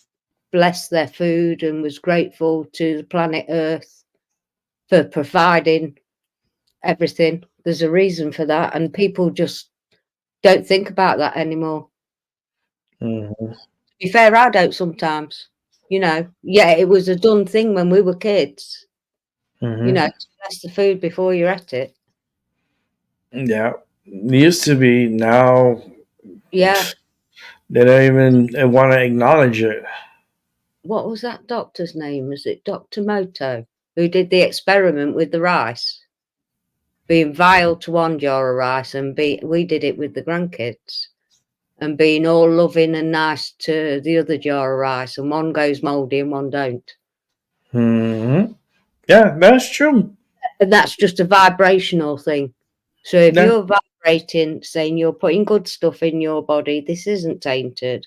blessed their food and was grateful to the planet Earth for providing everything. There's a reason for that, and people just don't think about that anymore. Mm-hmm. To be fair, I don't sometimes. Yeah, it was a done thing when we were kids. Mm-hmm. Bless the food before you ate it. Yeah, it used to be. Now, Yeah. they don't even want to acknowledge it. What was that doctor's name? Was it Dr. Moto, who did the experiment with the rice? Being vile to one jar of rice, and we did it with the grandkids, and being all loving and nice to the other jar of rice, and one goes mouldy and one don't. Mm-hmm. Yeah, that's true. And that's just a vibrational thing. So if you're vibrating, saying you're putting good stuff in your body, this isn't tainted.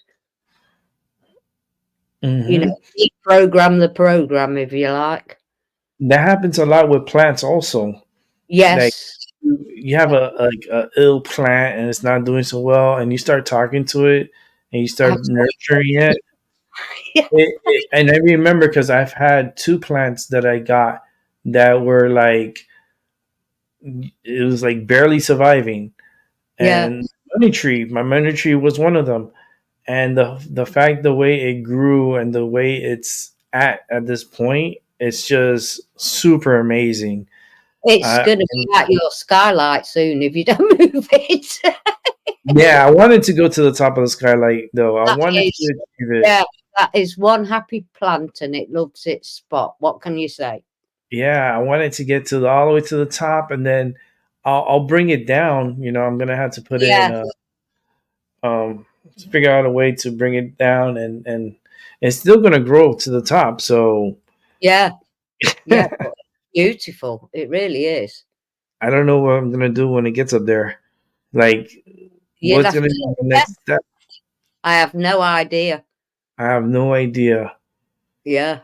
Mm-hmm. Program the program, if you like. That happens a lot with plants also. Like Yes. you have a ill plant and it's not doing so well, and you start talking to it and you start nurturing it. Yeah. And I remember because I've had two plants that I got that were like it was like barely surviving, Yeah. and my money tree was one of them. And the fact the way it grew and the way it's at this point, it's just super amazing. It's Uh, going to be at your skylight soon if you don't move it. yeah, I wanted to go to the top of the skylight though. I That wanted is, to achieve it. yeah, that is one happy plant and it loves its spot. What can you say? Yeah, I wanted to get to all the way to the top, and then I'll bring it down. I'm gonna have to put it in Yeah, a figure out a way to bring it down, and it's still gonna grow to the top. So yeah, yeah. But beautiful. It really is. I don't know what I'm gonna do when it gets up there. Like, You'd what's have gonna to, be the yeah, next step? I have no idea. I have no idea. Yeah,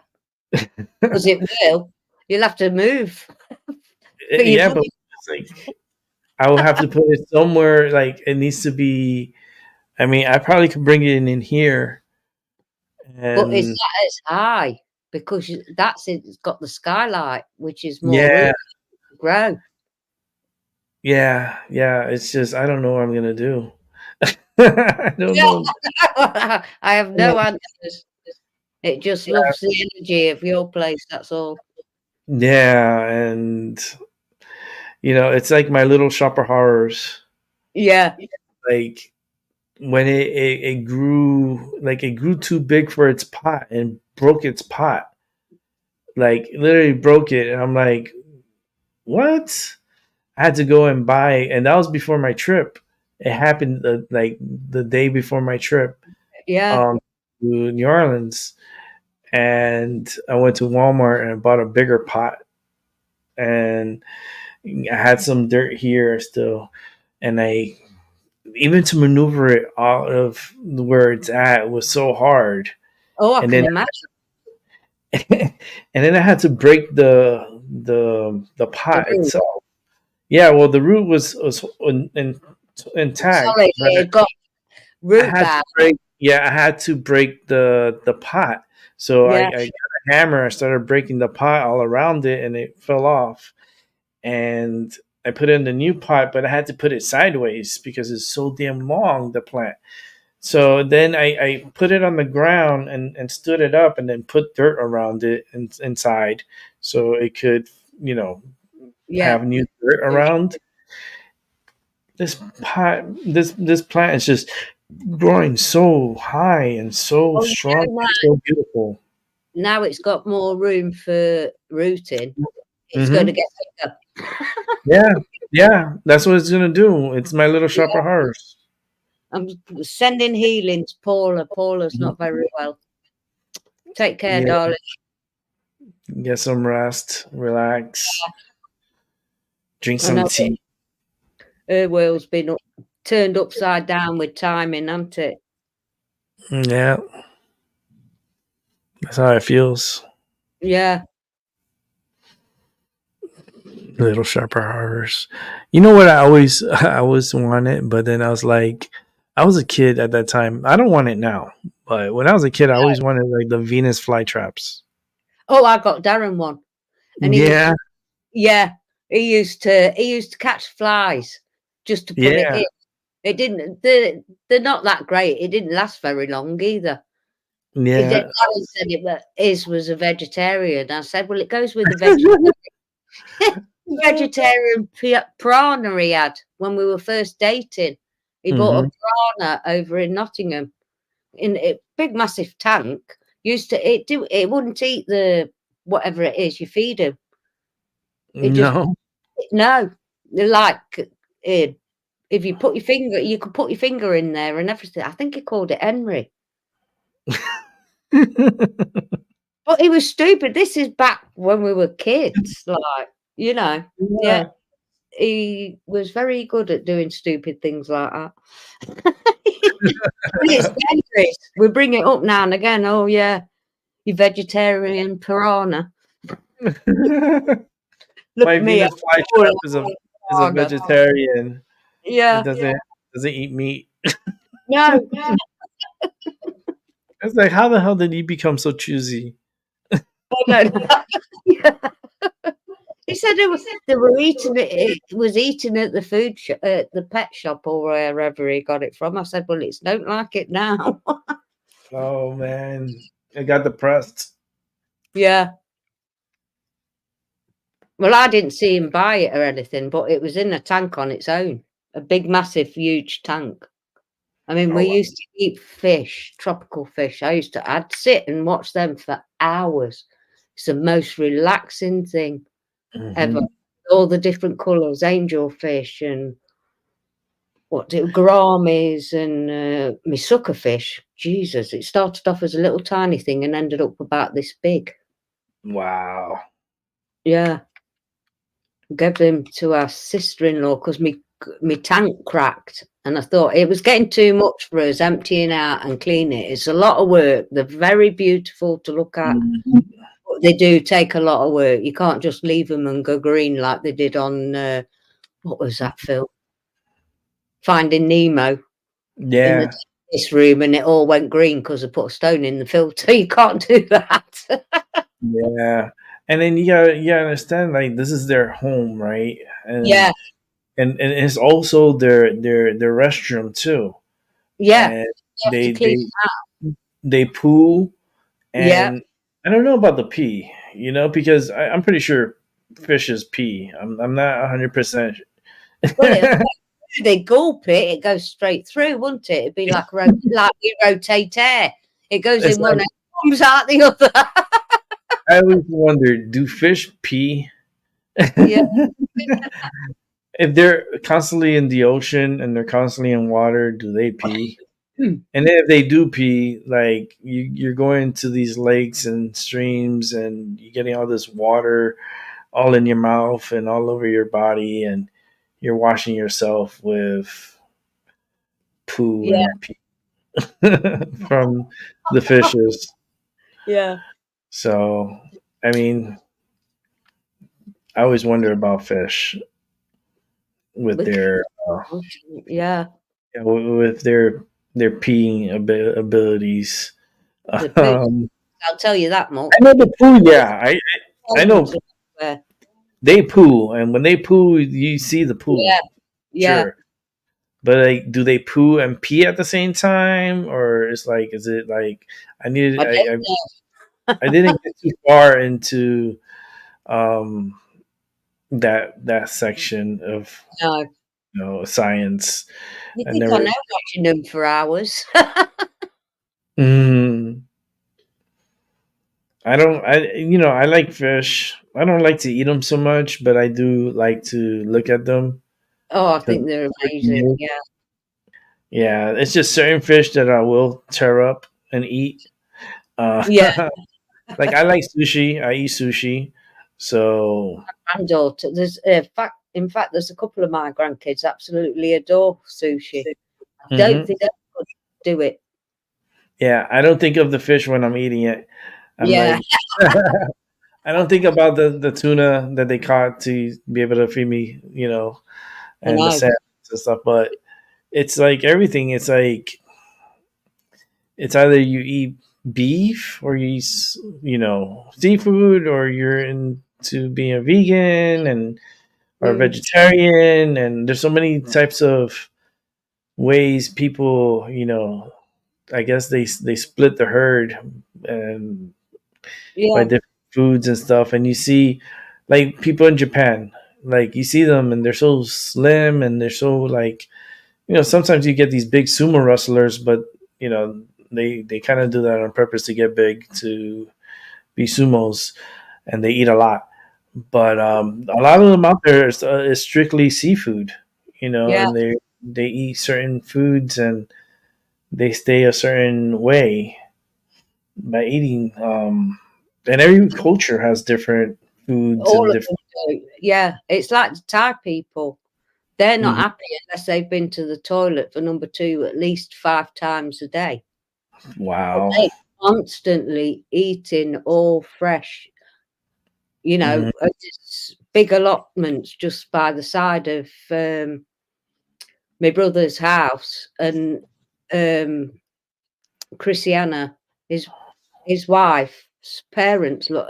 because it will. You'll have to move. But you Yeah, put, but it's like I will have to put it somewhere. Like it needs to be. I mean, I probably could bring it in here, but it's and not as high because that's it. It's got the skylight, which is more room yeah, to grow. yeah. It's just I don't know what I'm gonna do. I don't Yeah, know. I have no answers. It just loves the energy of your place. That's all. Yeah, and it's like my little shop of horrors. Yeah. Like when it grew, like it grew too big for its pot and broke its pot. Like literally broke it, and I'm like, what? I had to go and buy, and that was before my trip. It happened like the day before my trip Yeah. um, to New Orleans, and I went to Walmart and I bought a bigger pot, and I had some dirt here still, and I even to maneuver it out of where it's at was so hard, Oh, I and can then imagine. and then I had to break the The pot room. itself. Yeah, well, the root was intact, Sorry, but it got I root had to bad. break. Yeah, I had to break the pot. So Yeah. I got a hammer. I started breaking the pot all around it, and it fell off. And I put it in the new pot, but I had to put it sideways because it's so damn long, the plant. So then I put it on the ground and stood it up, and then put dirt around it inside, so it could Yeah. have new dirt around. This pot, this plant is just growing so high and so Oh, strong no, and so beautiful. now it's got more room for rooting. It's going to Hmm. get bigger. Yeah, yeah, that's what it's gonna do. It's my little shop of horrors. I'm sending healing to Paula. Paula's not very well. Take care, Yeah, darling. get some rest, relax, drink I some know tea. her world's been turned upside down with timing, hasn't it? Yeah, that's how it feels. Yeah. Little shop of horrors. You know what? I always wanted, but then I was like, I was a kid at that time. I don't want it now, but when I was a kid, I always wanted like the Venus flytraps. Oh, I got Darren one, and Yeah, he used to catch flies just to put it yeah, in. It didn't. They're not that great. It didn't last very long either. He did. yeah. Darren said it, but his was a vegetarian. I said, well, it goes with the vegetarian. Vegetarian piranha he had when we were first dating. He bought Hmm. a piranha over in Nottingham in a big massive tank. It wouldn't eat the whatever it is you feed him. It just No. no. Like if you put your finger, you could put your finger in there and everything. I think he called it Henry. But he was stupid. This is back when we were kids, like, yeah. Yeah. He was very good at doing stupid things like that. But it's dangerous. We bring it up now and again. Oh yeah, you vegetarian piranha. Look My at me. Venus flytrap is a is a vegetarian. It Yeah. doesn't eat meat. No. It's like, how the hell did you become so choosy? No. Yeah. He said they were eating it. It was eating at the food shop, at the pet shop, or wherever he got it from. I said, "Well, it's don't like it now." Oh man, I got depressed. Yeah. Well, I didn't see him buy it or anything, but it was in a tank on its own, a big, massive, huge tank. I mean, Oh, we wow. used to eat fish, tropical fish. I'd sit and watch them for hours. It's the most relaxing thing ever. All the different colours, angelfish and gouramis and my sucker fish. Jesus, it started off as a little tiny thing and ended up about this big. Wow. Yeah. Gave them to our sister-in-law because me tank cracked, and I thought it was getting too much for us emptying out and cleaning it. It's a lot of work. They're very beautiful to look at. But they do take a lot of work. You can't just leave them and go green like they did on what was that film? Finding Nemo. In the this room, and it all went green because I put a stone in the filter. You can't do that. Yeah. And then you gotta understand, like, this is their home, right? And Yeah. and it's also their restroom too. Yeah. And You have to clean they poo, Yeah. and I don't know about the pee, because I'm pretty sure fishes pee. I'm not 100%. Well, they gulp it, it goes straight through, wouldn't it? It'd be like like we rotate air. It goes It's in one like, end, comes out the other. I always wonder, do fish pee? Yeah. If they're constantly in the ocean and they're constantly in water, do they pee? And then if they do pee, like, you're going to these lakes and streams and you're getting all this water all in your mouth and all over your body, and you're washing yourself with poo Yeah. and pee from the fishes. Yeah. So, I mean, I always wonder about fish with their Yeah. with their peeing abilities. The poo. I'll tell you that much. I know the poo. Yeah, I know Yeah. they poo, and when they poo, you see the poo. Yeah. Yeah. Sure. But, like, do they poo and pee at the same time, or is it like I needed I didn't get too far into that section of science. You I think never. I know watching them for hours? Mm, I don't. I like fish. I don't like to eat them so much, but I do like to look at them. Oh, I think they're amazing. Yeah. Yeah, it's just certain fish that I will tear up and eat. Yeah. Like, I like sushi. I eat sushi. So My granddaughter, there's in fact, there's a couple of my grandkids absolutely adore sushi. I don't think I could do it. yeah, I don't think of the fish when I'm eating it. I'm Yeah. like, I don't think about the tuna that they caught to be able to feed me, and the salmon and stuff. But it's like everything. It's like, it's either you eat beef or you eat, seafood, or you're into being a vegan and or vegetarian. And there's so many types of ways people, I guess they split the herd and by different foods and stuff. And you see, like, people in Japan, like, you see them and they're so slim and they're so, like, sometimes you get these big sumo wrestlers, but they kind of do that on purpose to get big, to be sumos, and they eat a lot. But a lot of them out there is strictly seafood, and they eat certain foods and they stay a certain way by eating. And every culture has different foods All and of different. them do. Yeah, it's like the Thai people. They're not happy unless they've been to the toilet for number 2 at least 5 times a day. Wow. But they're constantly eating all fresh, big allotments just by the side of my brother's house, and Christiana, his wife's parents, look,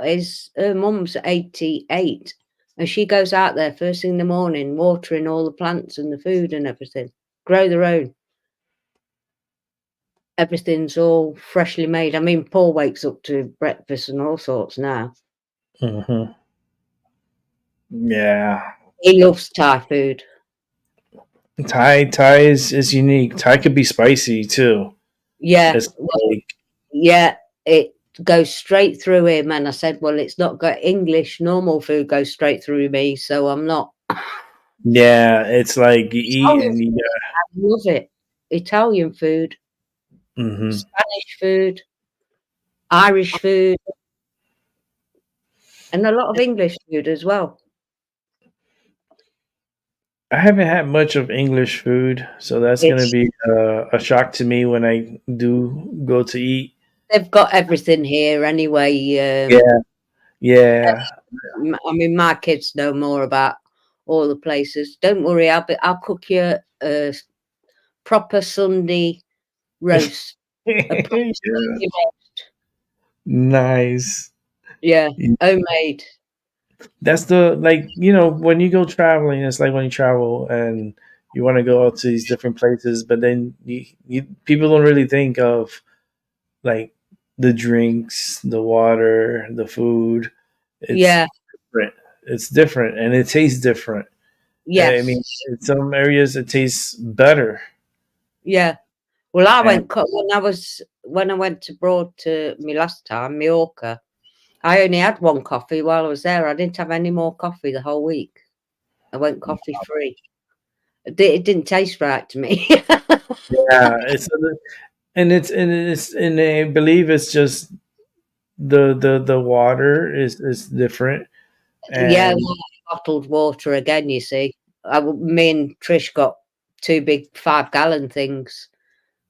her mum's 88, and she goes out there first thing in the morning, watering all the plants and the food and everything. Grow their own. Everything's all freshly made. I mean, Paul wakes up to breakfast and all sorts now. Mm-hmm. Yeah. He loves Thai food. Thai is unique. Thai could be spicy too. Yeah. It's like, yeah, it goes straight through him. And I said, well, it's not got English, normal food goes straight through me, so I'm not. yeah, it's like you eat and you I love it. Italian food, mm-hmm. Spanish food, Irish food, and a lot of English food as well. I haven't had much of English food, so that's going to be a shock to me when I do go to eat. They've got everything here anyway. Yeah. I mean, my kids know more about all the places. Don't worry, I'll cook you a proper Sunday roast. A proper Sunday roast. Nice. Yeah, homemade. That's the, like, when you go traveling, it's like when you travel and you want to go out to these different places, but then people don't really think of like the drinks, the water, the food. It's different. It's different and it tastes different. Yes. I mean, in some areas it tastes better. Yeah. Well, I went when I went abroad to me last time, Mallorca. I only had one coffee while I was there. I didn't have any more coffee the whole week. I went coffee free. It didn't taste right to me. Yeah, and I believe it's just the water is different. And yeah, bottled water again. You see, me and Trish got 2 big 5-gallon things.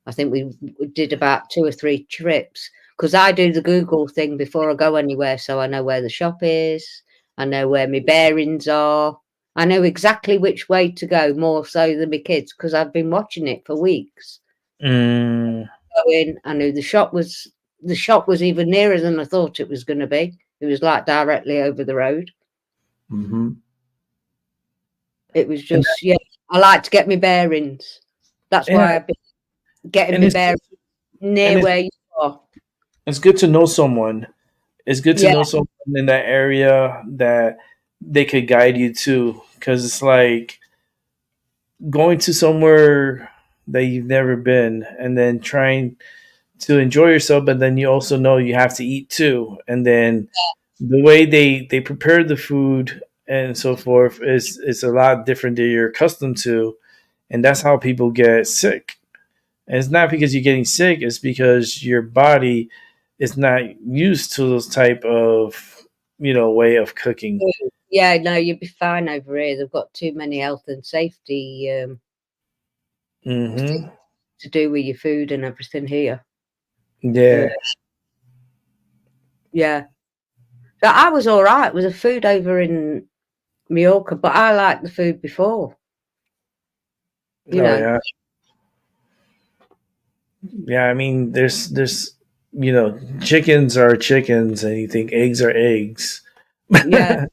I think we did about 2 or 3 trips, because I do the Google thing before I go anywhere, so I know where the shop is, I know where my bearings are, I know exactly which way to go, more so than my kids, because I've been watching it for weeks. I knew the shop was even nearer than I thought it was going to be. It was like directly over the road. Mm-hmm. It was just, I like to get my bearings. That's why I've been getting my bearings near where you are. It's good to know someone. It's good to know someone in that area that they could guide you to, because it's like going to somewhere that you've never been and then trying to enjoy yourself, but then you also know you have to eat too. And then the way they prepare the food and so forth is a lot different than you're accustomed to. And that's how people get sick. And it's not because you're getting sick, it's because your body is not used to those type of, way of cooking. Yeah, no, you'd be fine over here. They've got too many health and safety Mm-hmm. to do with your food and everything here. Yeah. Yeah. So I was all right with the food over in Mallorca, but I liked the food before. You know. Yeah. Yeah, I mean, there's chickens are chickens, and you think eggs are eggs. Yeah.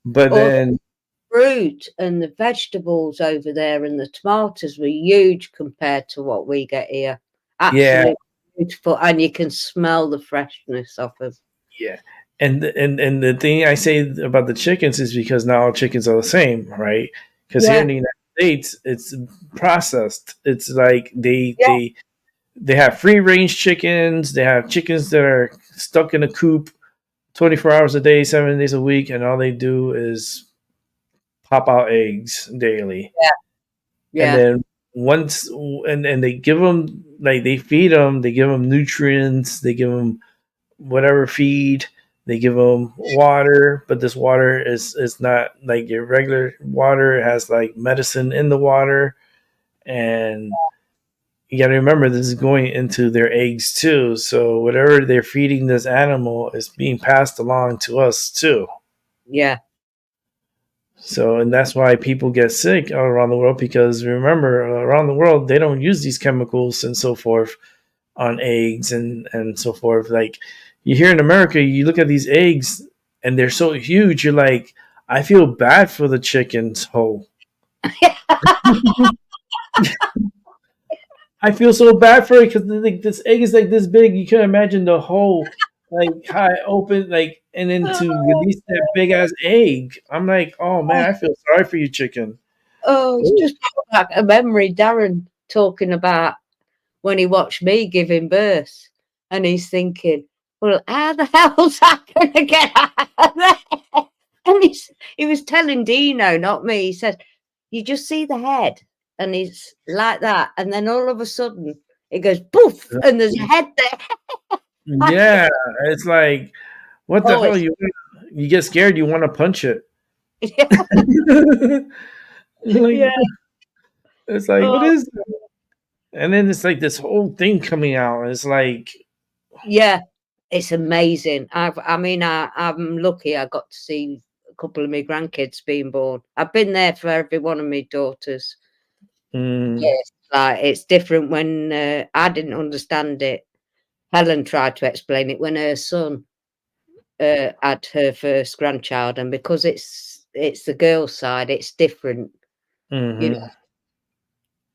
But then fruit and the vegetables over there and the tomatoes were huge compared to what we get here. Absolutely beautiful, and you can smell the freshness of them. Yeah. And the thing I say about the chickens is because not all chickens are the same, right? Because here in the United States, it's processed. It's like they have free range chickens. They have chickens that are stuck in a coop 24 hours a day, 7 days a week, and all they do is pop out eggs daily. And then and they give them, like, they feed them, they give them nutrients, they give them whatever feed, they give them water, but this water is not like your regular water. It has like medicine in the water, and you got to remember this is going into their eggs too. So whatever they're feeding this animal is being passed along to us too. Yeah. So, and that's why people get sick all around the world, because remember, around the world, they don't use these chemicals and so forth on eggs and so forth. Like you here in America, you look at these eggs and they're so huge. You're like, I feel bad for the chicken's whole. I feel so bad for it because like this egg is like this big. You can imagine the whole like how it opened, like, and then to release that big ass egg. I'm like, oh man, I feel sorry for you, chicken. Oh, it's just like a memory. Darren talking about when he watched me giving birth, and he's thinking, "Well, how the hell's that going to get out of there?" And he was telling Dino, not me. He said, "You just see the head, and it's like that, and then all of a sudden it goes poof, and there's a head there." Yeah, it's like, what the Oh, hell? You get scared. You want to punch it. yeah. Like, it's like, what Oh, is that? And then it's like this whole thing coming out. It's like, yeah. It's amazing. I'm lucky I got to see a couple of my grandkids being born. I've been there for every one of my daughters. Yes, like it's different when I didn't understand it. Helen tried to explain it when her son had her first grandchild, and because it's the girl's side, it's different. You know,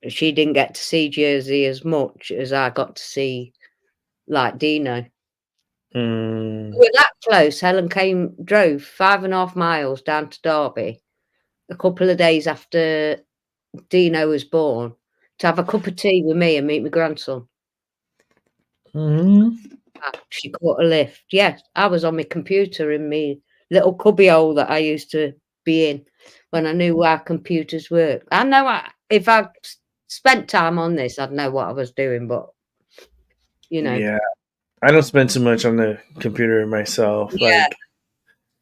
she didn't get to see Jersey as much as I got to see, like Dino. We were that close. Helen drove 5.5 miles down to Derby a couple of days after Dino was born to have a cup of tea with me and meet my grandson. She caught a lift. Yes, I was on my computer in my little cubbyhole that I used to be in when I knew how computers work. I know if I spent time on this, I'd know what I was doing, but you know. yeah, I don't spend too much on the computer myself. Yeah,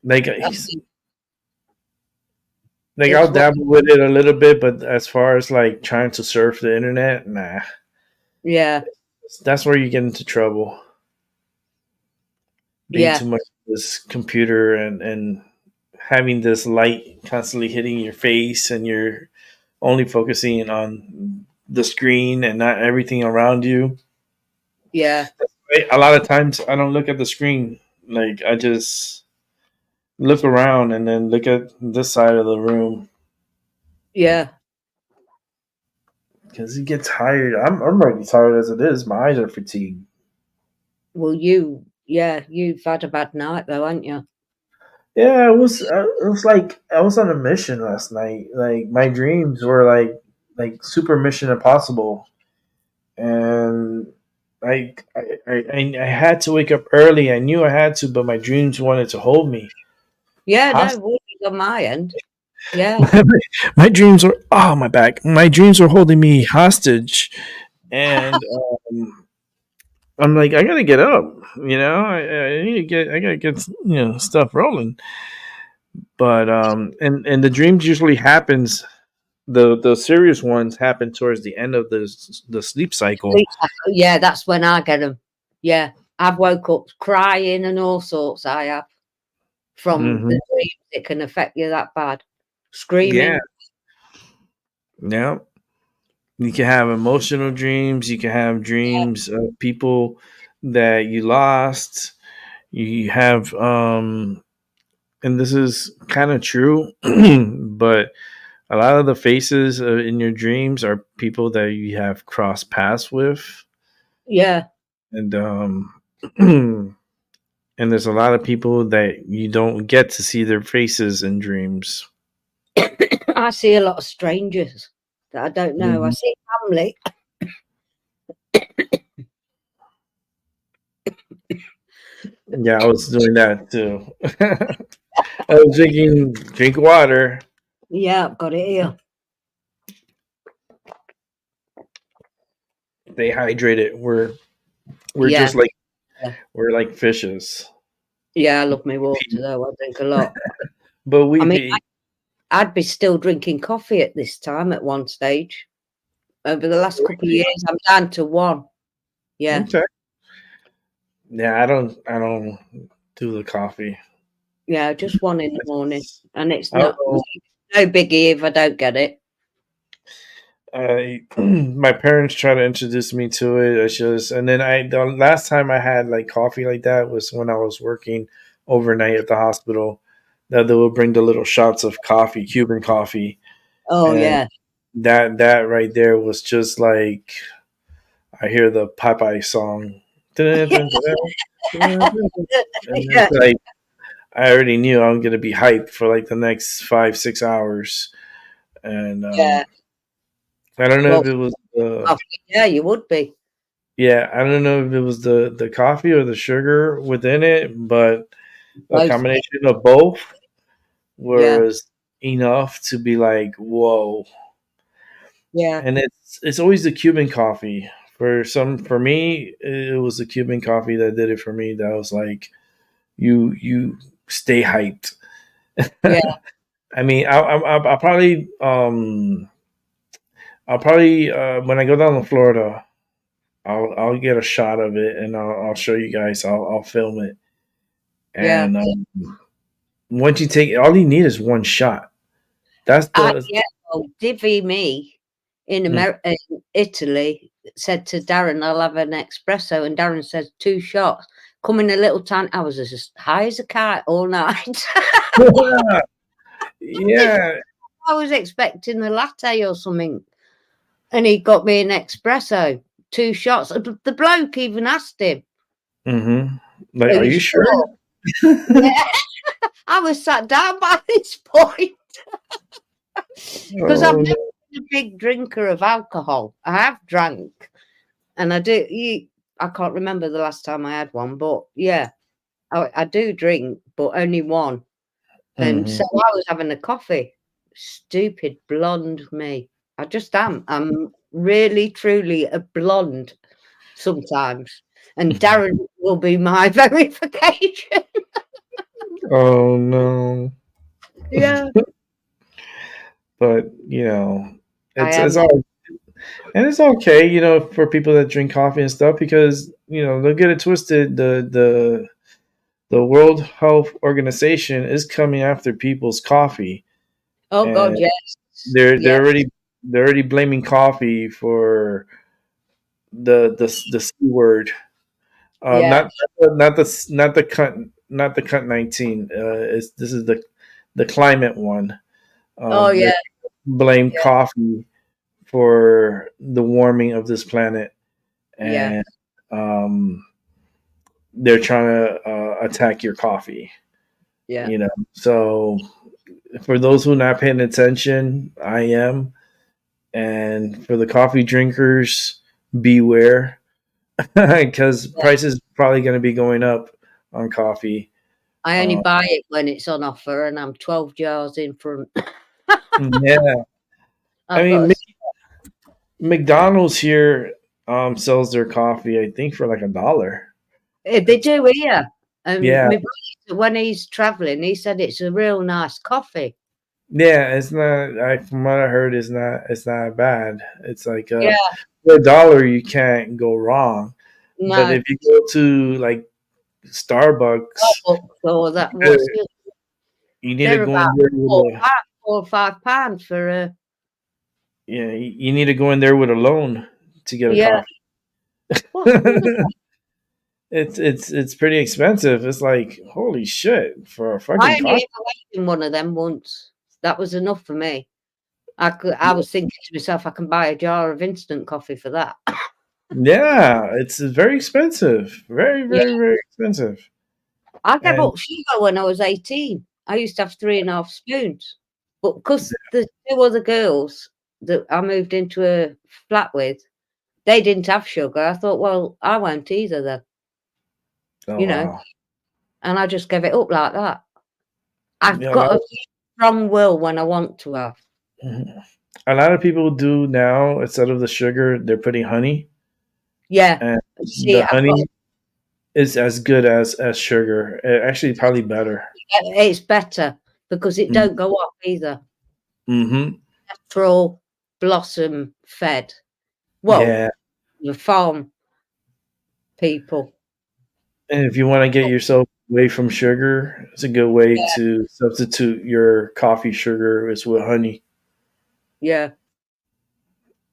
Like, it's I'll what. dabble with it a little bit, but as far as like trying to surf the internet, nah, Yeah, that's where you get into trouble. Being yeah, too much of this computer and having this light constantly hitting your face, and you're only focusing on the screen and not everything around you. yeah, A lot of times, I don't look at the screen. Like, I just look around and then look at this side of the room yeah. because you get tired. I'm already tired as it is. My eyes are fatigued. Well, you've had a bad night though, haven't you? Yeah, it was. It was like I was on a mission last night. Like my dreams were like super Mission Impossible, and I had to wake up early. I knew I had to, but my dreams wanted to hold me. Yeah, no, Hostage. worries on my end. Yeah, My dreams were, oh, my back. My dreams were holding me hostage, and I'm like, I gotta get up. I need to get. I gotta get stuff rolling. But and the dreams usually happens. The serious ones happen towards the end of the sleep cycle. yeah, that's when I get them. Yeah, I've woke up crying and all sorts. I have from Hmm. the dreams. It can affect you that bad. Yeah, Screaming. yeah. You can have emotional dreams. You can have dreams of people that you lost. You have and this is kind of true, but a lot of the faces in your dreams are people that you have crossed paths with, Yeah, and and there's a lot of people that you don't get to see their faces in dreams. I see a lot of strangers that I don't know. I Hmm. see family. Yeah, I was doing that too. I was drink water. Yeah, I've got it here. Stay hydrated. We're Yeah, just like yeah, we're like fishes, yeah. I love my water though. I drink a lot. but we I mean, pee. I'd be still drinking coffee at this time at one stage. Over the last couple of years, I'm down to one. Yeah, Okay. Yeah, I don't do the coffee. yeah, just one in the morning, and it's I don't not. know. no biggie if I don't get it. My parents try to introduce me to it. And then the last time I had like coffee like that was when I was working overnight at the hospital. That they would bring the little shots of coffee, Cuban coffee, Oh and yeah, that right there was just like I hear the Popeye song. And yeah, it's like I already knew I'm gonna be hyped for like the next 5-6 hours, and yeah. I don't know Well, if it was the coffee, yeah, you would be. yeah, I don't know if it was the coffee or the sugar within it, but a Both. combination of both Yeah, was enough to be like, whoa. yeah, And it's always the Cuban coffee. For me, it was the Cuban coffee that did it for me. That was like you stay hyped. yeah. I mean, I'll probably when I go down to Florida, I'll get a shot of it and I'll show you guys. I'll film it. Yeah. And once you take, all you need is one shot. That's the Yeah, well, Divvy me in mm, in Italy said to Darren, "I'll have an espresso," and Darren says 2 shots. Come in a little time. I was as high as a kite all night. yeah. I was expecting a latte or something, and he got me an espresso, 2 shots. The bloke even asked him, Mm-hmm. Like, "Are are you you sure? sure?" Yeah, I was sat down by this point because I've Oh, never been a big drinker of alcohol. I have drank, and I do. I can't remember the last time I had one, but yeah, I do drink, but only one. And mm-hmm. so I was having a coffee. Stupid blonde me. I just am. I'm really, truly a blonde sometimes. And Darren will be my verification. Oh no. Yeah, But I it's am. all and it's okay, for people that drink coffee and stuff because they'll get it twisted. The World Health Organization is coming after people's coffee, Oh God, and yes. they're Yeah, they're already they're already blaming coffee for the C word. yeah. Not the cunt 19. This is the climate one. Oh They yeah, blame yeah, coffee for the warming of this planet, yeah, and um, they're trying to attack your coffee. yeah. So for those who are not paying attention, I am, and for the coffee drinkers, beware because Yeah. prices probably going to be going up on coffee. I only Uh, buy it when it's on offer, and I'm 12 jars in front. yeah, I I've mean got. McDonald's here sells their coffee, I think, for like $1. They It's do here. yeah, My brother, when he's travelling, he said it's a real nice coffee. yeah. It's not. From what I heard, it's not bad. It's like Yeah, for $1 you can't go wrong. But no, if you go to like Starbucks, Starbucks or that. uh, What's it? you need to They're go about in there with a £4 or £5 for a. yeah. You need to go in there with a loan to get a Yeah. coffee. What's another? It's pretty expensive. It's like holy shit for a I fucking only coffee. ever went in one of them once. That was enough for me. I was thinking to myself, I can buy a jar of instant coffee for that. Yeah, it's very expensive. Very, Yeah, very, very expensive. I gave And up sugar when I was 18. I used to have 3.5 spoons, but because the 2 other girls that I moved into a flat with, they didn't have sugar. I thought, well, I won't either then, oh you know, wow. and I just gave it up like that. I've Yeah, got a strong will when I want to have. a lot of people do now instead of the sugar, they're putting honey, Yeah. and See, the I've got honey is as good as sugar. Actually, probably better. it's better because it Mm, don't go off either. mm-hmm. Natural blossom fed. Well, Yeah, the farm people. and if you want to get yourself away from sugar. It's a good way Yeah, to substitute your coffee sugar is with honey. yeah.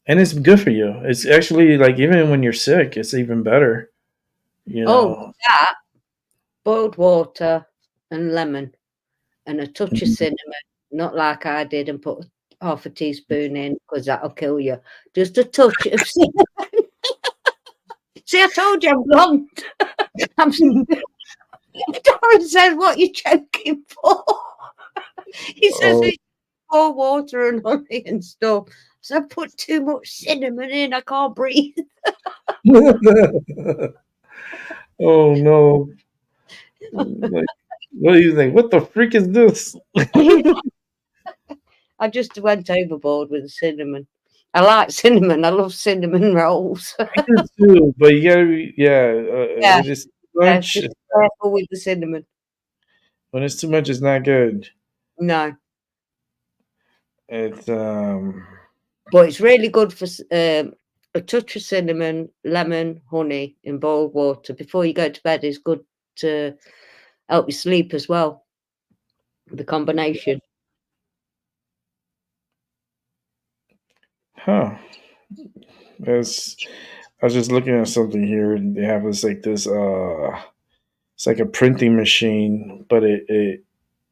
And it's good for you. It's actually like even when you're sick, it's even better. You Oh, know. that, boiled water and lemon and a touch of Mhm. cinnamon, not like I did and put half a teaspoon in because that'll kill you. Just a touch of cinnamon. See, I told you I'm blonde. I'm Darren says, "What you choking for?" He says, Oh, "It's pour water and honey and stuff." So I put too much cinnamon in, I can't breathe. oh no! Like, what do you think? What the freak is this? I just went overboard with the cinnamon. I like cinnamon. I love cinnamon rolls. I do too, but you gotta be, yeah. Yeah, When it's too yeah. much, Just careful with the cinnamon. it's not good. No, It's but it's really good for a touch of cinnamon, lemon, honey in boiled water before you go to bed is good to help you sleep as well. The combination. huh. That's I was just looking at something here, and they have this like this. It's like a printing machine, but it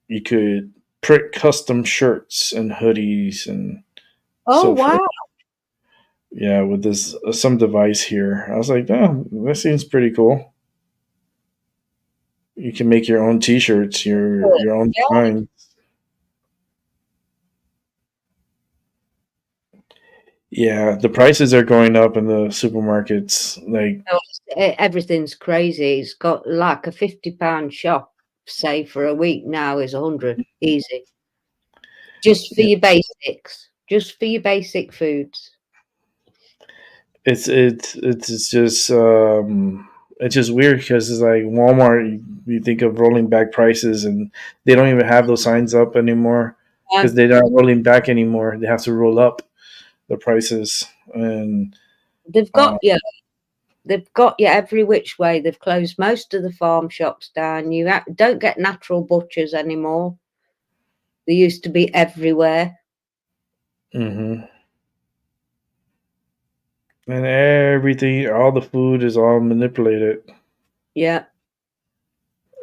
you could print custom shirts and hoodies and Oh so forth. wow! Yeah, with this some device here. I was like, oh, that seems pretty cool. You can make your own T-shirts, your own Yeah, design. Yeah, the prices are going up in the supermarkets. Like, no, everything's crazy. It's got like a £50 shop, say for a week now is 100 easy. Just for yeah, your basics, just for your basic foods. it's just weird because it's like Walmart. You think of rolling back prices, and they don't even have those signs up anymore because No, they're not rolling back anymore. They have to roll up the prices, and they've uh, got you. They've got you every which way. They've closed most of the farm shops down. You don't get natural butchers anymore. They used to be everywhere. mhm. And everything, all the food is all manipulated. Yeah,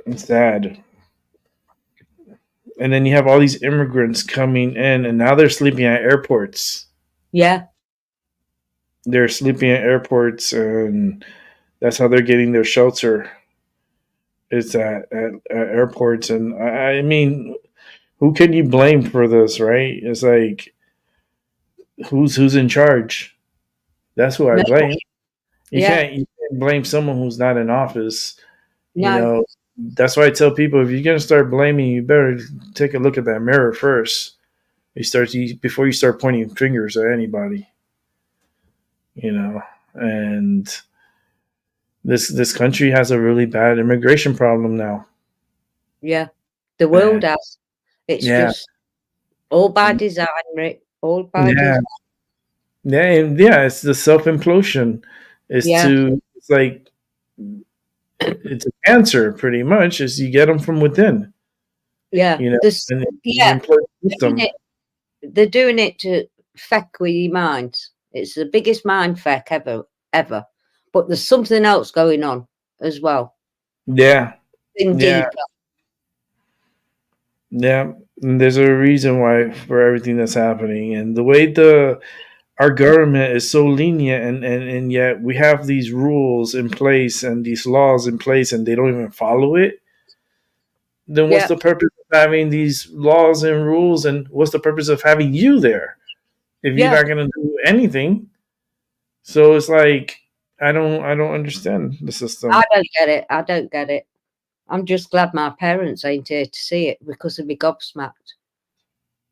It's sad. And then you have all these immigrants coming in, and now they're sleeping at airports. yeah, They're sleeping at airports, and that's how they're getting their shelter. It's at airports, and I mean, who can you blame for this, right? It's like who's in charge? That's who I no, blame. yeah, You can't blame someone who's not in office. You no, know, that's why I tell people if you're gonna start blaming, you better take a look at that mirror first. Before you start pointing fingers at anybody. You know, and this country has a really bad immigration problem now. yeah. The And world has. It's yeah, just all by design, Rick. All by yeah, design. yeah. It's the self implosion. Yeah, It's like it's a cancer, pretty much. Is you get them from within. yeah. You know, This, and you yeah. employ the Doing system. it, they're doing it to feck with your minds. It's the biggest mind feck ever, ever. But there's something else going on as well. Yeah, In yeah, deeper. yeah. And there's a reason why for everything that's happening, and the way the our government is so lenient, and yet we have these rules in place and these laws in place, and they don't even follow it. Then what's Yeah, the purpose of having these laws and rules, and what's the purpose of having you there if you're yeah. not going to do anything? So it's like I don't understand the I system. don't get it. I don't get it. I'm just glad my parents ain't here to see it because they'd be gobsmacked.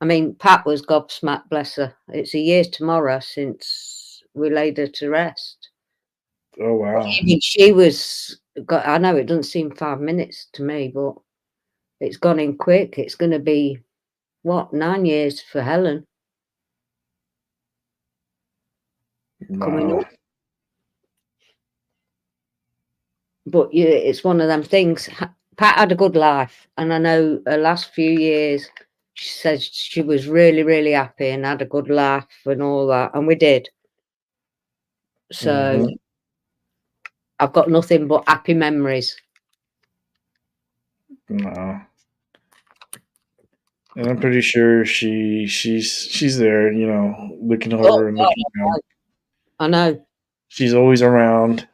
I mean, Pat was gobsmacked, bless her. It's a year tomorrow since we laid her to rest. Oh wow. I mean, she was, I know it doesn't seem 5 minutes to me, but it's gone in quick. It's going to be, what, 9 years for Helen coming Wow. up. But yeah, it's one of them things. Pat had a good life, and I know her last few years, she said she was really, really happy and had a good laugh and all that, and we did. So I've got nothing but happy memories. No. And I'm pretty sure she's there, looking over and looking down. I know. She's always around.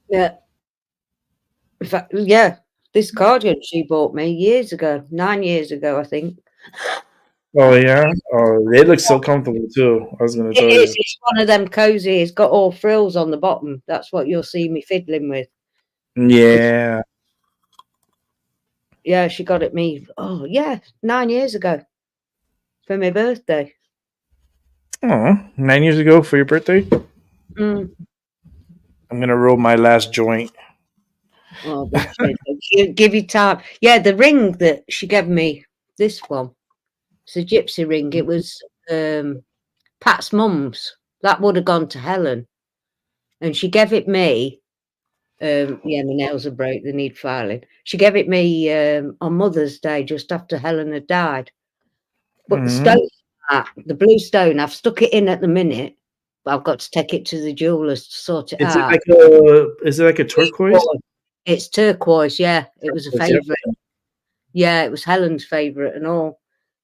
Yeah. In fact, yeah, this cardigan she bought me years ago, 9 years ago, I think. Oh yeah? Oh, they look so comfortable too. I was gonna It tell is. you. It's one of them cozy. It's got all frills on the bottom. That's what you'll see me fiddling with. Yeah. Yeah, she got it me. Oh yeah, 9 years ago for my birthday. Oh, 9 years ago for your birthday? Mm. I'm gonna roll my last joint. Oh, give you time. Yeah, the ring that she gave me, this one, it's a gypsy ring. It was Pat's mum's. That would have gone to Helen, and she gave it me. Yeah, my nails are broke. They need filing. She gave it me on Mother's Day, just after Helen had died. But the stone, the blue stone, I've stuck it in at the minute, but I've got to take it to the jeweller's to sort it out. Is it like a turquoise? It's turquoise, yeah. It was a Turquoise, yep. favourite. Yeah, it was Helen's favourite and all.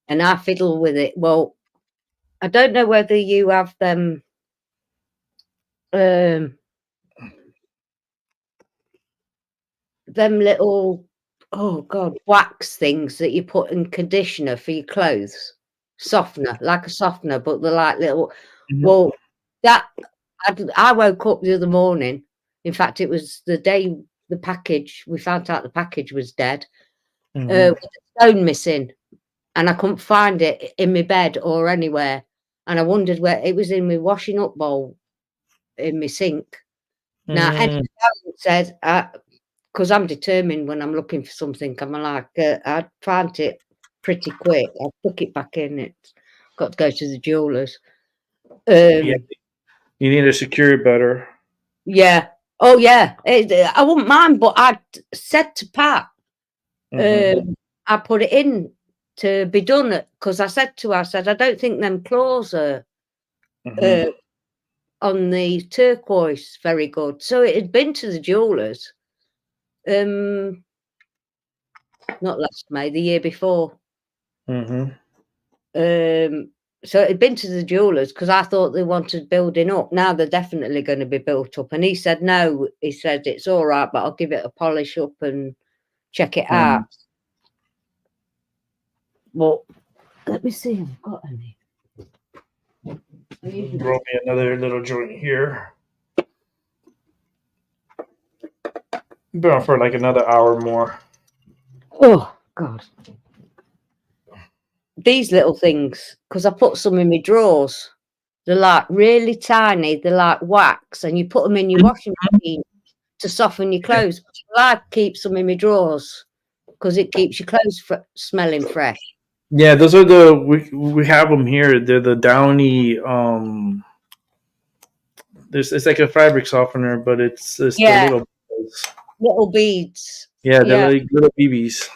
And I fiddle with it. Well, I don't know whether you have them little, oh God, wax things that you put in conditioner for your clothes. Softener, like a softener, but they're like little, well, that, I woke up the other morning. In fact, it was the day we found out the package was dead, with the stone missing. And I couldn't find it in my bed or anywhere. And I wondered where it was, in my washing up bowl in my sink. Now, Ellen said, because I'm determined when I'm looking for something, I'm like, I'd find it pretty quick. I'll tuck it back in. It's got to go to the jeweller's. Yeah, you need to secure it better. Yeah. Oh, yeah. I wouldn't mind, but I said to Pat, I put it in to be done, because I said to her, I don't think them claws are on the turquoise very good. So it had been to the jeweller's, not last May, the year before. So it had been to the jeweller's because I thought they wanted building up. Now they're definitely going to be built up. And he said, no, he said, it's all right, but I'll give it a polish up and check it out. Well, let me see if I've got any. Roll me another little joint here. Been on for like another hour more. Oh, God. These little things, because I put some in my drawers. They're like really tiny. They're like wax, and you put them in your washing machine to soften your clothes. I keep some in my drawers because it keeps your clothes smelling fresh. Yeah, those are we have them here. They're the Downy. It's like a fabric softener, but it's the little beads. Yeah, they're like little BBs.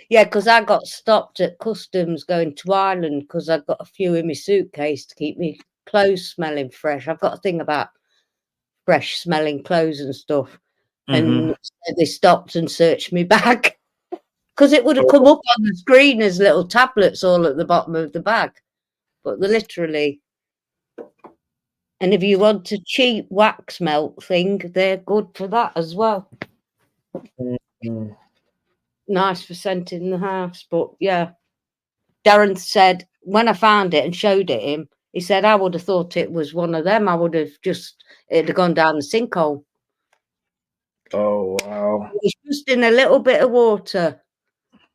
Yeah, because I got stopped at customs going to Ireland because I've got a few in my suitcase to keep me clothes smelling fresh. I've got a thing about fresh smelling clothes and stuff. And they stopped and searched me bag because it would have come up on the screen as little tablets all at the bottom of the bag. But they're literally... And if you want a cheap wax melt thing, they're good for that as well. Nice for scenting the house. But yeah, Darren said when I found it and showed it him, he said I would have thought it was one of them. I would have it'd have gone down the sinkhole. Oh wow! It's just in a little bit of water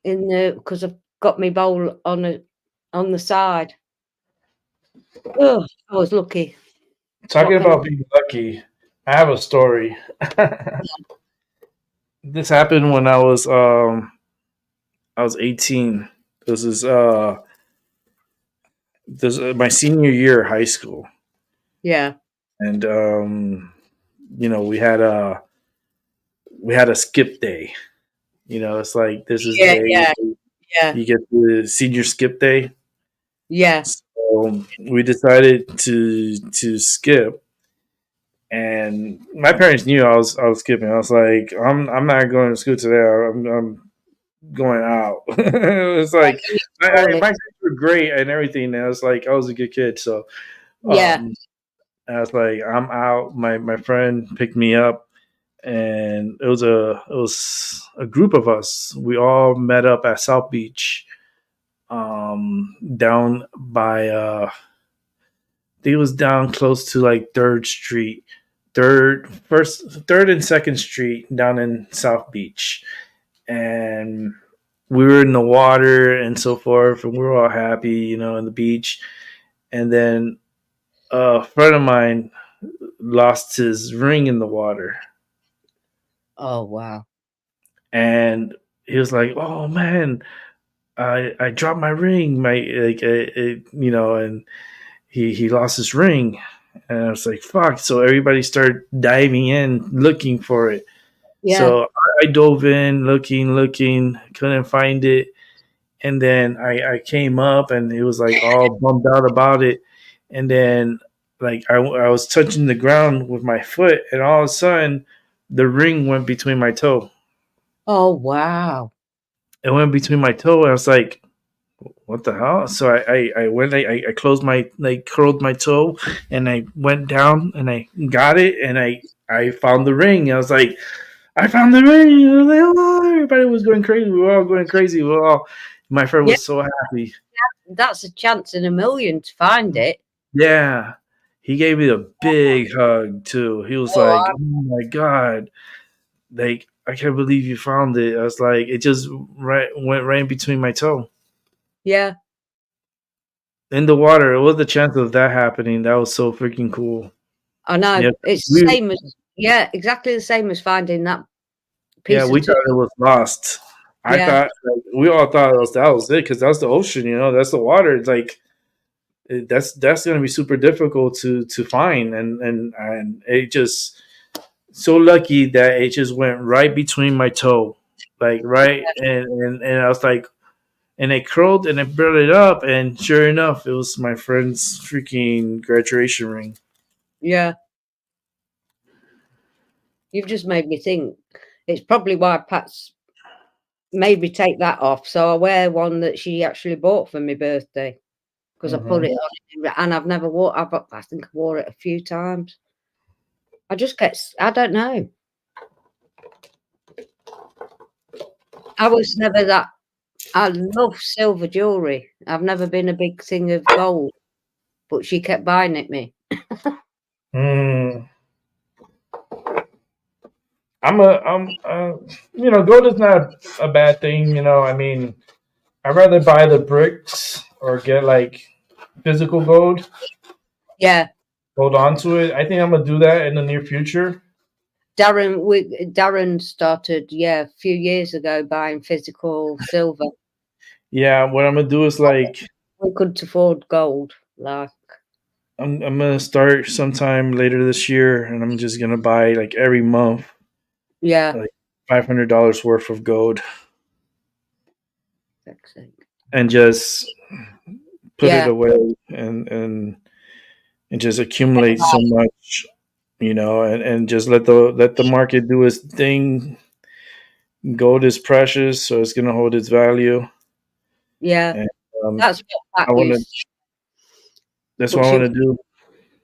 because I've got my bowl on the side. Oh, I was lucky. Talking about being lucky, I have a story. This happened when I was 18. This is my senior year of high school. Yeah. And we had a skip day. It's like this is the Yeah, day yeah, yeah, you get the senior skip day. yeah. So we decided to skip, and my parents knew I was skipping. I was like, I'm not going to school today. I'm going out. It was like my grades were great and everything. And I was like, I was a good kid, so Yeah. um, I was like, I'm out. My friend picked me up, and it was a group of us. We all met up at South Beach, down by I think it was down close to like Third Street, Third and Second Street down in South Beach, and we were in the water and so forth, and we were all happy, in the beach. And then a friend of mine lost his ring in the water, Oh, wow. and he was like, "Oh man, I dropped my ring, and he lost his ring." And I was like, "Fuck!" So everybody started diving in, looking for it. Yeah. So I dove in, looking, couldn't find it, and then I came up, and it was like all bummed out about it, and then like I was touching the ground with my foot, and all of a sudden the ring went between my toe. Oh, wow. It went between my toe, and I was like, "What the hell?" So I went, I closed my, like, curled my toe, and I went down and I got it, and I found the ring. I was like, "I found the ring!" I was like, "Oh!" Everybody was going crazy. We were all going crazy. My friend Yeah, was so happy. that's a chance in a million to find it. Yeah. He gave me a big hug too. He was Oh, like, "Oh my god, like, I can't believe you found it." I was like, it just went right in between my toe. yeah, In the water. What was the chance of that happening? That was so freaking cool. I know. Yeah. It's the We same as, yeah, exactly the same as finding that yeah, piece of we thought it was lost. I yeah, thought, like, we all thought that was it, because that's the ocean, that's the water. It's like, that's gonna be super difficult to find, and it just, so lucky that it just went right between my toe, like, right, and I was like, and I curled and I brought it up, and sure enough, it was my friend's freaking graduation ring. yeah. You've just made me think. It's probably why Pat's made me take that off, so I wear one that she actually bought for my birthday, because I put Hmm. it on, and I've never wore. I think I wore it a few times. I just get. I don't know. I was never that. I love silver jewelry. I've never been a big thing of gold, but she kept buying it me. Mm. Gold is not a bad thing. I mean, I'd rather buy the bricks or get, like, physical gold, Yeah, hold on to it. I think I'm gonna do that in the near future. Darren started, yeah, a few years ago buying physical silver. Yeah, what I'm gonna do is, like, We couldn't afford gold, like, I'm gonna start sometime later this year, and I'm just gonna buy, like, every month, yeah, like, $500 worth of gold, sexy. and just put it Yeah, away, and just accumulate so much, and just let the market do its thing. Gold is precious, so it's gonna hold its value, yeah. and um, That's what I Pat want to. used. That's But what I want to do.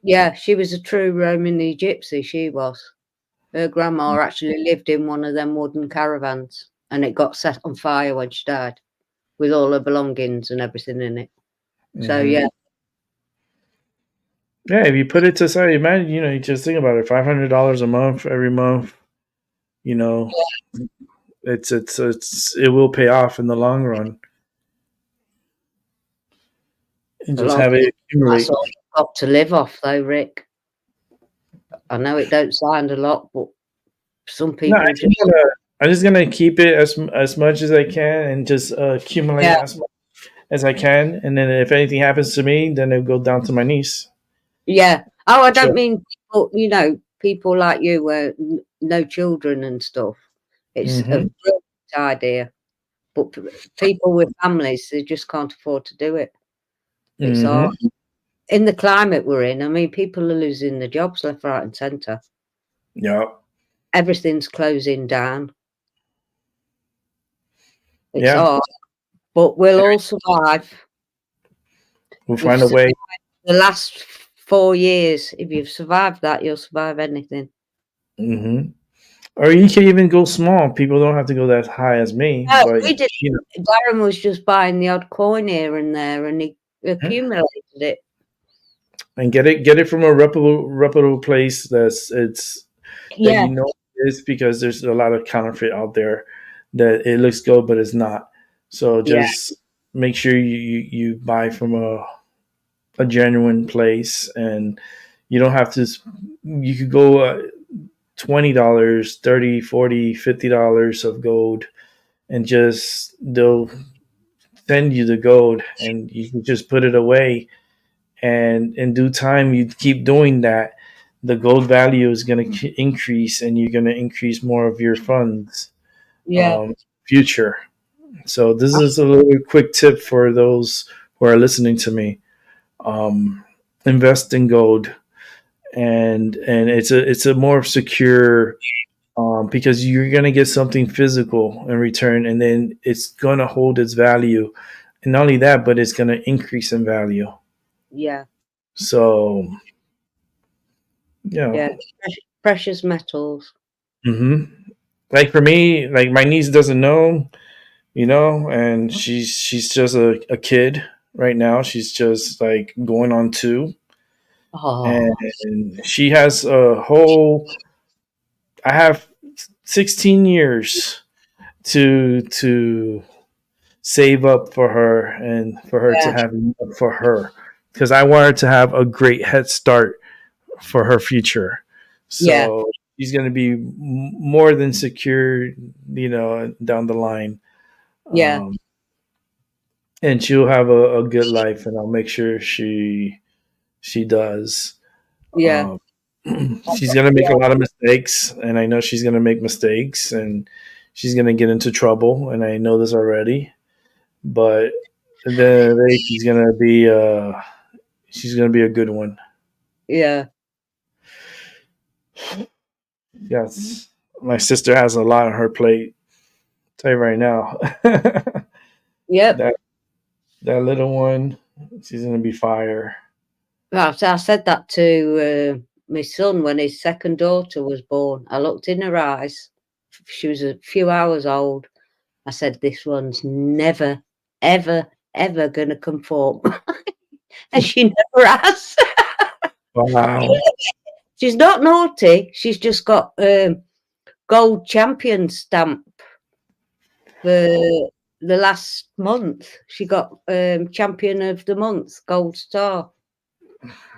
yeah, she was a true Romany gypsy. She was. Her grandma actually lived in one of them wooden caravans, and it got set on fire when she died, with all her belongings and everything in it. So Hmm. yeah, Yeah, if you put it to side, imagine, you just think about it, $500 a month, every month. You know, it will pay off in the long run, and a just lot. have it That's accumulate. all you've got to live off, though, Rick. I know it don't sound a lot, but some No, people just I'm just gonna keep it as much as I can, and just accumulate yeah, as much as I can, and then if anything happens to me, then it'll go down to my niece. yeah. Oh, I Sure. don't mean people, people like you where no children and stuff. It's a Hmm. real idea. But people with families, they just can't afford to do it. It's hard. In the climate we're in, I mean, people are losing their jobs left, right, and centre. Yeah. Everything's closing down. It's Yeah. hard, but we'll all survive. We'll find a way. The last 4 years, if you've survived that, you'll survive anything. Or you can even go small. People don't have to go that high as me. No, but we did. you know, Darren was just buying the odd coin here and there, and he accumulated it. and get it from a reputable place that Yeah, you know it's because there's a lot of counterfeit out there that it looks good but it's not. So just make sure you buy from a genuine place, and you don't have to. You could go $20, $30, $40, $50 of gold, and just they'll send you the gold, and you can just put it away. And in due time, you keep doing that, the gold value is going to increase, and you're going to increase more of your funds. yeah, Future. So this is a little quick tip for those who are listening to me. Invest in gold, and it's a more secure, because you're gonna get something physical in return, and then it's gonna hold its value, and not only that, but it's gonna increase in value. yeah, So yeah. Precious metals. like for me, like my niece doesn't know, and she's just a kid right now. She's just like going on 2. Oh, And she has a whole. I have 16 years to save up for her, and for her to have enough for her, because I want her to have a great head start for her future. So she's going to be more than secure, down the line. yeah, And she'll have a good life, and I'll make sure she does. yeah, She's gonna make a lot of mistakes, and I know she's gonna make mistakes, and she's gonna get into trouble, and I know this already. But at the end of the day, she's gonna be a good one. yeah. Yes, my sister has a lot on her plate. I'll tell you right now. Yep. That little one, she's gonna be fire. I said that to my son when his second daughter was born. I looked in her eyes. She was a few hours old. I said, "This one's never, ever, ever going to conform," and she never has. Wow. She's not naughty. She's just got gold champion stamp for the last month. She got champion of the month, gold star.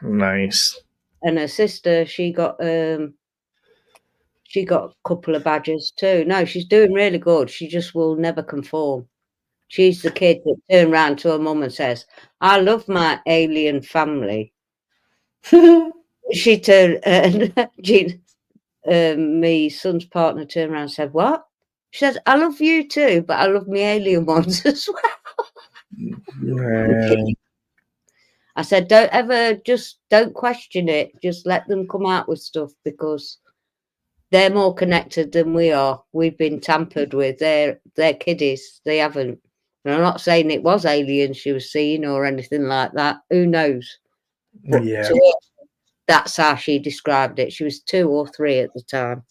Nice. And her sister, she got a couple of badges too. No, she's doing really good. She just will never conform. She's the kid that turned around to her mum and says, "I love my alien family." She turned, and my son's partner turned around and said, "What?" She says, "I love you too, but I love my alien ones as well." Man. I said, don't question it. Just let them come out with stuff, because they're more connected than we are. We've been tampered with. They're kiddies. They haven't. And I'm not saying it was aliens she was seeing or anything like that. Who knows? But Yeah. that's how she described it. She was 2 or 3 at the time.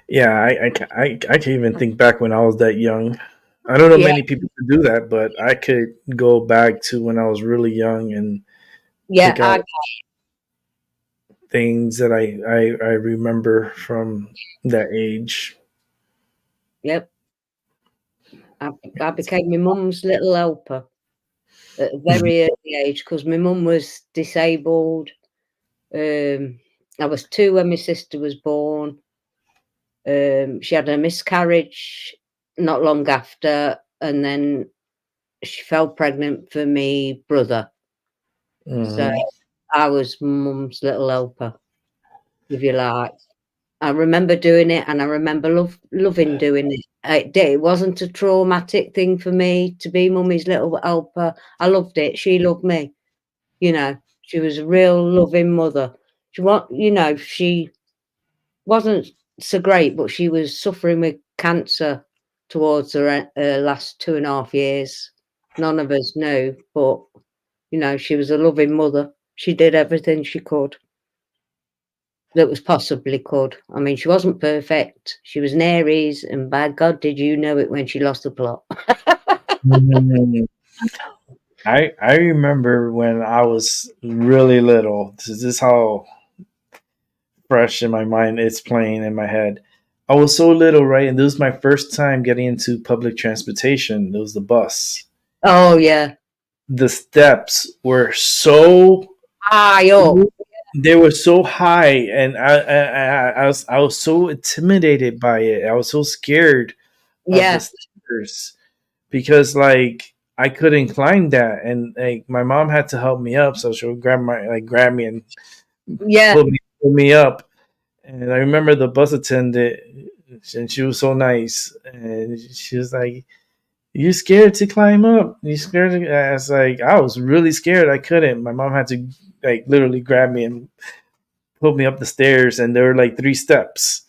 Yeah, I can't even think back when I was that young. I don't know many people could do that, but I could go back to when I was really young and pick out things that I remember from that age. Yep. I became my mum's little helper at a very early age, because my mum was disabled. I was 2 when my sister was born. She had a miscarriage not long after, and then she fell pregnant for me brother. So I was mum's little helper, if you like. I remember doing it, and I remember loving doing it. It wasn't a traumatic thing for me to be mummy's little helper. I loved it. She loved me. You know, she was a real loving mother. She wasn't so great, but she was suffering with cancer towards her last 2.5 years. None of us knew, but she was a loving mother. She did everything she could. That was possibly could. I mean, she wasn't perfect. She was an Aries, and by God, did you know it when she lost the plot? Mm. I remember when I was really little. This is how fresh in my mind it's playing in my head. I was so little, right? And this was my first time getting into public transportation. It was the bus. Oh yeah, The steps were so high up. they were so high, and I was so intimidated by it. I was so scared of the Yeah, stairs because like I couldn't climb that, and like my mom had to help me up, so she would grab me and yeah, pull me up. And I remember the bus attendant, and she was so nice, and she was like, "You scared to climb up? You scared?" I was like, I was really scared. I couldn't. My mom had to like literally grab me and pull me up the stairs, and there were like 3 steps,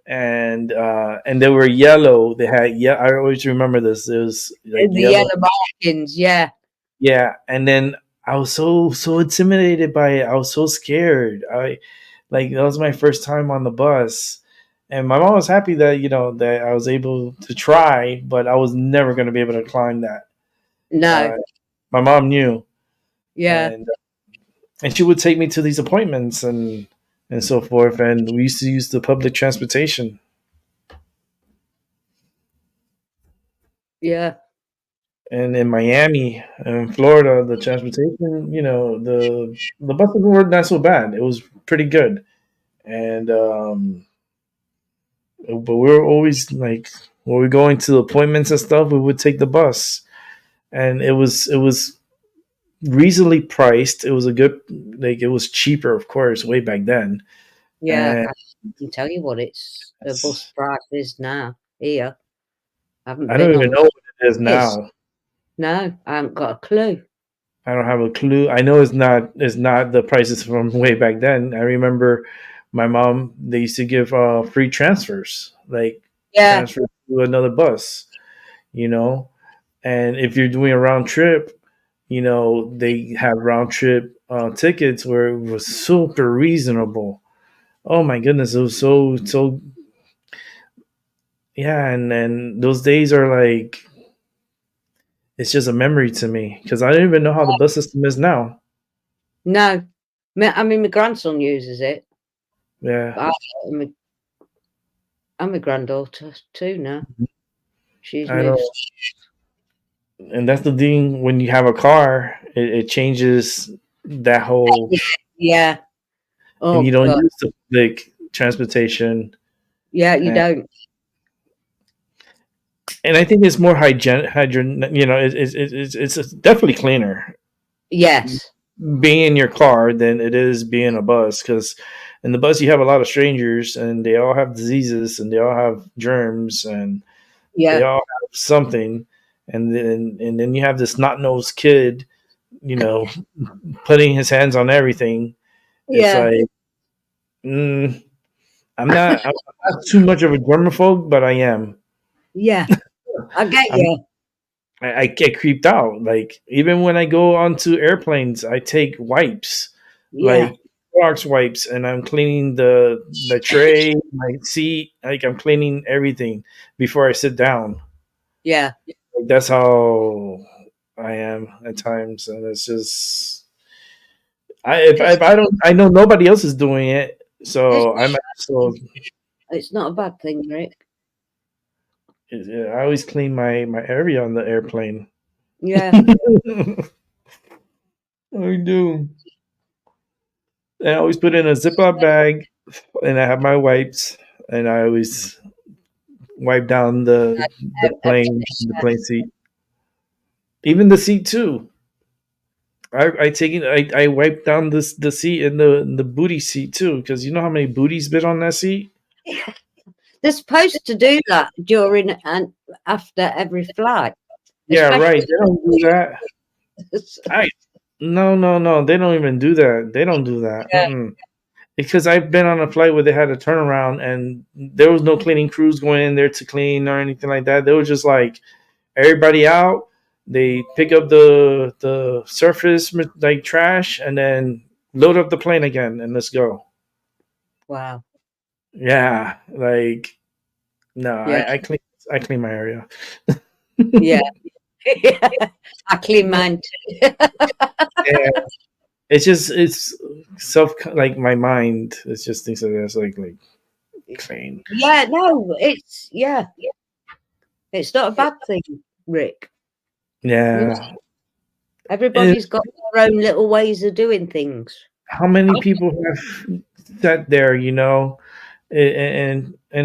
and they were yellow. They had I always remember this. It was like the yellow. yellow markings. Yeah, Yeah, and then I was so intimidated by it. I was so scared. I like that was my first time on the bus, and my mom was happy that that I was able to try, but I was never going to be able to climb that. no, Uh, my mom knew, yeah, and she would take me to these appointments and so forth, and we used to use the public transportation. yeah, And in Miami and Florida, the transportation, the buses were not so bad. It was pretty good, and but we were always like when we were going to appointments and stuff, we would take the bus, and it was reasonably priced. It was a good it was cheaper, of course, way back then. yeah. And I can tell you what it's the bus price is now here. I haven't I don't been even on. know what it is It's now. no, I haven't got a clue. I don't have a clue. I know it's not the prices from way back then. I remember my mom, they used to give free transfers, like Yeah, transfer to another bus, you know. And if you're doing a round trip, they have round trip tickets where it was super reasonable. Oh my goodness, it was so yeah. And those days are like it's just a memory to me because I don't even know how the bus system is now. no. I mean, my grandson uses it. Yeah, I, my, and my granddaughter too now. She's I moved. don't. And that's the thing when you have a car, it changes that whole, Yeah. and you Oh don't God. use the public transportation. Yeah, you And, don't. and I think it's more it's definitely cleaner Yes. being in your car than it is being in a bus because in the bus you have a lot of strangers and they all have diseases and they all have germs and they Yeah. all have something, and then you have this snot nosed kid, you know, putting his hands on everything. It's Yeah. like mm, I'm not too much of a germaphobe, but I am. Yeah. I get I'm, you. I get creeped out. Like even when I go onto airplanes, I take wipes, Yeah. like Clorox wipes, and I'm cleaning the tray, my seat. Like I'm cleaning everything before I sit down. Yeah. Like that's how I am at times, and it's just It's if I don't, I know nobody else is doing it, it's so I'm so it's not a bad thing, Rick. I always clean my area on the airplane. Yeah. I do. And I always put in a Ziploc bag, and I have my wipes, and I always wipe down the plane seat, even the seat too. I wipe down the seat and the booty seat too because you know how many booties bit on that seat. They're supposed to do that during and after every flight. Yeah, right. Especially They don't do that. No. They don't even do that. They don't do that. yeah, Because I've been on a flight where they had a turnaround and there was no cleaning crews going in there to clean or anything like that. They were just like everybody out. They pick up the surface like trash and then load up the plane again and let's go. wow. Yeah, like no, Yeah. I clean my area. Yeah. I clean mine too. Yeah, it's self like my mind. It's just things like that. Like clean. Yeah, no, it's it's not a bad thing, Rick. Yeah. And Everybody's got their own little ways of doing things. how many people have sat there? In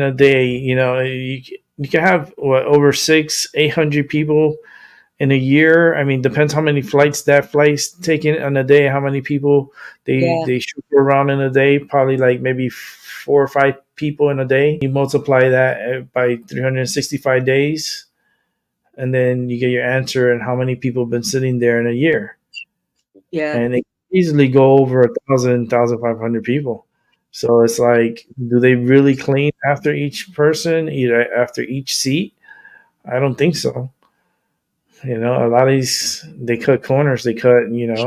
a day, you can have what over 800 people in a year. I mean, depends how many flights that flight's taken in a day. How many people Yeah, they shoot around in a day? Probably like maybe 4 or 5 people in a day. You multiply that by 365 days, and then you get your answer and how many people have been sitting there in a year. yeah, And it can easily go over 1,500 people. So it's like, do they really clean after each person, either after each seat? I don't think so. A lot of these they cut corners. They cut,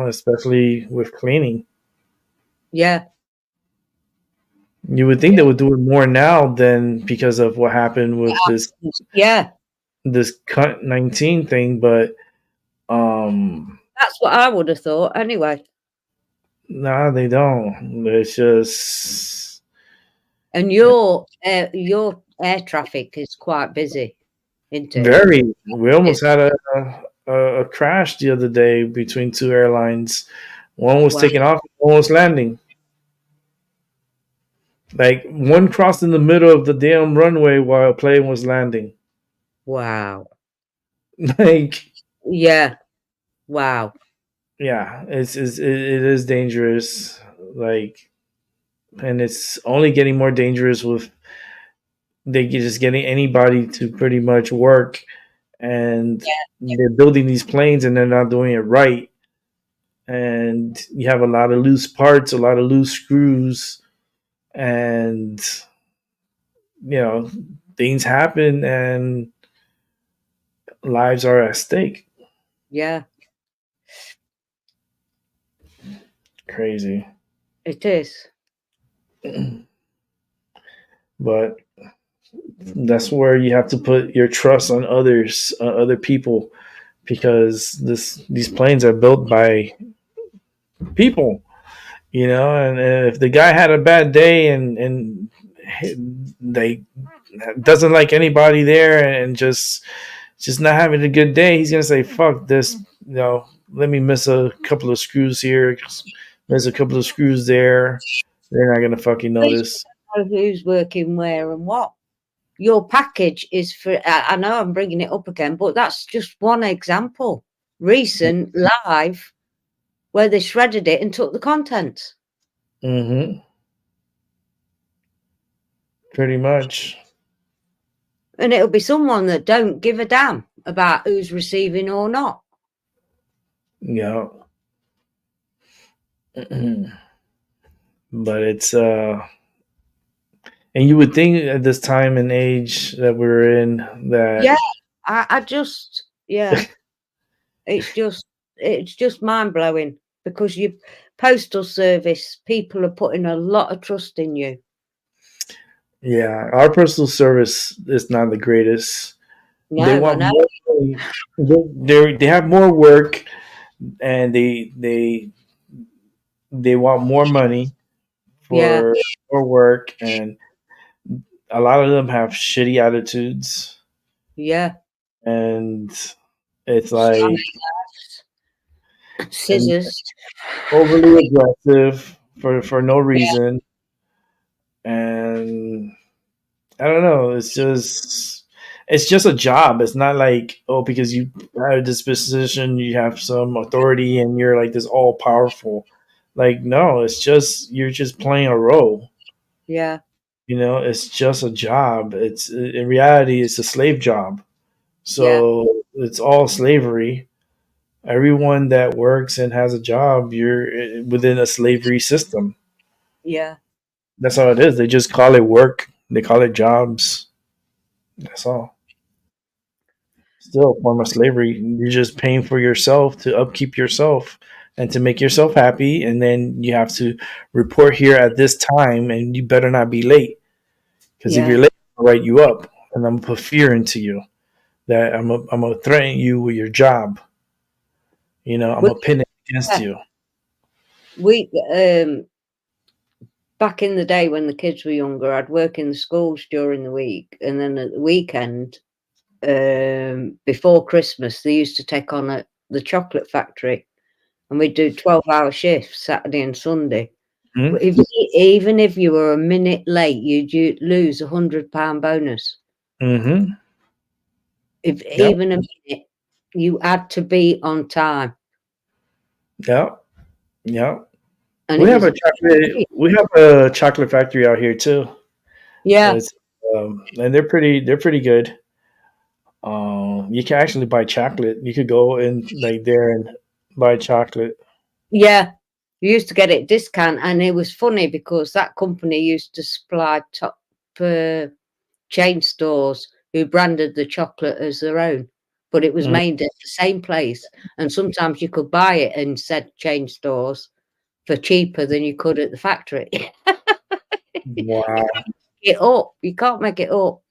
especially with cleaning. yeah, You would think they would do it more now than because of what happened with yeah. this cut-19 thing, but um, That's what I would have thought anyway. nah, they don't. It's just And your air traffic is quite busy, isn't it? very. We almost It's had a crash the other day between two airlines. One was wow, taking off, one was landing. Like one crossed in the middle of the damn runway while a plane was landing. wow. Like, Yeah, wow. yeah, it is dangerous. Like, and it's only getting more dangerous with they just getting anybody to pretty much work, and they're building these planes and they're not doing it right. And you have a lot of loose parts, a lot of loose screws, and you know things happen and lives are at stake. Yeah, Crazy. it is. But that's where you have to put your trust on others, other people, because these planes are built by people, and if the guy had a bad day and they doesn't like anybody there and just not having a good day, he's gonna say fuck this, let me miss a couple of screws here, miss a couple of screws there. They're not gonna fucking notice. Know who's working where and what. Your package is for. I know I'm bringing it up again, but that's just one example. Recent live where they shredded it and took the contents. Mm-hmm. Pretty much. And it'll be someone that don't give a damn about who's receiving or not. Yeah. But it's and you would think at this time and age that we're in that I just it's just mind blowing because your postal service people are putting a lot of trust in you. Yeah, our postal service is not the greatest. No, They want more. They have more work, and they want more money for work, and a lot of them have shitty attitudes. Yeah. And it's like scissors, overly aggressive for no reason. And I don't know, it's just a job. It's not like, because you have this position, you have some authority and you're like this all powerful. Like, no, it's just you're just playing a role. Yeah. It's just a job. It's in reality, it's a slave job. Yeah. So it's all slavery. Everyone that works and has a job, you're within a slavery system. Yeah. That's all it is. They just call it work. They call it jobs. That's all. Still a form of slavery. You're just paying for yourself to upkeep yourself and to make yourself happy. And then you have to report here at this time, and you better not be late. Because if Yeah. you're late, I'll write you up, and I'm gonna put fear into you that I'm gonna threaten you with your job. I'm We, gonna pin it against yeah, you. we back in the day when the kids were younger, I'd work in the schools during the week, and then at the weekend, before Christmas, they used to take on the chocolate factory, and we'd do 12-hour shifts Saturday and Sunday. Hmm. Even if you were a minute late, you'd lose £100 bonus. Mm-hmm. If Yep. even a minute, you had to be on time, Yep. Yep. and We it have was a chocolate. We have a chocolate factory out here too. yeah, It's, and they're pretty good. You can actually buy chocolate. You could go in like there and buy chocolate. yeah. You used to get it discount, and it was funny because that company used to supply top chain stores who branded the chocolate as their own, but it was Mm. made at the same place, and sometimes you could buy it in said chain stores for cheaper than you could at the factory. Wow. You can't make it up.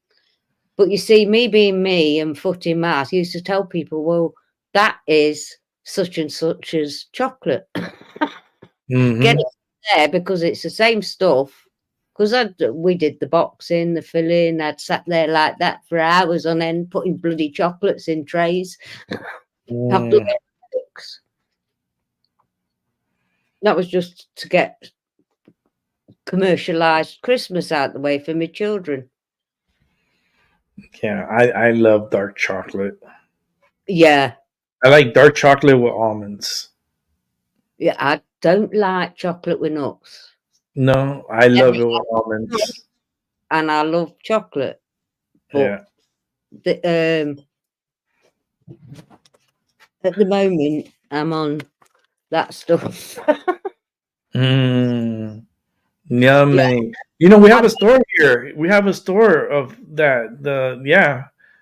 But you see, me being me and footing mass, used to tell people, well, that is such and such as chocolate. Get Mm-hmm. it there because it's the same stuff. Because we did the boxing, the filling. I'd sat there like that for hours on end, putting bloody chocolates in trays. Have bloody Mm. headaches. That was just to get commercialised Christmas out the way for my children. Yeah, I love dark chocolate. Yeah, I like dark chocolate with almonds. yeah. I don't like chocolate with nuts. No, I love it with almonds. And I love chocolate, but Yeah. the, at the moment I'm on that stuff. Mm. Yeah, Yummy. We have I a store here. We have a store of that. the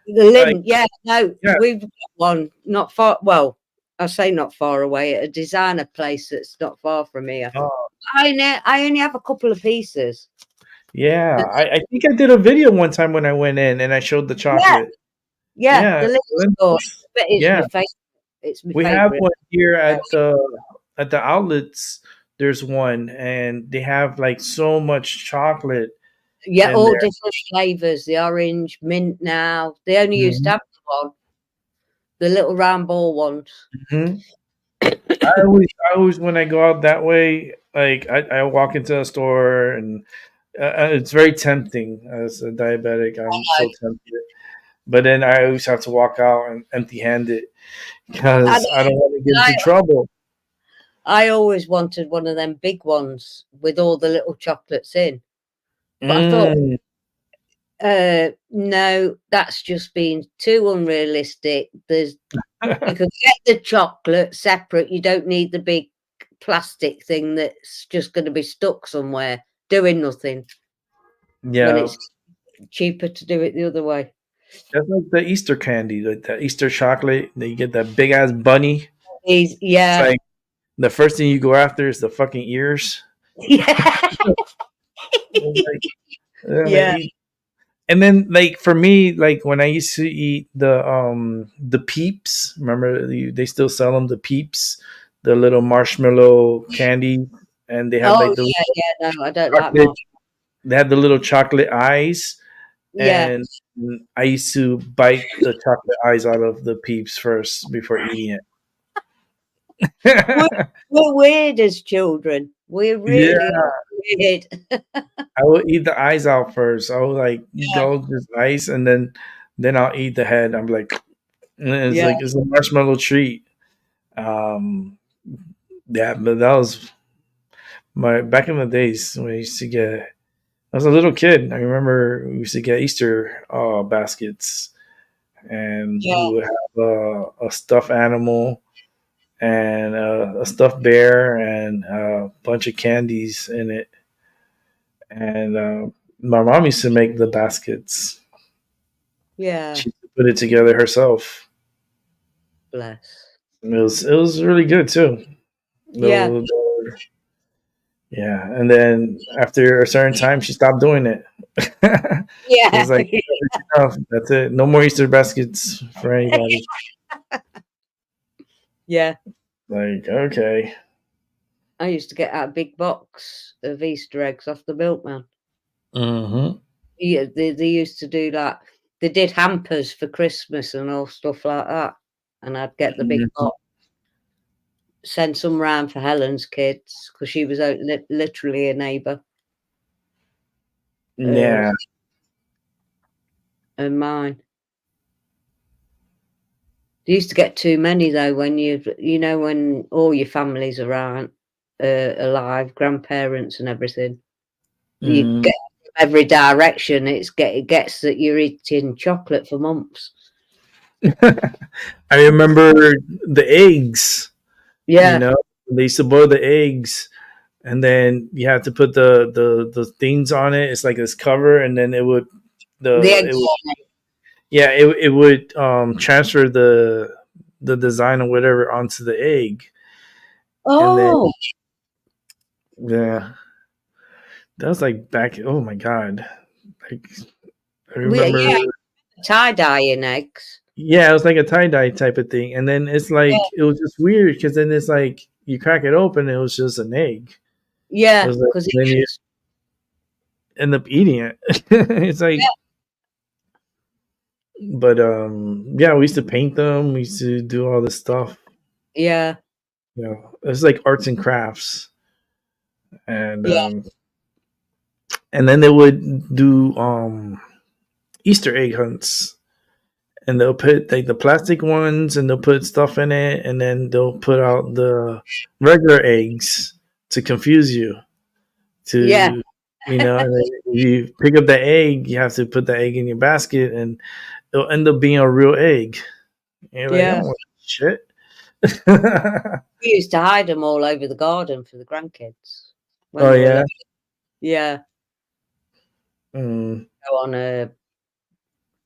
Like, Lynn, yeah, no, yeah. we've got one not far. Well, I say not far away at a designer place that's not far from here. Oh, I only have a couple of pieces. yeah. The, I think I did a video one time when I went in and I showed the yeah, chocolate. yeah, Yeah. the little store. But it's Yeah. my favorite. It's my We have favorite. one here Yeah, at the outlets. There's one, and they have like so much chocolate yeah, in all there. different flavors. The orange, mint. Now they only used to Hmm. have the little round ball ones. Hmm. I always, when I go out that way, like I walk into a store and it's very tempting. As a diabetic, I'm so tempted. But then I always have to walk out and empty-handed I, because I don't want to get I into trouble. I always wanted one of them big ones with all the little chocolates in, but I thought, Mm. no, that's just being too unrealistic. You can get the chocolate separate. You don't need the big plastic thing that's just going to be stuck somewhere doing nothing when Yeah, it's cheaper to do it the other way. that's like the Easter candy, like the Easter chocolate. That you get that big ass bunny. It's Yeah, like the first thing you go after is the fucking ears. yeah, Like, I'm like, yeah. and then like for me, like when I used to eat the Peeps, remember they still sell them, the Peeps, the little marshmallow candy, and they have Oh like the yeah, yeah. No, I don't like chocolate. more. They had the little chocolate eyes, Yeah. and I used to bite the chocolate eyes out of the Peeps first before eating We're, it. we're weird as children. We really Yeah, are weird. I will eat the eyes out first. I will like Yeah, go just ice, and then I'll eat the head. I'm like, and it's yeah. like it's a marshmallow treat. Um, yeah, but that was my back in the days when I used to get as a little kid, I remember we used to get Easter baskets, and Yeah, we would have a stuffed animal and a stuffed bear and a bunch of candies in it. And my mom used to make the baskets. yeah, She put it together herself. bless. It was really good too. Yeah, The- yeah, and then after a certain time, she stopped doing it. It was yeah, like, oh, that's it. No more Easter baskets for anybody. yeah. Like, okay. I used to get out a big box of Easter eggs off the milkman. Mm-hmm. Yeah, they used to do that. They did hampers for Christmas and all stuff like that, and I'd get the big box, send some round for Helen's kids because she was out literally a neighbour Yeah. and mine. You used to get too many though when when all your families around alive, grandparents and everything. You Mm. get every direction. It gets that you're eating chocolate for months. I remember the eggs, you Yeah, know, they used to boil the eggs and then you have to put the things on it. It's like this cover and then the the eggs. it would yeah, it would transfer the design or whatever onto the egg. And then Oh, yeah, that was like back, oh my god. Like I yeah, remember tie dyeing eggs. yeah, it was like a tie dye type of thing. And then it's like it was just weird because then it's like you crack it open, it was just an egg. It Yeah, was like because then you end up eating it. It's like, yeah, but yeah, we used to paint them. We used to do all this stuff. yeah, You know, it's like arts and crafts, and yeah, and then they would do Easter egg hunts, and they'll put like the plastic ones, and they'll put stuff in it, and then they'll put out the regular eggs to confuse you. yeah, To and then if you pick up the egg, you have to put the egg in your basket, and it'll end up being a real egg. And you're like, I yeah. don't want shit. We used to hide them all over the garden for the grandkids when Oh they were yeah. little. Yeah, Mm. go on a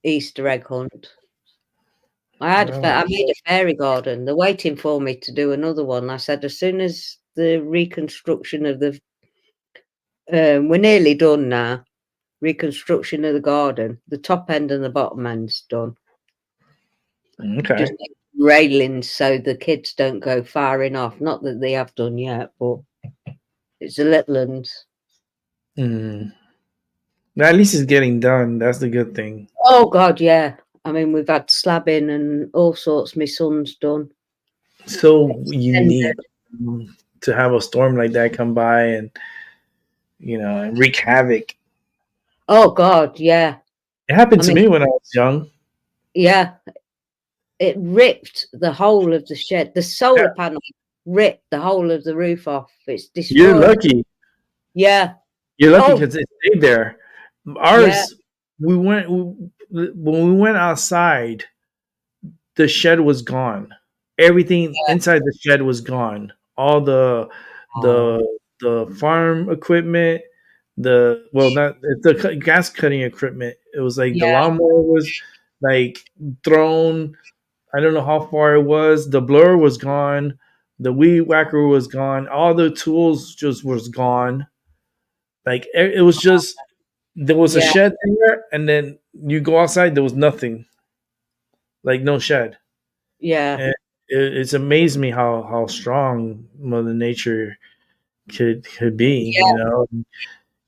Easter egg hunt. Oh, I made a fairy garden. They're waiting for me to do another one. I said as soon as the reconstruction of the we're nearly done now. Reconstruction of the garden, the top end and the bottom end's done. Just okay. railings so the kids don't go far enough. Not that they have done yet, but it's a little ones. Mm. At least it's getting done. That's the good thing. Oh God, yeah. I mean, we've had slabbing and all sorts. My son's done. So Extended. unique to have a storm like that come by and and wreak havoc. Oh God, yeah. It happened I to mean, me when I was young. yeah. It ripped the whole of the shed. The Yeah. solar panel ripped the whole of the roof off. It's You're destroyed. lucky. Yeah. You're lucky Oh because it stayed there. yeah. Ours, when we went outside, the shed was gone. Everything inside the shed was gone. All Oh the farm equipment, not the gas cutting equipment. It was like the yeah. lawnmower was like thrown. I don't know how far it was. The blower was gone. The weed whacker was gone. All the tools just was gone. Like it was just there was a Yeah. shed there, and then you go outside, there was nothing. Like no shed. Yeah. And it's amazed me how strong Mother Nature could be. Yeah.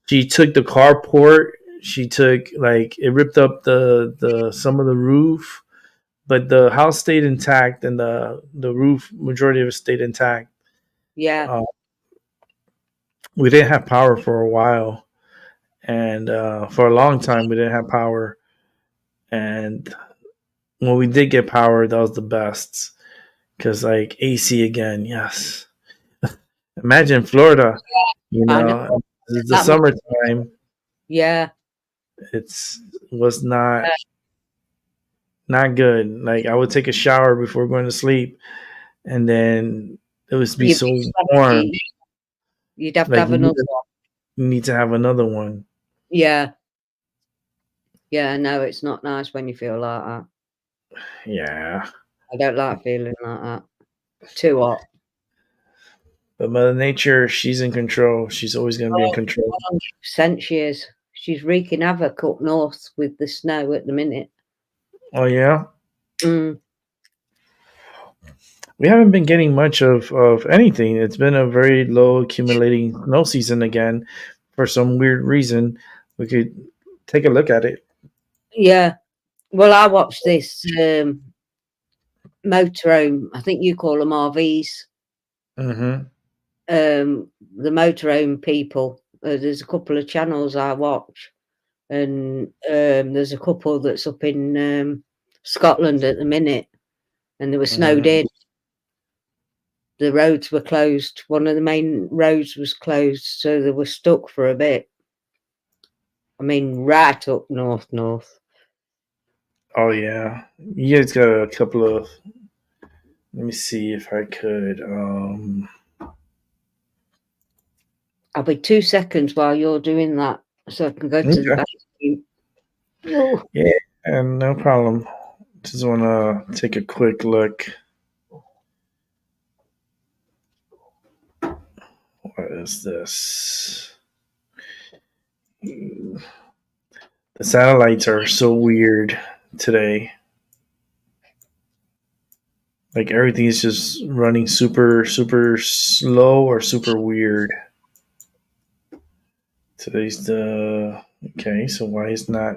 She took the carport. She took like it ripped up the some of the roof, but the house stayed intact, and the roof majority of it stayed intact. Yeah. Uh, we didn't have power for a while, and for a long time we didn't have power. And when we did get power, that was the best because like AC again, yes. Imagine Florida, I know it's the that much. summertime. Yeah. It's was not good. Like I would take a shower before going to sleep, and then it would be You'd so be warm. sweaty. You'd have to Like have another one. you need to have another one. Yeah. Yeah, no, it's not nice when you feel like that. Yeah, I don't like feeling like that. Too hot. but Mother Nature, she's in control. She's always going to be in Oh, control. 100% she is. She's wreaking havoc up north with the snow at the minute. Oh yeah, Mm. we haven't been getting much of anything. It's been a very low accumulating snow season again, for some weird reason. We could take a look at it. Yeah. Well, I watched this motorhome. I think you call them RVs. Mm-hmm. The motorhome people. There's a couple of channels I watch, and there's a couple that's up in Scotland at the minute, and they were snowed Mm-hmm. in. The roads were closed. One of the main roads was closed, so they were stuck for a bit. I mean, right up north. Oh yeah, you guys got a couple of. Let me see if I could. I'll be 2 seconds while you're doing that, so I can go to the Okay. bathroom. Oh, Yeah, and no problem. Just want to take a quick look. What is this? The satellites are so weird today. Like everything is just running super slow or super weird. Today's the okay. So why is not?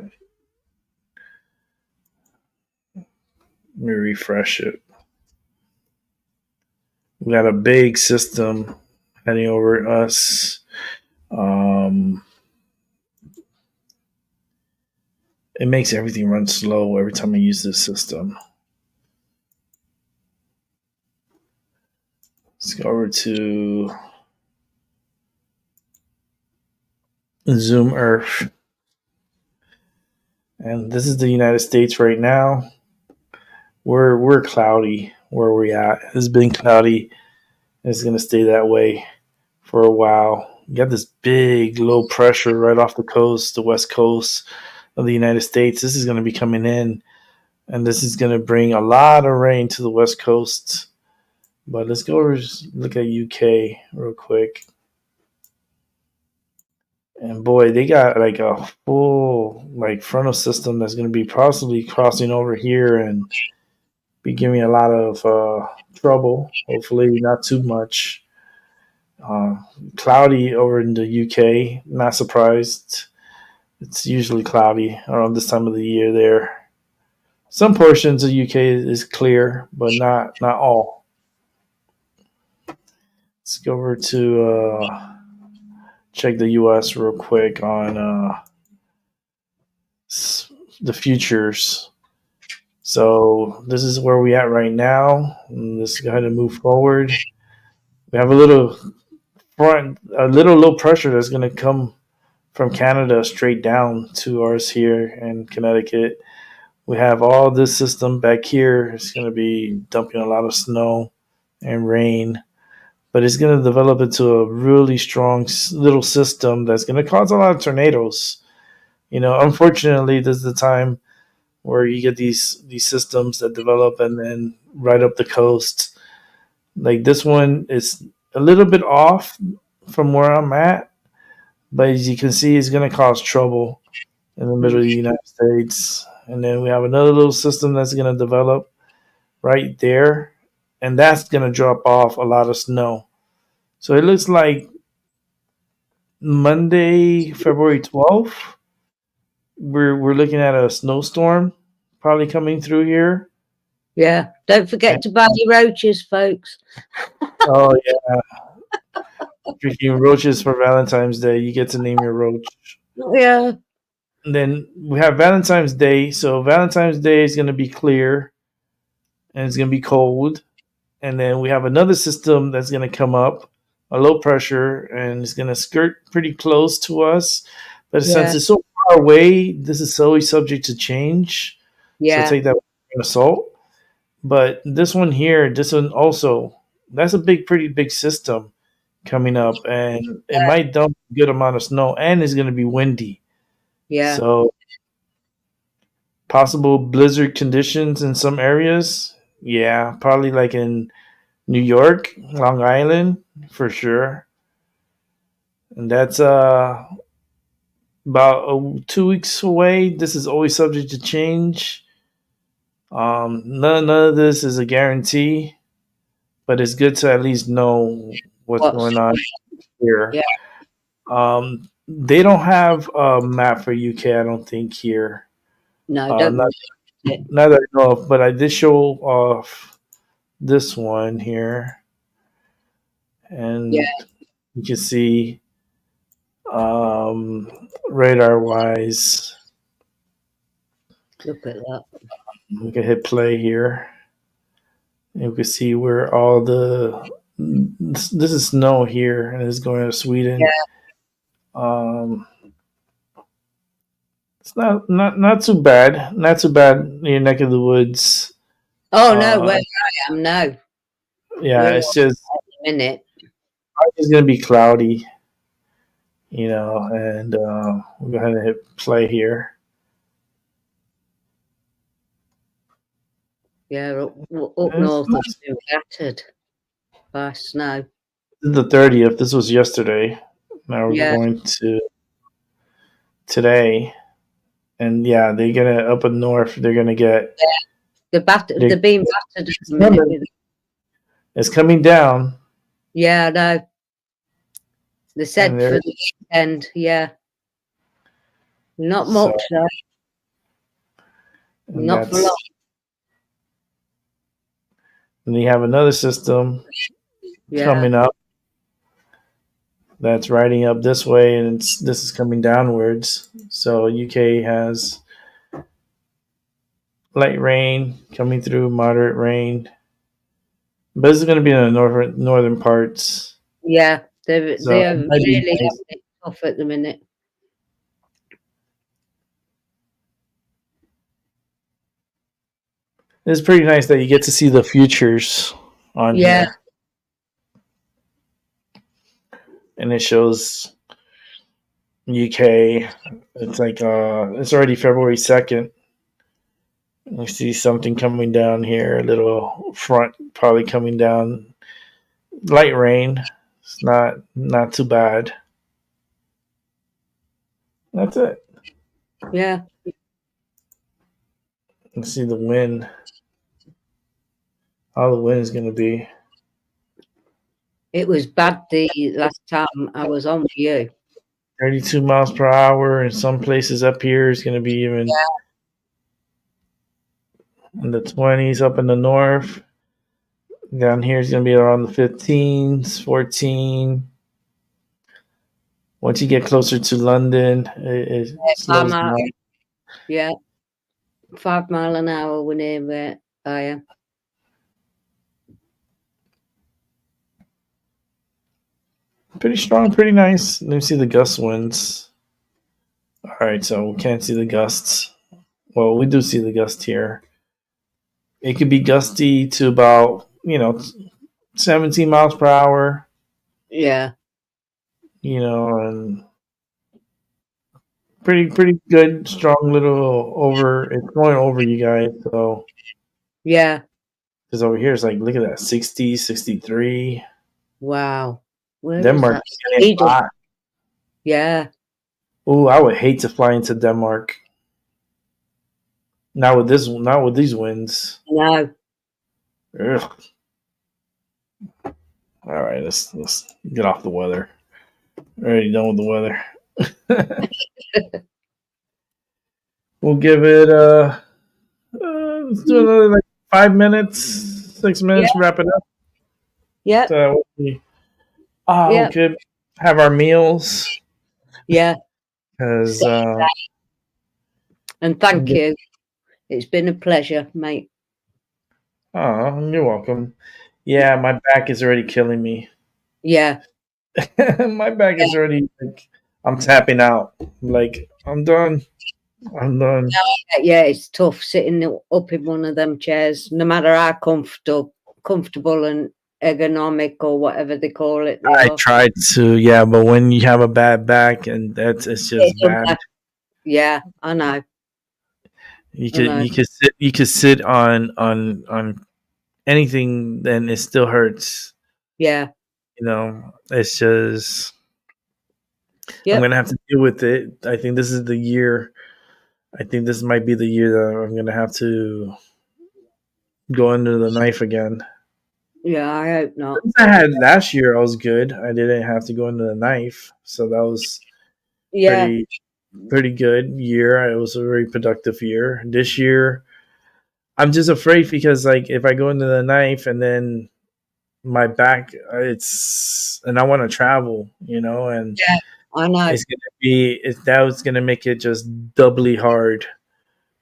Let me refresh it. We got a big system heading over us. Um, it makes everything run slow every time I use this system. Let's go over to Zoom Earth. And this is the United States right now. We're cloudy where we at. It's been cloudy. It's gonna stay that way for a while. You got this big low pressure right off the coast, the west coast of the United States. This is gonna be coming in, and this is gonna bring a lot of rain to the west coast. But let's go over look at UK real quick. And boy, they got like a full like frontal system that's going to be possibly crossing over here and be giving a lot of trouble. Hopefully, not too much. Uh, Cloudy over in the UK. Not surprised. It's usually cloudy around this time of the year there. Some portions of UK is clear, but not all. Let's go over to check the US real quick on the futures. So this is where we at right now. Let's go ahead and move forward. We have a little low pressure that's going to come from Canada straight down to ours here in Connecticut. We have all this system back here. It's going to be dumping a lot of snow and rain, but it's going to develop into a really strong little system that's going to cause a lot of tornadoes. You know, unfortunately, this is the time where you get these systems that develop and then right up the coast. Like this one is a little bit off from where I'm at, but as you can see, it's going to cause trouble in the middle of the United States. And then we have another little system that's going to develop right there, and that's going to drop off a lot of snow. So it looks like Monday, February 12th, we're looking at a snowstorm probably coming through here. yeah. Don't forget to buy your roaches, folks. Oh yeah, drinking roaches for Valentine's Day. You get to name your roach. Yeah. And then we have Valentine's Day. So Valentine's Day is going to be clear, and it's going to be cold. And then we have another system that's going to come up, a low pressure, and it's going to skirt pretty close to us. But since Yeah. it's so far away, this is always subject to change. So Yeah. take that with a grain of salt. But this one here, this one also, that's a pretty big system coming up, and it might dump a good amount of snow, and it's going to be windy. Yeah. So possible blizzard conditions in some areas. Yeah, probably like in New York, Long Island, for sure. And that's about 2 weeks away. This is always subject to change. None of this is a guarantee, but it's good to at least know what's What's going on here. yeah. They don't have a map for UK, I don't think here. No, Uh, don't not, worry about it. not that I know of, but I did show off this one here, Yeah. and you can see radar wise. Look at that. We can hit play here. You can see where all this is snow here, and it's going to Sweden. Yeah. It's not too bad. Not too bad in your neck of the woods. Oh no, where I am now. Yeah, it's just a minute. it's gonna be cloudy, and we'll go ahead and hit play here. Yeah, up north it's been battered by snow. This is the 30th. This was yesterday. Now we're going to today, and yeah, they're gonna up in north. They're gonna get they're being battered at the minute. It's coming down. Yeah, I know. They said for the weekend, yeah. Not much though. Not for long. And you have another system coming up that's riding up this way, and this is coming downwards. So UK has light rain coming through, moderate rain. But this is going to be in the northern parts. Yeah, they're really tough at the minute. It's pretty nice that you get to see the futures on here. And it shows UK. It's like it's already February 2nd. You see something coming down here, a little front probably coming down. Light rain. It's not too bad. That's it. Yeah. Let's see the wind. How the wind is going to be. It was bad the last time I was on with you. 32 miles per hour, and some places up here is going to be even in the 20s up in the north. Down here is going to be around the 15s, 14. Once you get closer to London, it slows down. Yeah. 5 miles an hour when near where I am. Pretty strong, pretty nice. Let me see the gust winds. All right, so we can't see the gusts. Well, we do see the gust here. It could be gusty to about 17 miles per hour. Yeah. And pretty good, strong little over. It's going over you guys, so yeah. Because over here it's like, look at that, 60, 63. Wow. Where Denmark is is getting hot. Yeah. Oh, I would hate to fly into Denmark. Not with these winds. No. Ugh. All right, let's get off the weather. Already done with the weather. We'll give it let's do another 5 minutes, 6 minutes, wrap it up. Yeah. So we could have our meals. Yeah. Because and thank you. It's been a pleasure, mate. Oh, you're welcome. Yeah, my back is already killing me. Yeah. My back is already I'm tapping out. Like, I'm done. I'm done. Yeah, it's tough sitting up in one of them chairs, no matter how comfortable and ergonomic or whatever they call it. They I are. tried to, yeah, but when you have a bad back, and it's It just don't bad. matter. Yeah, I know. You I could know. you could sit on anything, then it still hurts. Yeah. It's just I'm Yep. gonna have to deal with it. I think this is the year. I think this might be the year that I'm gonna have to go under the knife again. Yeah, I hope not. I had last year, I was good. I didn't have to go under the knife, so that was Yeah, pretty pretty good year. It was a very productive year. This year, I'm just afraid because like if I go into the knife and then my back, and I want to travel, and yeah, I know. that was gonna make it just doubly hard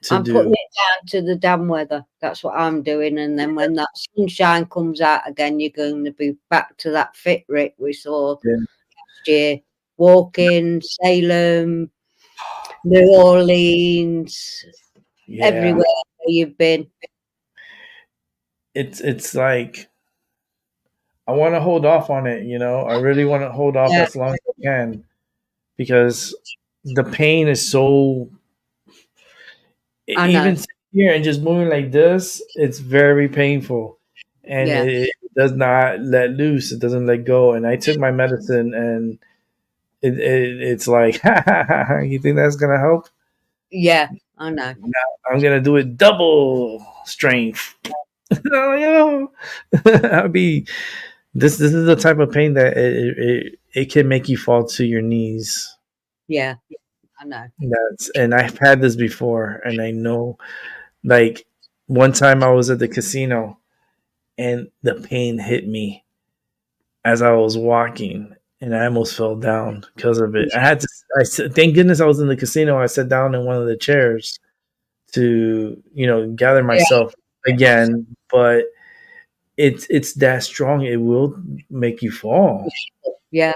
to I'm putting do. it down to the damn weather. That's what I'm doing. And then when that sunshine comes out again, you're going to be back to that fit Rick we saw Yeah, last year. Walking, Salem, New Orleans, yeah. everywhere where you've been. It's like I want to hold off on it. I really want to hold off Yeah, as long as I can because the pain is so. I know. Even sitting here and just moving like this, it's very painful, and Yeah, it does not let loose. It doesn't let go. And I took my medicine, and it's like, you think that's gonna help? yeah, I know. No, I'm gonna do it double strength. I'll be this is the type of pain that it can make you fall to your knees. Yeah, I know. And I've had this before, and I know. Like one time, I was at the casino, and the pain hit me as I was walking, and I almost fell down because of it. I had to. Thank goodness I was in the casino. I sat down in one of the chairs to gather Yeah, myself again, but it's that strong. It will make you fall. yeah,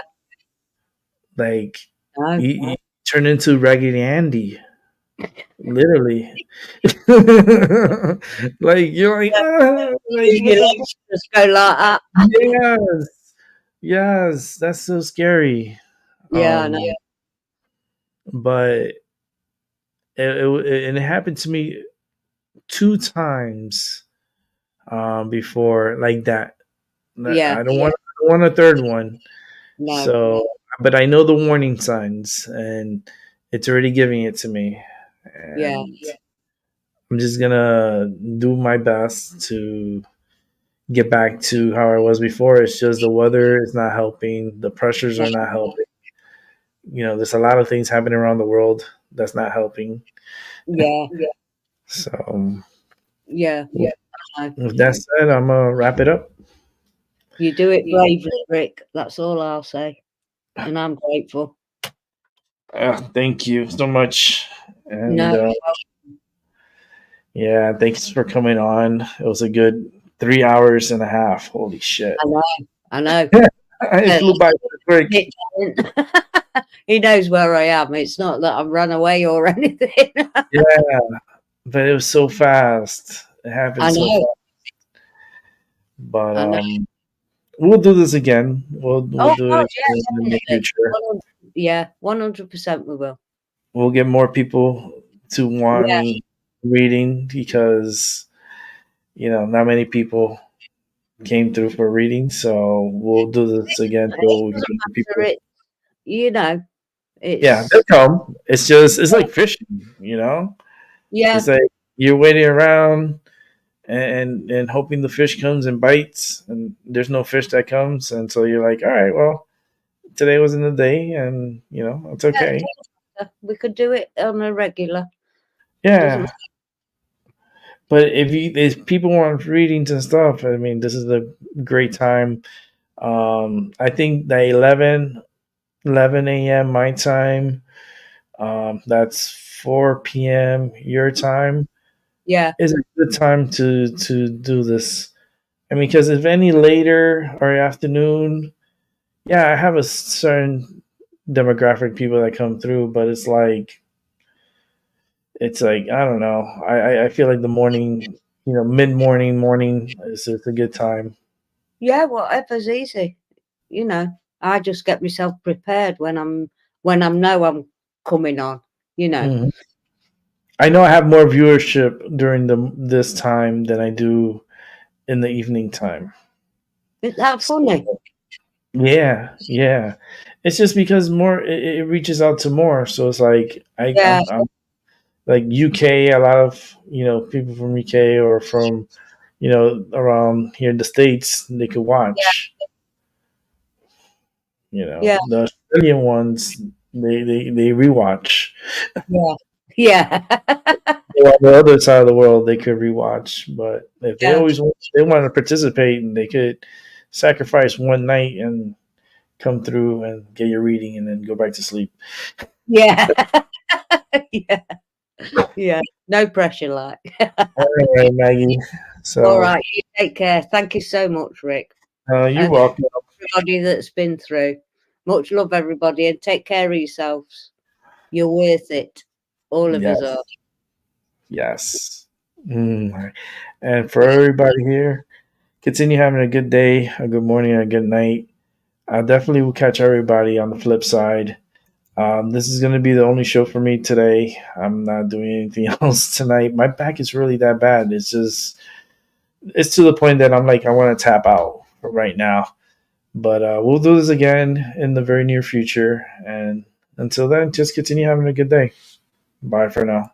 Like no. you turn into Raggedy Andy, literally. Like you're like, ah, like what Your the legs just go like that. yes, yes, that's so scary. Yeah, I know. But and it happened to me two times before like that. Yeah, I don't want a third one. no. So, but I know the warning signs, and it's already giving it to me, Yeah, and I'm just gonna do my best to get back to how I was before. It's just the weather is not helping, the pressures are not helping. There's a lot of things happening around the world that's not helping. yeah, So, yeah. with I know. with that said, I'm gonna wrap it up. You do it bravely, Rick. That's all I'll say. And I'm grateful. Thank you so much, and No, yeah, thanks for coming on. It was a good 3 hours and a half. Holy shit! I know. I know. It flew by so quick. He knows where I am. It's not that I've run away or anything. Yeah, but it was so fast. It happened I so know. fast. But I know. we'll do this again. We'll Oh do it God, again in the near yeah, future. definitely. Yeah, 100% we will. We'll get more people to Yeah, want reading because not many people came through for reading. So we'll do this again it so we can doesn't get more matter. people. Yeah, It's they'll come. It's like fishing. yeah, It's like you're waiting around and hoping the fish comes and bites, and there's no fish that comes, and so you're like, all right, well, today wasn't the day, and it's yeah, it okay. doesn't matter. We could do it on a regular. Doesn't Yeah, but if people want readings and stuff, I mean, this is a great time. I think the 11 a.m. my time, that's 4 p.m. your time, Yeah, is a good time to do this. I mean, because if any later or afternoon, yeah, I have a certain demographic people that come through, but it's like I don't know. I feel like the morning, mid morning, morning is it's a good time. Yeah, whatever's easy. I just get myself prepared when I know I'm coming on. Mhm. I know I have more viewership during this time than I do in the evening time. Is that funny? Yeah, yeah. It's just because more it reaches out to more. So it's like Yeah, I'm like UK. A lot of people from UK or from around here in the States, they could yeah, watch. yeah, The Australian ones, they rewatch. yeah, yeah, On the other side of the world, they could rewatch. But if yeah, they want to participate, and they could sacrifice one night and come through and get your reading, and then go back to sleep. yeah, yeah, yeah. No pressure, like. All right, Maggie. All So right, you take care. Thank you so much, Rick, you're and welcome. everybody that's been through. Much love, everybody, and take care of yourselves. You're worth it. All of us Yes, are. yes. And for everybody here, continue having a good day, a good morning, a good night. I definitely will catch everybody on the flip side. This is going to be the only show for me today. I'm not doing anything else tonight. My back is really that bad. It's to the point that I'm like, I want to tap out right now. But we'll do this again in the very near future. And until then, just continue having a good day. Bye for now.